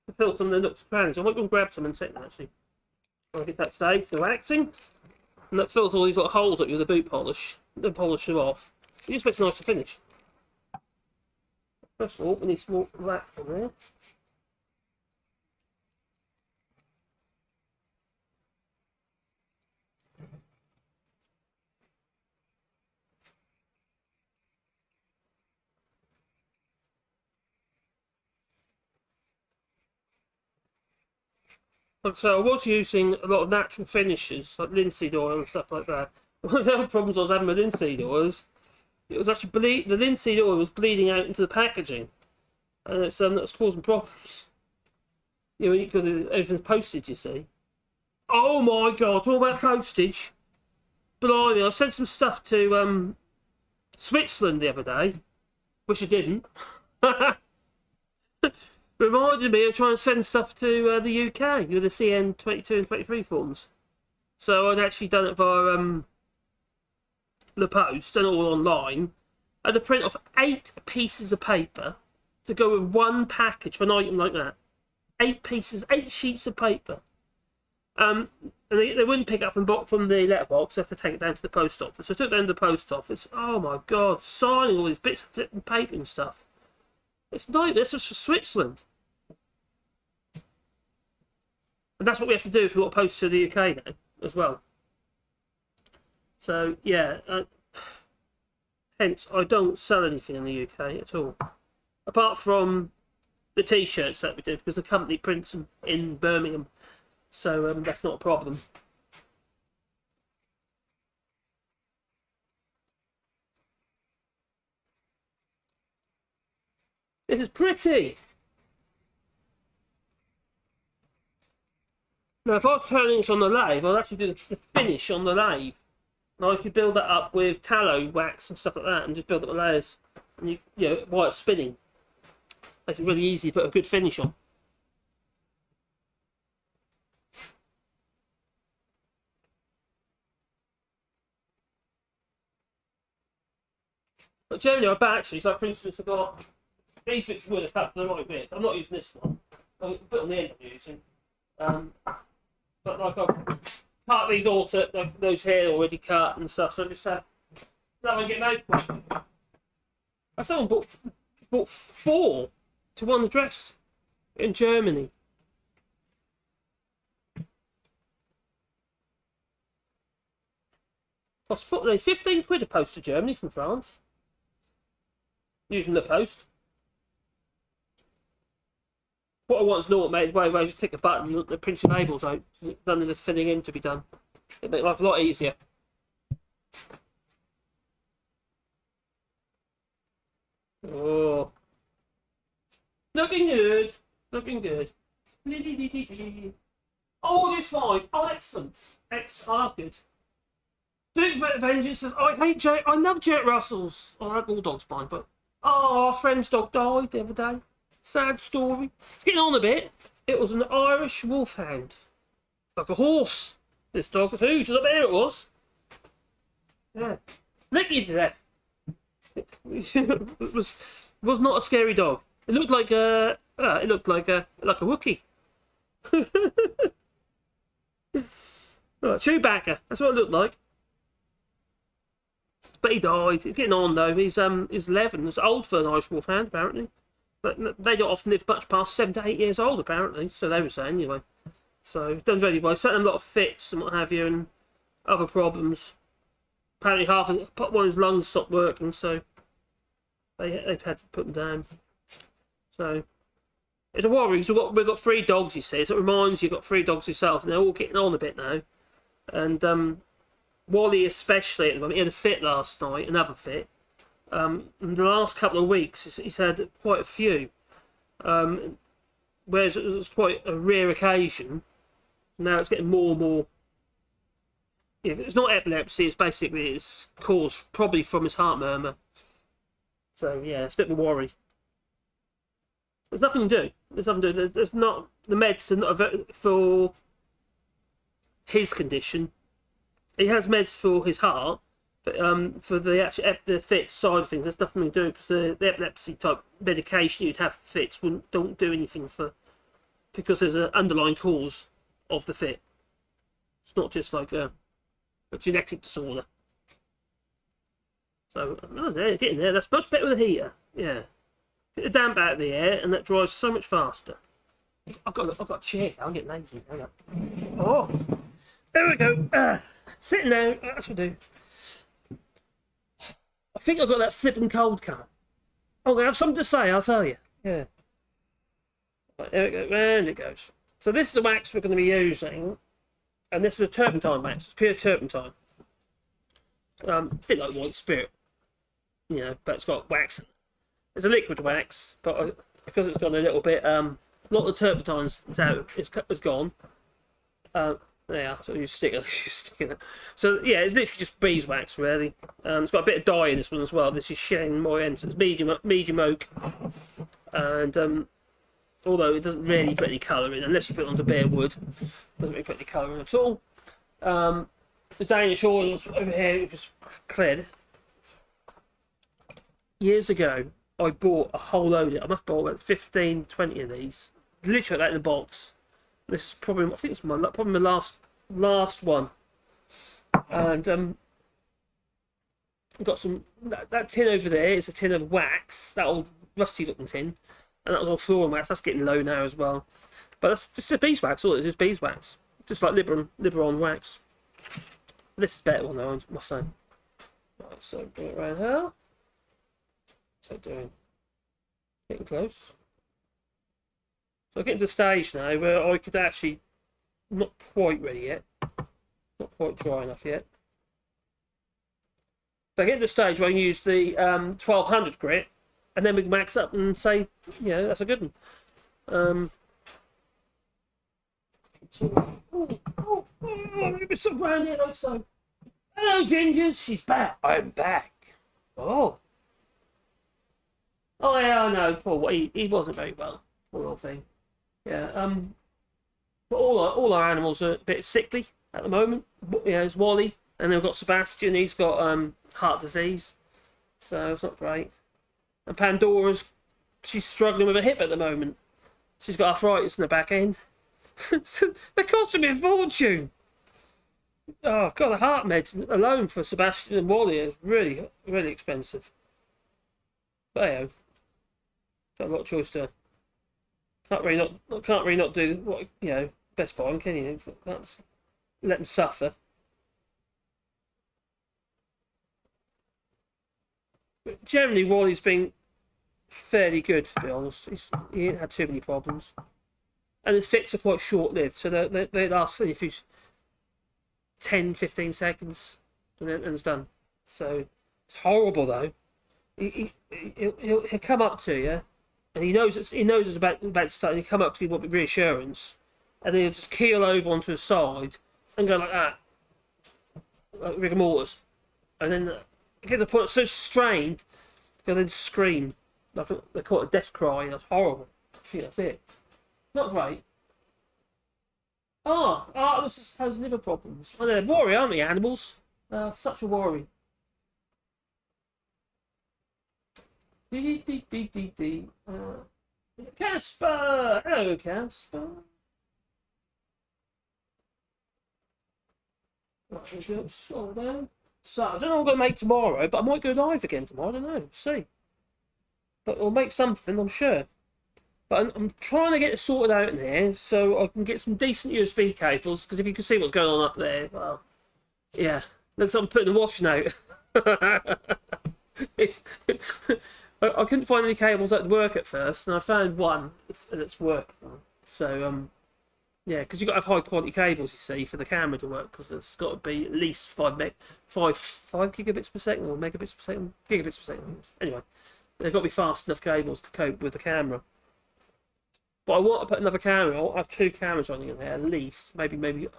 to fill some of the nooks and crannies. I might go and grab some in a second actually. I'll get that today for waxing. And that fills all these little holes up with the boot polish. Then polish them off. It just makes it nice to finish. First of all, we need some more wax on there. Like I say, I was using a lot of natural finishes, like linseed oil and stuff like that. One of the other problems I was having with linseed oil is it was actually the linseed oil was bleeding out into the packaging, and it's that's causing problems. You know, because everything's postage, you see. Oh my God! Talk about postage. Blimey, I sent some stuff to Switzerland the other day, which I didn't. Reminded me of trying to send stuff to the UK with the CN 22 and 23 forms. So I'd actually done it via the post, done it all online. I had to print off 8 pieces of paper to go with one package for an item like that. 8 sheets of paper. And they wouldn't pick up from the letterbox, so I have to take it down to the post office. So I took it down to the post office. Oh my God, signing all these bits of flipping paper and stuff. It's nightmare. This is for Switzerland. And that's what we have to do if we want to post to the UK now as well. So yeah, hence I don't sell anything in the UK at all, apart from the T-shirts that we do, because the company prints them in Birmingham, so that's not a problem. It is pretty. Now, if I was turning this on the lathe, I'd actually do the finish on the lathe. And I could build that up with tallow wax and stuff like that, and just build up the layers. And you know, while it's spinning, makes it really easy to put a good finish on. But generally, our batteries, like for instance, I've got these bits of wood are cut for the right width. I'm not using this one. I'll put it on the end I'm using. But like I've cut these all to like those here already cut and stuff, so I just have that one get made. Someone bought 4 to one address in Germany. Cost 15 quid a post to Germany from France. Using the post. What I want is an automated way where you just click a button and the print your labels out. None of the filling in to be done. It'd make life a lot easier. Oh. Looking good. Looking good. Oh, it's fine. Oh, excellent. Excellent. Oh, good. Duke Vengeance says, I love Jet Russells. I like Bulldog's fine, but our friend's dog died the other day. Sad story. It's getting on a bit. It was an Irish wolfhound. Like a horse. This dog was huge. I bet it was. Yeah. Lick you to death. It was not a scary dog. It looked like a Wookiee. Chewbacca. That's what it looked like. But he died. He's getting on though. He's 11. It's old for an Irish wolfhound apparently. But they don't often live much past 7 to 8 years old, apparently. So they were saying, anyway. So, done really well. Sent them a lot of fits and what have you, and other problems. Apparently, one of his lungs stopped working, so they've had to put them down. So, it's a worry, because we've got 3 dogs, you see. So, it reminds you you've got 3 dogs yourself, and they're all getting on a bit now. And Wally, especially, at the moment, he had a fit last night, another fit. In the last couple of weeks, he's had quite a few. Whereas it was quite a rare occasion, now it's getting more and more. Yeah, it's not epilepsy, it's caused probably from his heart murmur. So, yeah, it's a bit of a worry. There's nothing to do. There's not. The medicine for his condition. He has meds for his heart. But for the fits side of things, there's nothing to do, because the epilepsy type medication you'd have for fits don't do anything because there's an underlying cause of the fit. It's not just like a genetic disorder. So they're getting there. That's much better with a heater. Yeah, get the damp out of the air, and that dries so much faster. I've got a chair. I'm getting lazy. Hang on. Oh, there we go. Sitting down. That's what I do. I think I've got that flipping cold coming. I'm going to have something to say, I'll tell you. Yeah. Right, there we go, round it goes. So this is the wax we're going to be using. And this is a turpentine wax. It's pure turpentine. A bit like white spirit. You know, but it's got wax. It's a liquid wax, but because it's gone a little bit, a lot of the turpentine's it's gone. There, so you stick it. So yeah, it's literally just beeswax really. It's got a bit of dye in this one as well. This is Shen Moyen, so it's medium oak, and although it doesn't really put any colour in, unless you put it onto bare wood, it doesn't really put any colour in at all. The Danish oils over here, which is cleared. Years ago, I bought a whole load. I must have bought about 15, 20 of these, literally like in the box. This is probably, I think it's probably my last one, and I've got some that tin over there is a tin of wax, that old rusty looking tin, and that was all flooring wax. That's getting low now as well. But that's just a beeswax. All it is beeswax, just like Liberon wax. This is a better one though, I must say. Right, so bring it around here. So doing, getting close. So I'm getting to the stage now where I could actually, not quite ready yet, not quite dry enough yet. But I get to the stage where I can use the 1200 grit, and then we can max up and say, you know, that's a good one. It's so around here like so. Hello, Gingers, she's back. I'm back. Oh. Oh yeah, I know. Poor, he wasn't very well. Poor little thing. Yeah. But all our animals are a bit sickly at the moment. You know, it's Wally, and then we've got Sebastian. He's got heart disease, so it's not great. And Pandora's, she's struggling with her hip at the moment. She's got arthritis in the back end. They're costing me a fortune. Oh god, the heart meds alone for Sebastian and Wally is really, really expensive. But hey, got a lot of choice to. Can't really not do what, you know, best buy, can you? That's let them suffer. But generally, Wally's been fairly good, to be honest. He ain't had too many problems. And the fits are quite short-lived, so they last a few 10, 15 seconds, and then it's done. So it's horrible though. He'll come up to you, and he knows it's about to start. And he'll come up to you with reassurance, and then he'll just keel over onto his side and go like that, like rigor mortis, and then get to the point so strained, he'll then scream like they call it a death cry. That's horrible. I think that's it. Not great. It just has liver problems. Well, they're worry, aren't they, animals? Such a worry. Casper! Hello, Casper. Right, we'll do it. Slow down. So, I don't know what I'm going to make tomorrow, but I might go live again tomorrow. I don't know. We'll see. But we'll make something, I'm sure. But I'm trying to get it sorted out in here so I can get some decent USB cables, because if you can see what's going on up there, well, yeah, looks like I'm putting the washing out. I couldn't find any cables that would work at first, and I found one, and it's working. So, yeah, because you've got to have high quality cables, you see, for the camera to work, because it's got to be at least 5 gigabits per second, or megabits per second, gigabits per second. Anyway, they've got to be fast enough cables to cope with the camera. But I want to put another camera. I'll have 2 cameras running in there at least, maybe more.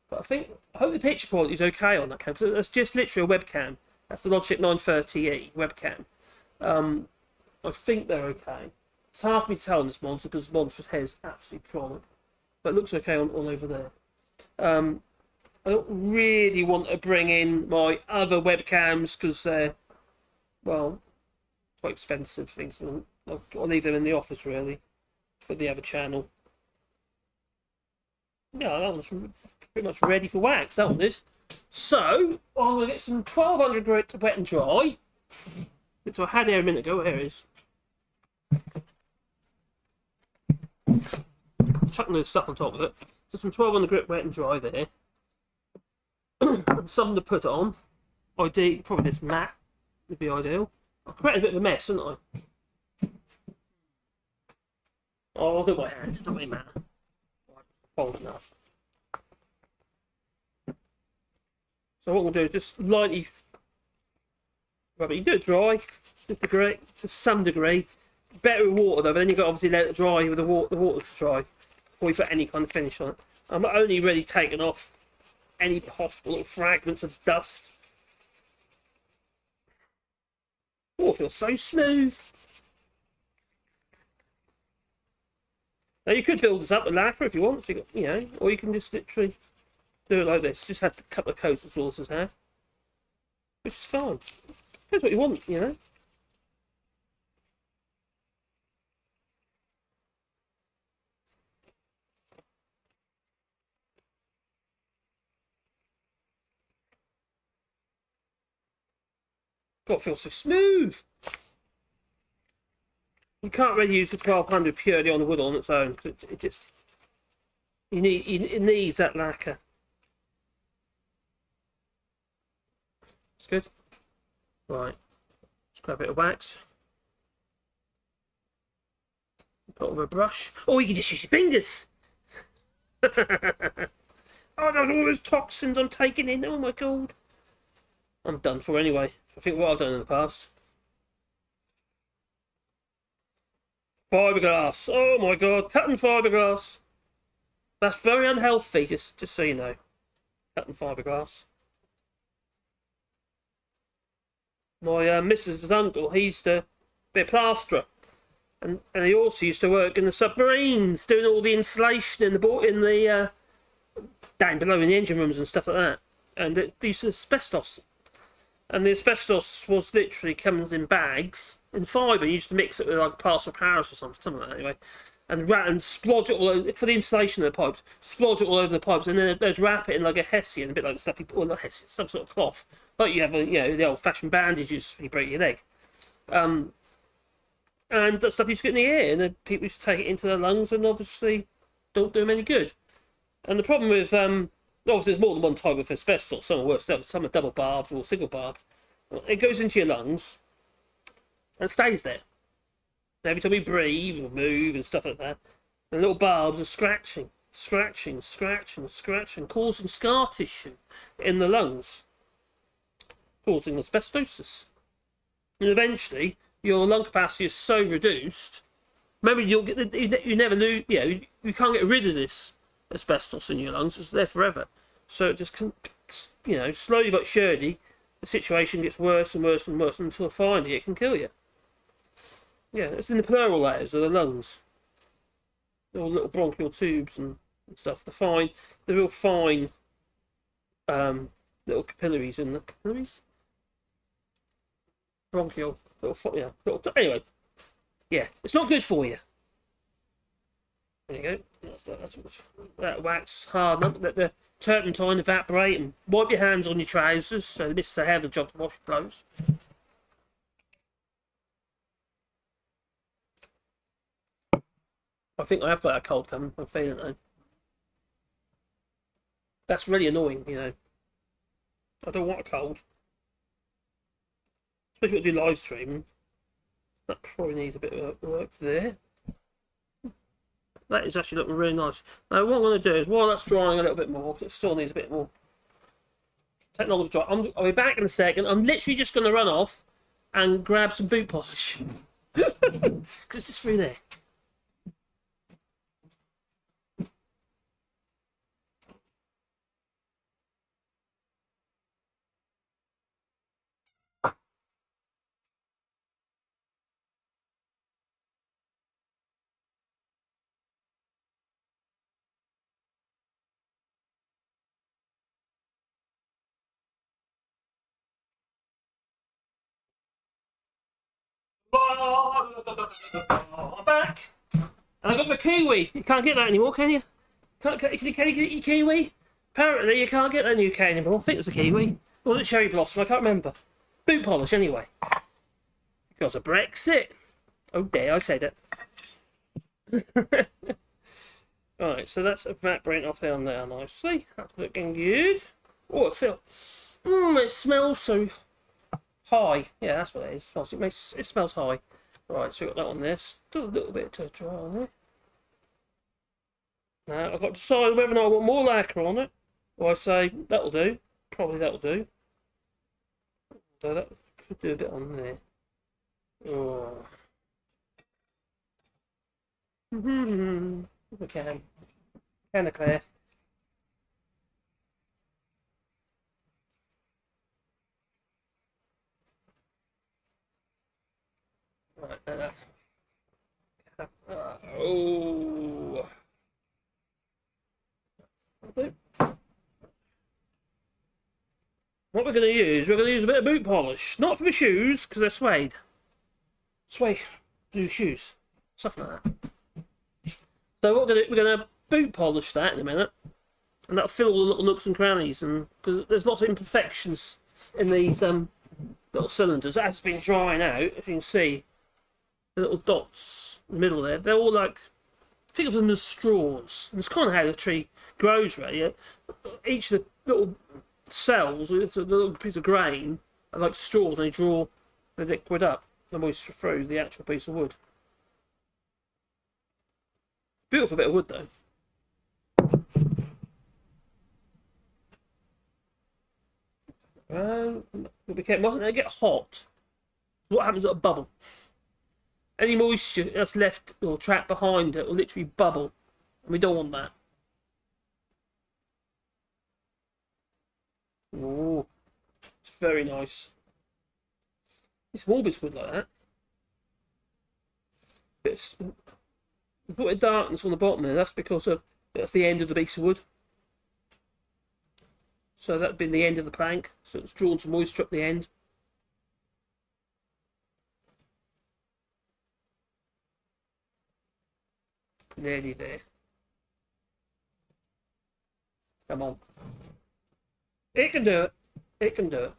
But I hope the picture quality is okay on that camera, because that's just literally a webcam. That's the Logitech 930e webcam. I think they're okay. It's hard for me to tell on this monitor because the monitor's head is absolutely chronic, but it looks okay on all over there. I don't really want to bring in my other webcams because they're, well, quite expensive things. I'll leave them in the office really for the other channel. Yeah, that one's pretty much ready for wax, that one is. So, I'm going to get some 1200 grit wet and dry, which I had here a minute ago. Here it is. Chucking the stuff on top of it. So some 1200 grit wet and dry there. And something to put it on. Probably this mat would be ideal. I created a bit of a mess, haven't I? Oh, I'll do my hand. It doesn't really matter. Fold enough. So what we'll do is just lightly rub it. You do it dry, to some degree. Better with water though, but then you've got to obviously let it dry with the water's dry before you put any kind of finish on it. I'm only really taking off any possible little fragments of dust. Oh, it feels so smooth. Now you could build this up with lacquer if you want, so you know, or you can just literally do it like this. Just have a couple of coats of sauces have, which is fine. Depends what you want, you know. God, it feels so smooth. You can't really use the 1200 purely on the wood on its own, because it just it needs that lacquer. It's good. Right, let's grab a bit of wax. Put over a brush. Oh, you can just use your fingers. Oh, there's all those toxins I'm taking in. Oh my god. I'm done for anyway. I think what I've done in the past. Fiberglass. Oh my god, cutting fiberglass. That's very unhealthy, just so you know. Cutting fiberglass. My Mrs.'s uncle, he used to be a plasterer. And he also used to work in the submarines, doing all the insulation in the down below in the engine rooms and stuff like that. And they used asbestos. And the asbestos was literally coming in bags in fibre. You used to mix it with like plaster of Paris or something like that anyway. And splodge it all over, for the insulation of the pipes, splodge it all over the pipes, and then they'd wrap it in like a hessian, a bit like the stuff you put, well, not hessian, some sort of cloth. Like you have, the old-fashioned bandages when you break your leg. And that stuff used to get in the air, and then people used to take it into their lungs, and obviously don't do them any good. And the problem with, obviously there's more than one type of asbestos, some are worse, some are double barbed or single barbed. It goes into your lungs and stays there. And every time you breathe or move and stuff like that, the little barbs are scratching, causing scar tissue in the lungs, causing asbestosis. And eventually, your lung capacity is so reduced. Remember, you never lose. You can't get rid of this asbestos in your lungs. It's there forever. So it just can, slowly but surely, the situation gets worse and worse and worse until finally it can kill you. Yeah, it's in the pleural layers of the lungs. All little bronchial tubes and stuff. The real fine, little capillaries in the capillaries. Bronchial, anyway, yeah, it's not good for you. There you go. That's that wax harden up, let the turpentine evaporate, and wipe your hands on your trousers so this is a hell of a job to wash your clothes. I think I have got a cold coming. I'm feeling it. That's really annoying, I don't want a cold. Especially when I do live streaming. That probably needs a bit of work there. That is actually looking really nice. Now what I'm going to do is, while that's drying a little bit more, because it still needs a bit more technology dry, I'll be back in a second. I'm literally just going to run off and grab some boot polish. Because it's just through there. I'm back, and I got my kiwi. You can't get that anymore, can you? Can you get your kiwi? Apparently, you can't get that in the UK anymore. I think it was a kiwi. Or was it cherry blossom? I can't remember. Boot polish, anyway. Because of Brexit. Oh dear, I said it. Right, so that's evaporating off down there nicely. That's looking good. Oh, it smells so high. Yeah, that's what it is. It smells high. Right, so we got that on there. Still a little bit to dry on there. Now I've got to decide whether or not I want more lacquer on it. Or I say that'll do. Probably that'll do. So that could do a bit on there. Oh. We can. Kind of clear. Right, oh. What we're going to use a bit of boot polish. Not for my shoes, because they're suede. Suede. Do shoes. Stuff like that. So what we're going to boot polish that in a minute. And that'll fill all the little nooks and crannies. And because there's lots of imperfections in these little cylinders. As it's been drying out, as you can see, the little dots in the middle there, they're all like, think of them as straws. And it's kind of how the tree grows, really. Each of the little cells, it's a little piece of grain, are like straws, and they draw the liquid up, the moisture through the actual piece of wood. Beautiful bit of wood, though. Be careful, mustn't it get hot? What happens at a bubble? Any moisture that's left or trapped behind it will literally bubble, and we don't want that. Oh, it's very nice. It's small bits of wood like that. It's a bit of darkness on the bottom there. That's because that's the end of the piece of wood. So that'd been the end of the plank. So it's drawn some moisture up the end. Nearly there. Come on. It can do it. It can do it.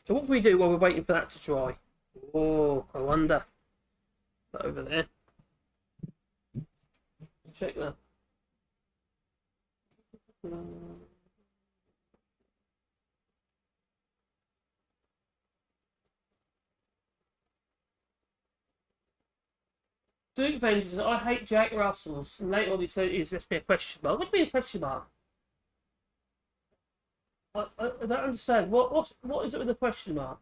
So what can we do while we're waiting for that to dry? Oh, I wonder. That over there. Check that. Duke Vengeance, I hate Jack Russells. And later on he said, is this be a question mark? What do you mean a question mark? I don't understand. What is it with the question mark?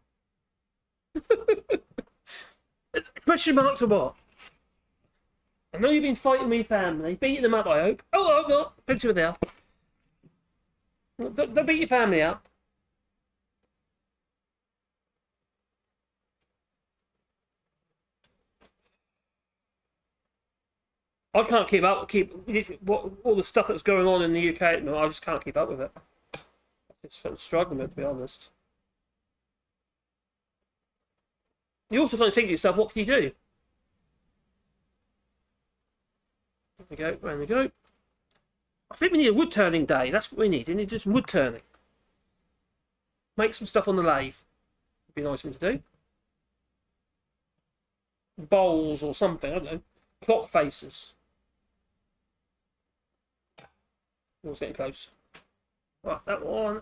Question mark to what? I know you've been fighting me family, beating them up, I hope. Oh, I'm not. Picture with there. Don't beat your family up. I can't keep all the stuff that's going on in the UK at the moment. I just can't keep up with it. It's sort of struggling with it, to be honest. You also kind of think to yourself, what can you do? There we go, round we go. I think we need a wood turning day. That's what we need. We need just wood turning. Make some stuff on the lathe. Would be a nice thing to do. Bowls or something, I don't know. Clock faces. Oh, it's getting close. Right, that one.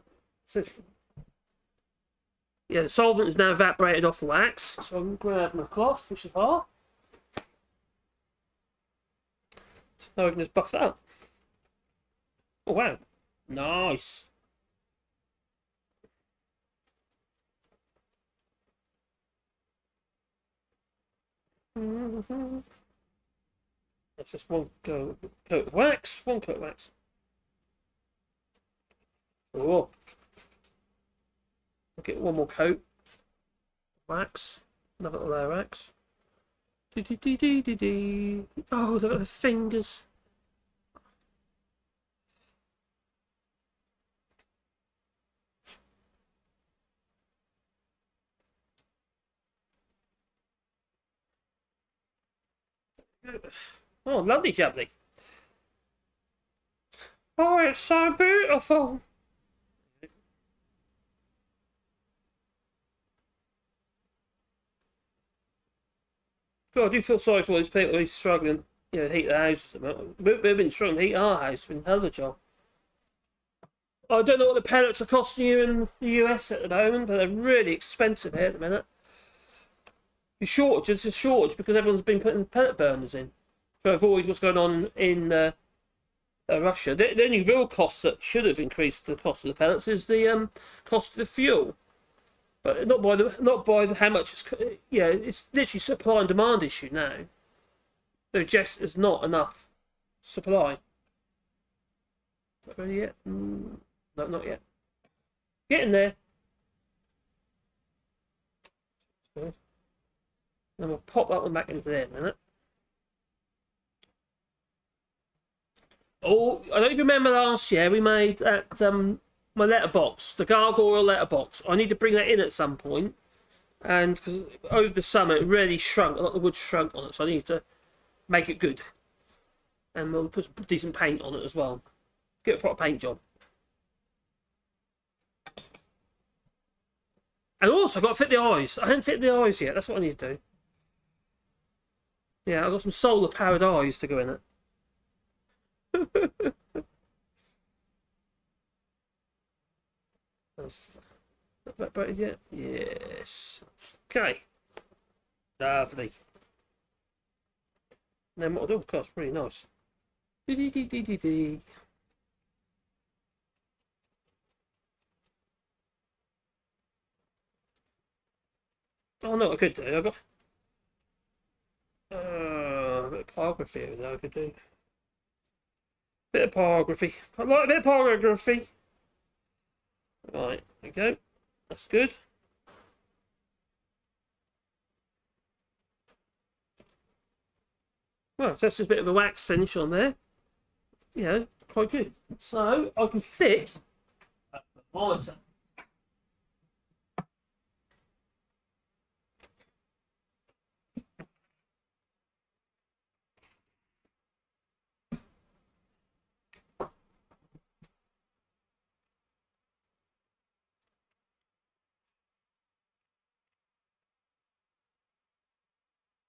Yeah, the solvent is now evaporated off the wax. So I'm grabbing a cloth, which is hard. So now we can just buff that up. Oh, wow. Nice. That's just one coat of wax, one coat of wax. Oh. I'll get one more coat. Wax. Another little layer of wax. Oh, look at the fingers. Oh, lovely jubbly. Oh, it's so beautiful. God, I do feel sorry for all these people who's struggling, to heat their houses. We've been struggling to heat our house. It's been a hell of a job. I don't know what the pellets are costing you in the US at the moment, but they're really expensive here at the minute. The shortage, it's a shortage because everyone's been putting pellet burners in to avoid what's going on in Russia. The only real cost that should have increased the cost of the pellets is the cost of the fuel. But not by how much it's, it's literally supply and demand issue now. There just is not enough supply. Is that ready yet? No, not yet. Getting there. Then we'll pop that one back into there in a minute. Oh, I don't know if you remember last year we made that my letterbox, the gargoyle letterbox. I need to bring that in at some point, and because over the summer it really shrunk, a lot of the wood shrunk on it, so I need to make it good, and we'll put some decent paint on it as well. Get a proper paint job. And also got to fit the eyes. I haven't fit the eyes yet. That's what I need to do. Yeah, I've got some solar powered eyes to go in it. Not that button yet? Yes. Okay. Lovely. And then what I'll do, of course, really nice. Dee dee dee dee dee dee. Oh no, I could do. I got a bit of pyrography over there. I could do. Bit of pyrography. I like a bit of pyrography. Right, there we go. That's good. Well, so that's just a bit of a wax finish on there. You know, quite good. So I can fit a thermometer.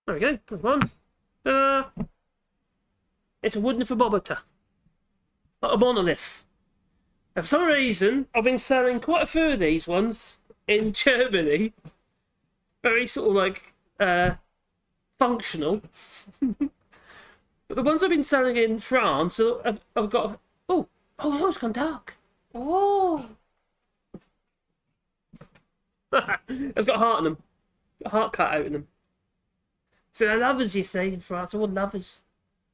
There we go. There's one. It's a wooden thermometer. Like a monolith. And for some reason, I've been selling quite a few of these ones in Germany. Very sort of like functional. But the ones I've been selling in France, I've got. Oh, it's gone dark. Oh, it's got a heart in them. A heart cut out in them. So they're lovers, you see, in France. All lovers.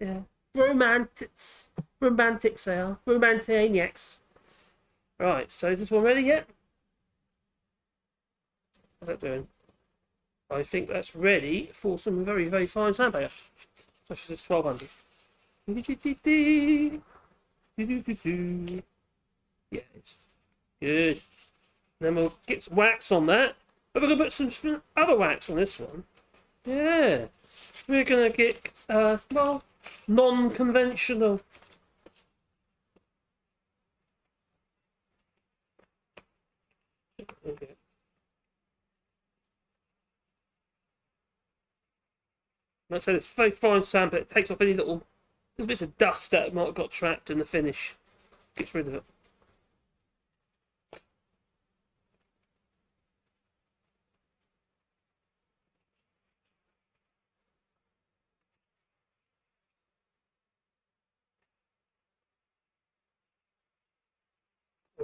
Yeah. Romantics. Romantics they are. Romantaniacs. Right, so is this one ready yet? How's that doing? I think that's ready for some very, very fine sandpaper. Such as this 1200. Yeah, it's good. Then we'll get some wax on that. But we're going to put some other wax on this one. Yeah. We're going to get, well, non-conventional. Okay. Like I said, it's very fine sand, but it takes off any little bits of dust that might have got trapped in the finish. Gets rid of it.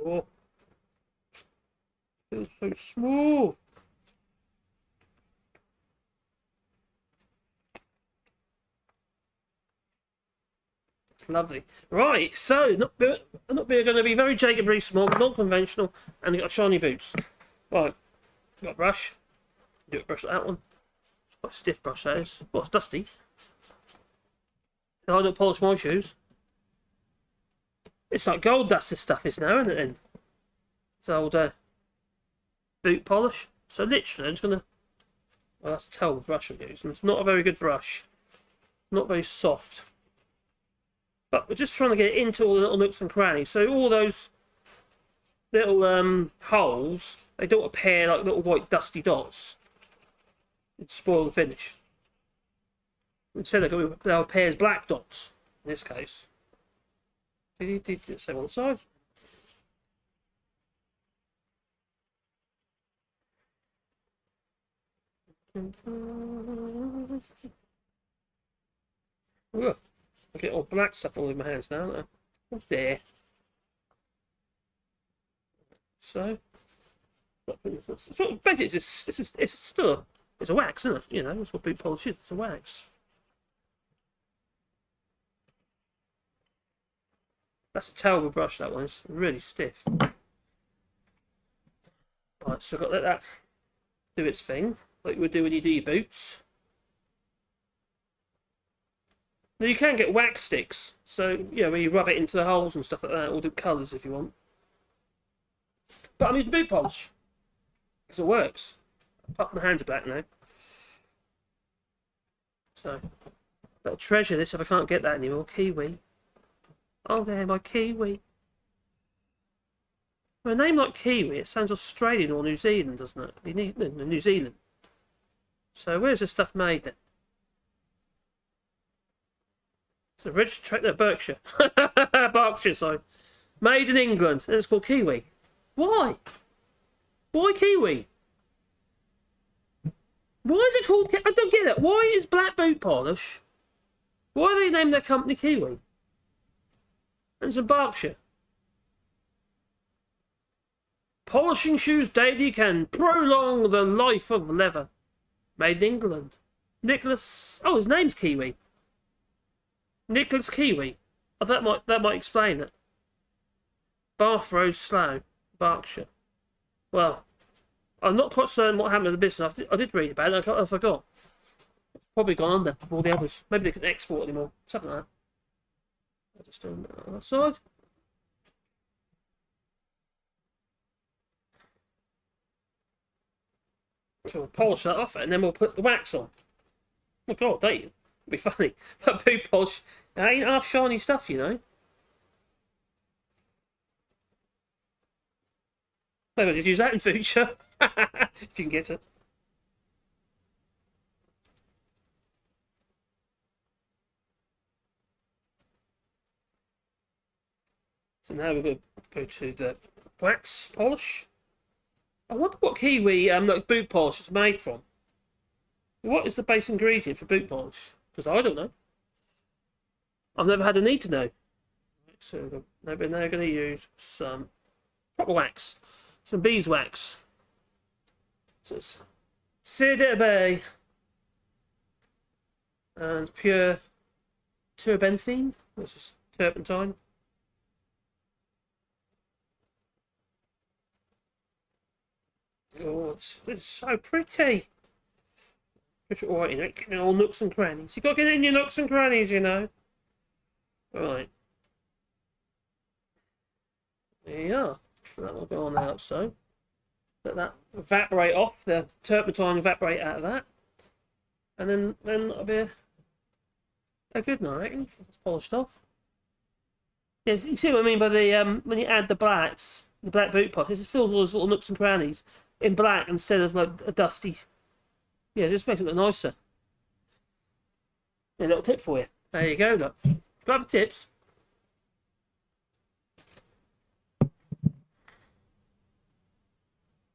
Oh, feels so smooth. It's lovely. Right, so not going to be very Jacob Rees-Mogg, non-conventional, and you've got shiny boots. Right, got a brush. Do a brush like that one. It's quite a stiff brush that is. Well, it's dusty. I don't polish my shoes. It's like gold dust this stuff is now, isn't it then? It's old boot polish. So literally, I'm just going to... Well, that's a terrible brush I'm using. It's not a very good brush. Not very soft. But we're just trying to get it into all the little nooks and crannies. So all those little holes, they don't appear like little white dusty dots. It'd spoil the finish. Instead they'll appear as black dots, in this case. Same on the side. Ugh. I get all black stuff all in my hands now. What's there? So, it's what basically it's still it's a wax, isn't it? You know, that's what boot polish is. It's a wax. That's a terrible brush. That one is really stiff. Right, so I've got to let that do its thing, like you would do when you do your boots. Now you can get wax sticks, so yeah, where you rub it into the holes and stuff like that, or do colours if you want. But I'm using boot polish because it works. Apart from the hands are black now, so I'll treasure this if I can't get that anymore. Kiwi. Oh, there, my kiwi. A name like Kiwi, it sounds Australian or New Zealand, doesn't it? New Zealand. So where's this stuff made then? It's a registered Berkshire. Berkshire, sorry. Made in England, and it's called Kiwi. Why? Why Kiwi? Why is it called Kiwi? I don't get it. Why is black boot polish? Why do they name their company Kiwi? And it's in Berkshire. Polishing shoes daily can prolong the life of leather. Made in England. Nicholas. Oh, his name's Kiwi. Nicholas Kiwi. Oh, that might explain it. Bath Road, Slough, Berkshire. Well, I'm not quite certain what happened to the business. I did read about it. I forgot. It's probably gone under with all the others. Maybe they couldn't export anymore. Something like that. I'll just do it on that side. So we'll polish that off and then we'll put the wax on. Oh god, that would be funny. But boot polish, it ain't half shiny stuff, you know. Maybe I'll just use that in future. If you can get it. So now we're going to go to the wax polish. I wonder what Kiwi like boot polish is made from. What is the base ingredient for boot polish? Because I don't know. I've never had a need to know. So we're now going to use some proper wax. Some beeswax. So it's Cire de Bay and pure turbenthine, which is turpentine. Oh, it's so pretty. Put it all right in it, in all nooks and crannies. You got to get it in your nooks and crannies, you know. Right. There you are. So that will go on there, so let that evaporate off, the turpentine evaporate out of that, and then that'll be a good one, I reckon. It's polished off. Yes, you see what I mean by the when you add the blacks, the black boot polish, it just fills all those little nooks and crannies in black instead of like a dusty. Yeah, it just makes it look nicer. A little tip for you. There you go, look. Grab the tips.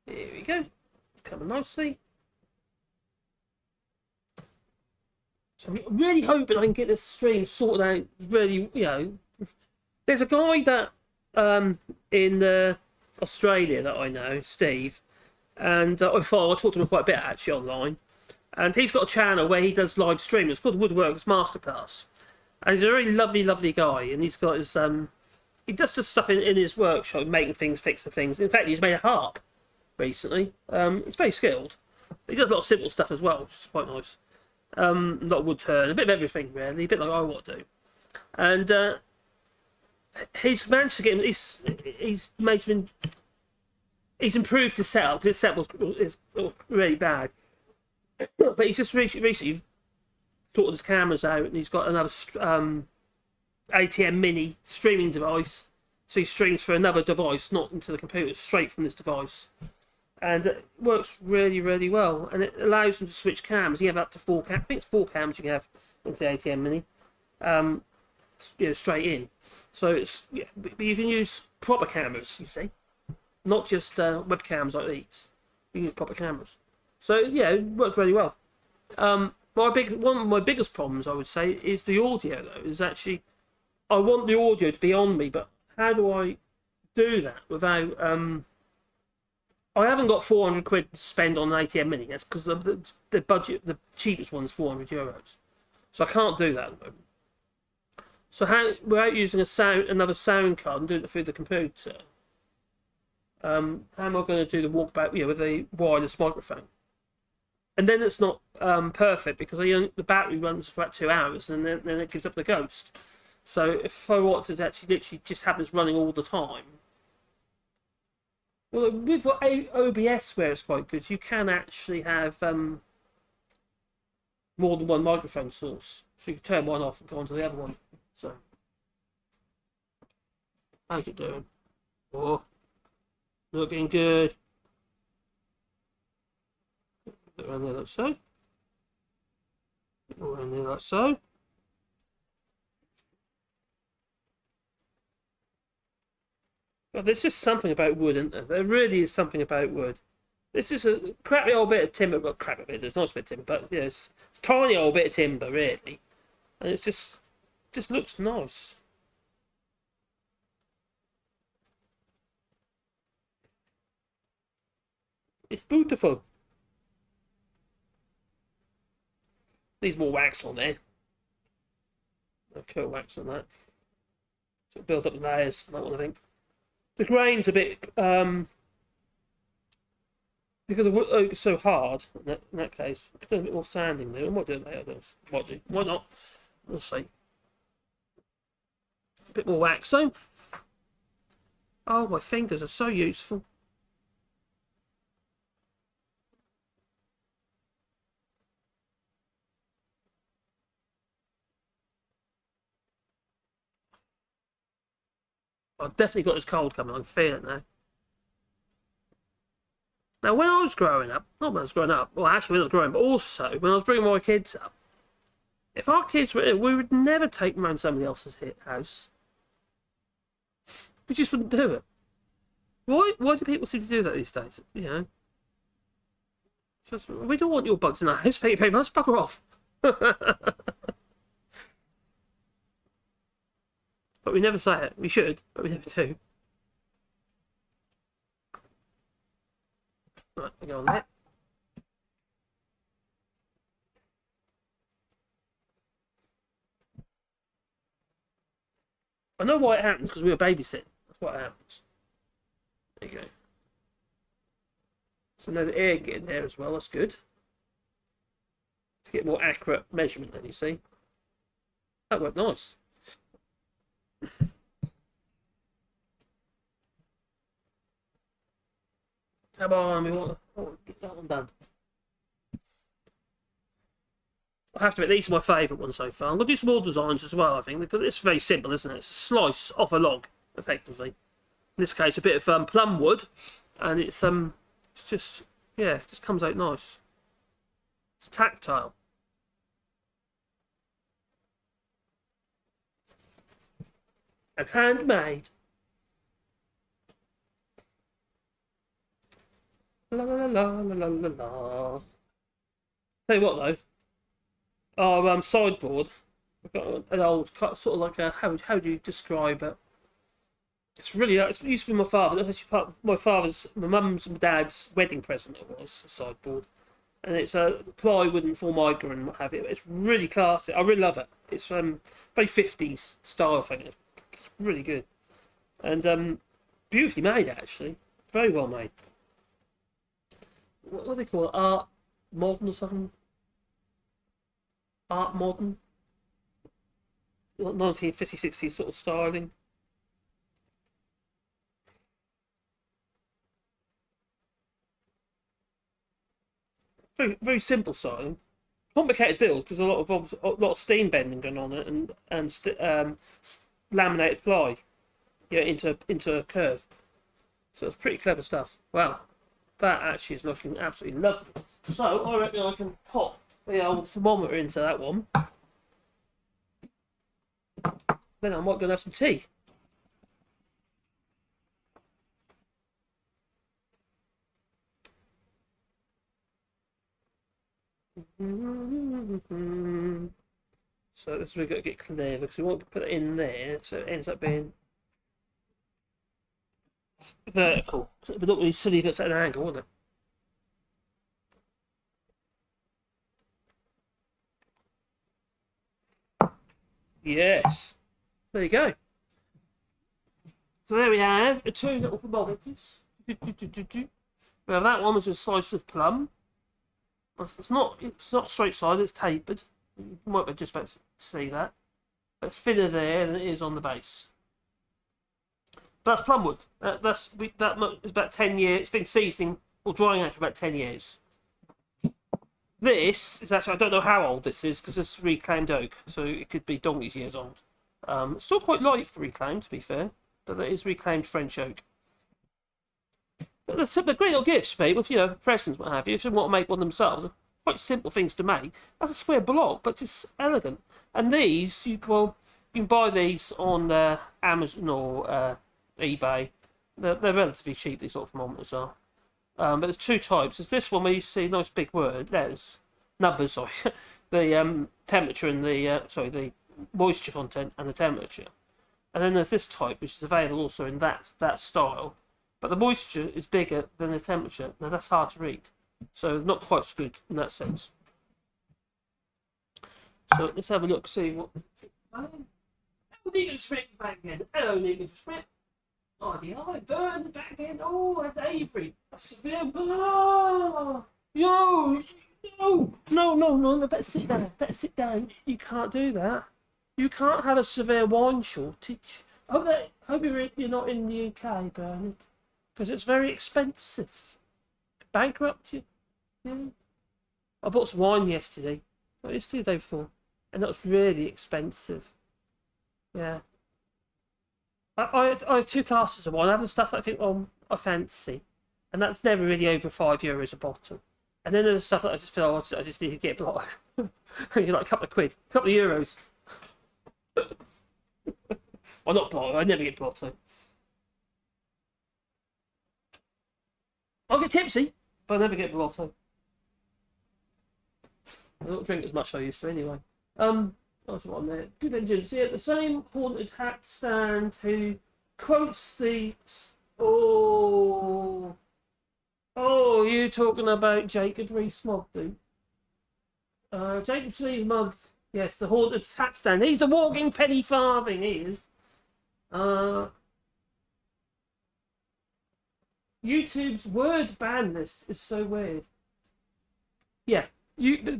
Here we go. It's coming nicely. So I'm really hoping I can get this stream sorted out. Really, you know, there's a guy that in Australia that I know, Steve, and I talked to him quite a bit actually online. And he's got a channel where he does live streaming. It's called Woodworks Masterclass, and he's a very lovely guy. And he's got his he does just stuff in his workshop, making things, fixing things. In fact, he's made a harp recently. It's very skilled. He does a lot of simple stuff as well, which is quite nice. A lot of wood turn, a bit of everything really, a bit like I want to do. And he's managed to get him. He's improved his setup because his setup was really bad. But he's just recently sorted his cameras out, and he's got another ATM Mini streaming device. So he streams for another device, not into the computer, straight from this device. And it works really well, and it allows them to switch cams. You have up to 4 cams. I think it's 4 cams you can have into the ATM Mini, you know, straight in. So it's but you can use proper cameras, you see, not just webcams like these. You can use proper cameras. So yeah, it worked really well. One of my biggest problems, I would say, is the audio. Though, is actually I want the audio to be on me, but how do I do that without I haven't got 400 quid to spend on an ATM Mini. That's because the budget, the cheapest one is €400. So I can't do that at the moment. So how, without using another sound card and doing it through the computer, how am I going to do the walkabout, you know, with a wireless microphone? And then it's not perfect because the battery runs for about 2 hours and then it gives up the ghost. So if I want to actually literally just have this running all the time, well, with OBS where it's quite good, you can actually have more than one microphone source. So you can turn one off and go on to the other one. So, how's it doing? Oh, Looking good. Around there like so. Around there like so. Well, there's just something about wood, isn't there? There really is something about wood. This is a crappy old bit of timber. Well, crappy bit. It's not a bit of timber, but yeah, it's a tiny old bit of timber, really, and it's just looks nice. It's beautiful. Needs more wax on there. Coat wax on that. So build up the layers. That one, I think. The grain's a bit because the wood oak is so hard. In that case, do a bit more sanding there. I might do it later. Might do. Why not? We'll see. A bit more wax though. Oh, my fingers are so useful. I've definitely got this cold coming. I can feel it now. Now, when I was growing up, not when I was growing up, well, actually when I was growing, but also when I was bringing my kids up, if our kids were we would never take them around somebody else's house. We just wouldn't do it. Why do people seem to do that these days? You know, just, we don't want your bugs in our house. Thank you very much. Bugger off. But we never say it. We should, but we never do. Right, we go on there. I know why it happens because we were babysitting. That's what happens. There you go. So now the air getting there as well. That's good. To get more accurate measurement, then you see. That worked nice. Come on, we want to get that one done. I have to admit, these are my favourite ones so far. I'm going to do some more designs as well, I think. But it's very simple, isn't it? It's a slice off a log, effectively. In this case, a bit of plum wood. And it's just, yeah, it just comes out nice. It's tactile. And handmade. La la la la la la la. Tell you what though, our sideboard, we've got an old sort of like a how do you describe it? It's really it used to be my father's. It's actually part of my mum's and dad's wedding present. It was a sideboard, and it's a plywood and formica and what have you. It's really classy. I really love it. It's very 50s style thing. It's really good and beautifully made actually. Very well made. What do they call it? Art modern or something? Art modern? 1950s, 60s sort of styling. Very, very simple styling. Complicated build because a lot of steam bending going on it and laminated ply, yeah, into a curve. So it's pretty clever stuff. Wow. That actually is looking absolutely lovely. So I reckon I can pop the old thermometer into that one. Then I might go and have some tea. So this we've got to get clear because we want to put it in there, so it ends up being vertical. So it would look really silly if it's at an angle, wouldn't it? Yes. There you go. So there we have the two little thermometers. We have that one, which is a slice of plum. It's not straight sided, it's tapered. You might be just about to see that. But it's thinner there than it is on the base. But that's plum wood. That is about 10 years. It's been seasoning or drying out for about 10 years. This is actually, I don't know how old this is because it's reclaimed oak, so it could be donkey's years old. It's still quite light for reclaimed, to be fair, but it is reclaimed French oak. But they're great little gifts for people, if, you know, presents, what have you. If they want to make one themselves, they're quite simple things to make. That's a square block, but it's elegant. And these, you can buy these on Amazon or eBay. They're relatively cheap, these sort of thermometers are. But there's two types. There's this one where you see a nice big word, letters, numbers, sorry, the temperature and the moisture content and the temperature. And then there's this type, which is available also in that style. But the moisture is bigger than the temperature. Now that's hard to read. So not quite so good in that sense. So let's have a look, see what... Hello, Nico Schmidt back again. Hello, Nico Schmidt. Oh, the eye burned back again. Oh, and Avery. A severe... Oh, yo, no, better sit down. You can't do that. You can't have a severe wine shortage. Hope you're not in the UK, Bernard. Because it's very expensive. Bankrupt you. Yeah. I bought some wine yesterday. Not yesterday, the day before. And that was really expensive. Yeah. I have two classes of wine. I have the stuff that I think, I fancy. And that's never really over €5 a bottle. And then there's the stuff that I just feel I just need to get a bottle. You're like a couple of quid. A couple of euros. Well, not bottle. I never get bottle. I'll get tipsy, but I never get blotto. I don't drink as much as I used to anyway. That's what I'm there. Good engine. See, the same haunted hat stand who quotes the... Oh, you talking about Jacob Rees-Mogg, dude? Jacob Rees-Mogg, yes, the haunted hat stand. He's the walking penny farthing, he is. YouTube's word ban list is so weird. Yeah,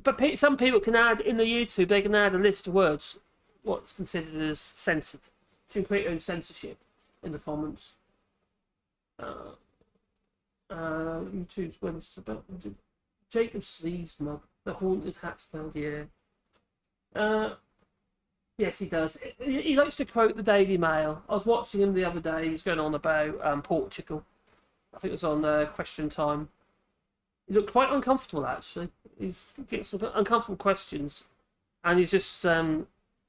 but some people can add in the YouTube. They can add a list of words, what's considered as censored. So you can create your own censorship in the comments. YouTube's word list about Jacob Rees-Mogg, the haunted hat stand. Yeah. Yes, he does. He likes to quote the Daily Mail. I was watching him the other day. He was going on about Portugal. I think it was on Question Time. He looked quite uncomfortable, actually. He's getting some uncomfortable questions. And he's just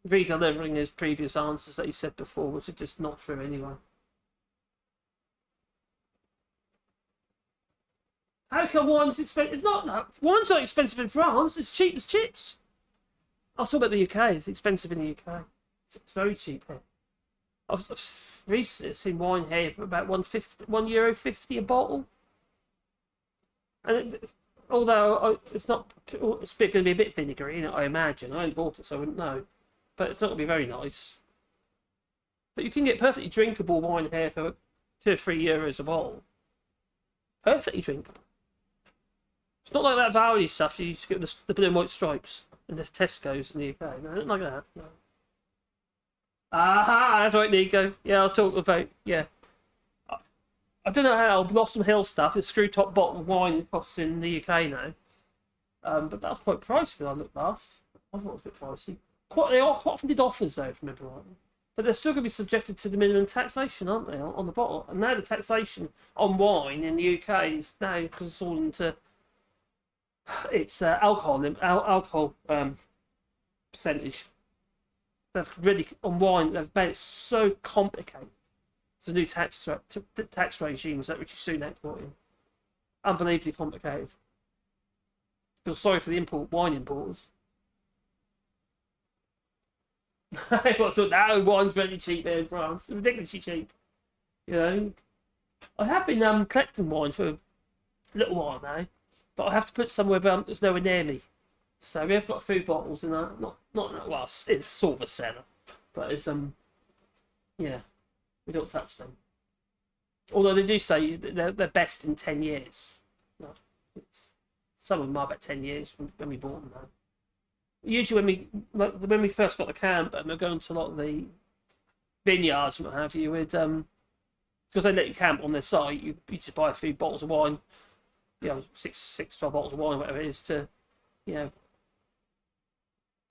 re-delivering his previous answers that he said before, which are just not true anyway. How come wine's expensive? It's not. Wine's not expensive in France. It's cheap as chips. I'll talk about the UK. It's expensive in the UK. It's very cheap here. I've recently seen wine here for about €1.50 a bottle. And although it's not, it's going to be a bit vinegary, I imagine. I only bought it, so I wouldn't know. But it's not going to be very nice. But you can get perfectly drinkable wine here for €2 or €3 a bottle. Perfectly drinkable. It's not like that value stuff. You just get the blue and white stripes and the Tesco's in the UK. No, not like that. No. Aha, that's right, Nico. Yeah, I was talking about, yeah. I don't know how Blossom Hill stuff, it's screw top bottle of wine costs in the UK now. But that was quite pricey when I looked last. I thought it was a bit pricey. They quite often did offers though, if I remember rightly. But they're still going to be subjected to the minimum taxation, aren't they, on the bottle? And now the taxation on wine in the UK is now, because it's all into... It's alcohol percentage. They've really, on wine, they've made it so complicated. It's a new tax regimes that Richie Sunak brought in. Unbelievably complicated. Feel sorry for the wine importers. Everyone's thought, no, wine's really cheap here in France. It's ridiculously cheap. You know, I have been collecting wine for a little while now, but I have to put it somewhere that's nowhere near me. So we have got food bottles in that. Not well, it's sort of a cellar, but it's yeah, we don't touch them. Although they do say they're best in 10 years. Some of them are about 10 years when we bought them. Though. Usually when we first got the camp and we're going to a lot of the vineyards and what have you, would because they let you camp on their site, you just buy a few bottles of wine, you know, 12 bottles of wine, whatever it is, to, you know,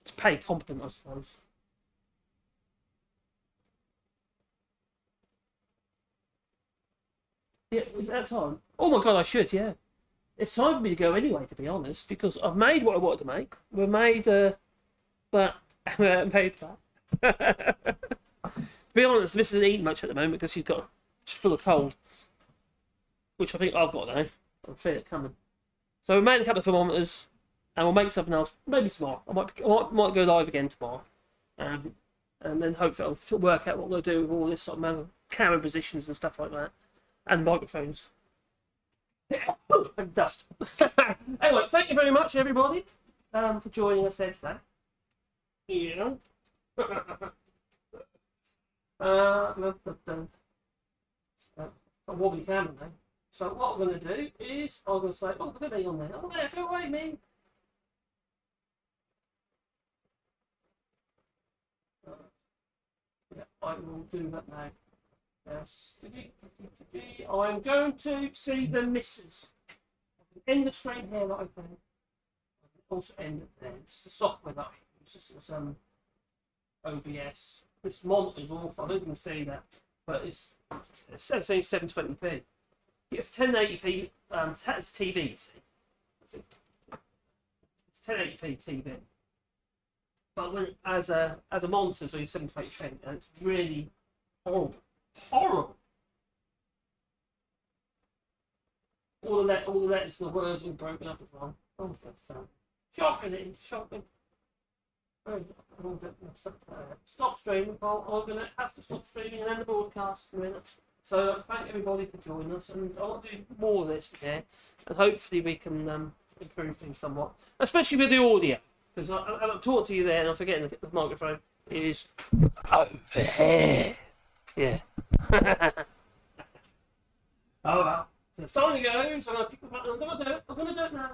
to pay compliment, I suppose. Yeah, is that time? Oh my god, I should, yeah. It's time for me to go anyway, to be honest, because I've made what I wanted to make. We've made that. Made that. To be honest, Miss isn't eating much at the moment because she's full of cold, which I think I've got now. I feel it coming. So we made a couple of thermometers, and we'll make something else maybe tomorrow. I might go live again tomorrow, and then hopefully I'll work out what we'll do with all this sort of camera positions and stuff like that, and microphones. And dust. Anyway, thank you very much, everybody, for joining us here today. Yeah. A wobbly camera now. So what I'm going to do is I'm going to say, oh, look at me on there. Oh, there, go away, me. Yeah, I will do that now. Yes. I'm going to see the missus. End the stream here that I can. Also end it there. This is the software that I use. This is OBS. This monitor is awful. I don't even see that, but it's saying 720p. It's 1080p. It's TV. See, it's 1080p TV. But when as a monitor, so it's 720p, and it's really horrible. Horrible. All the letters and the words all broken up as well. Oh, that's shocking! It is shocking. Stop streaming. Well, I'm going to have to stop streaming and end the broadcast for a minute. So thank everybody for joining us, and I'll do more of this again, and hopefully we can improve things somewhat, especially with the audio. Because I'm talking to you there, and I'm forgetting the microphone is over here. Yeah. Oh well. So it's time to go. So I'm going to pick the button. I'm going to do it now.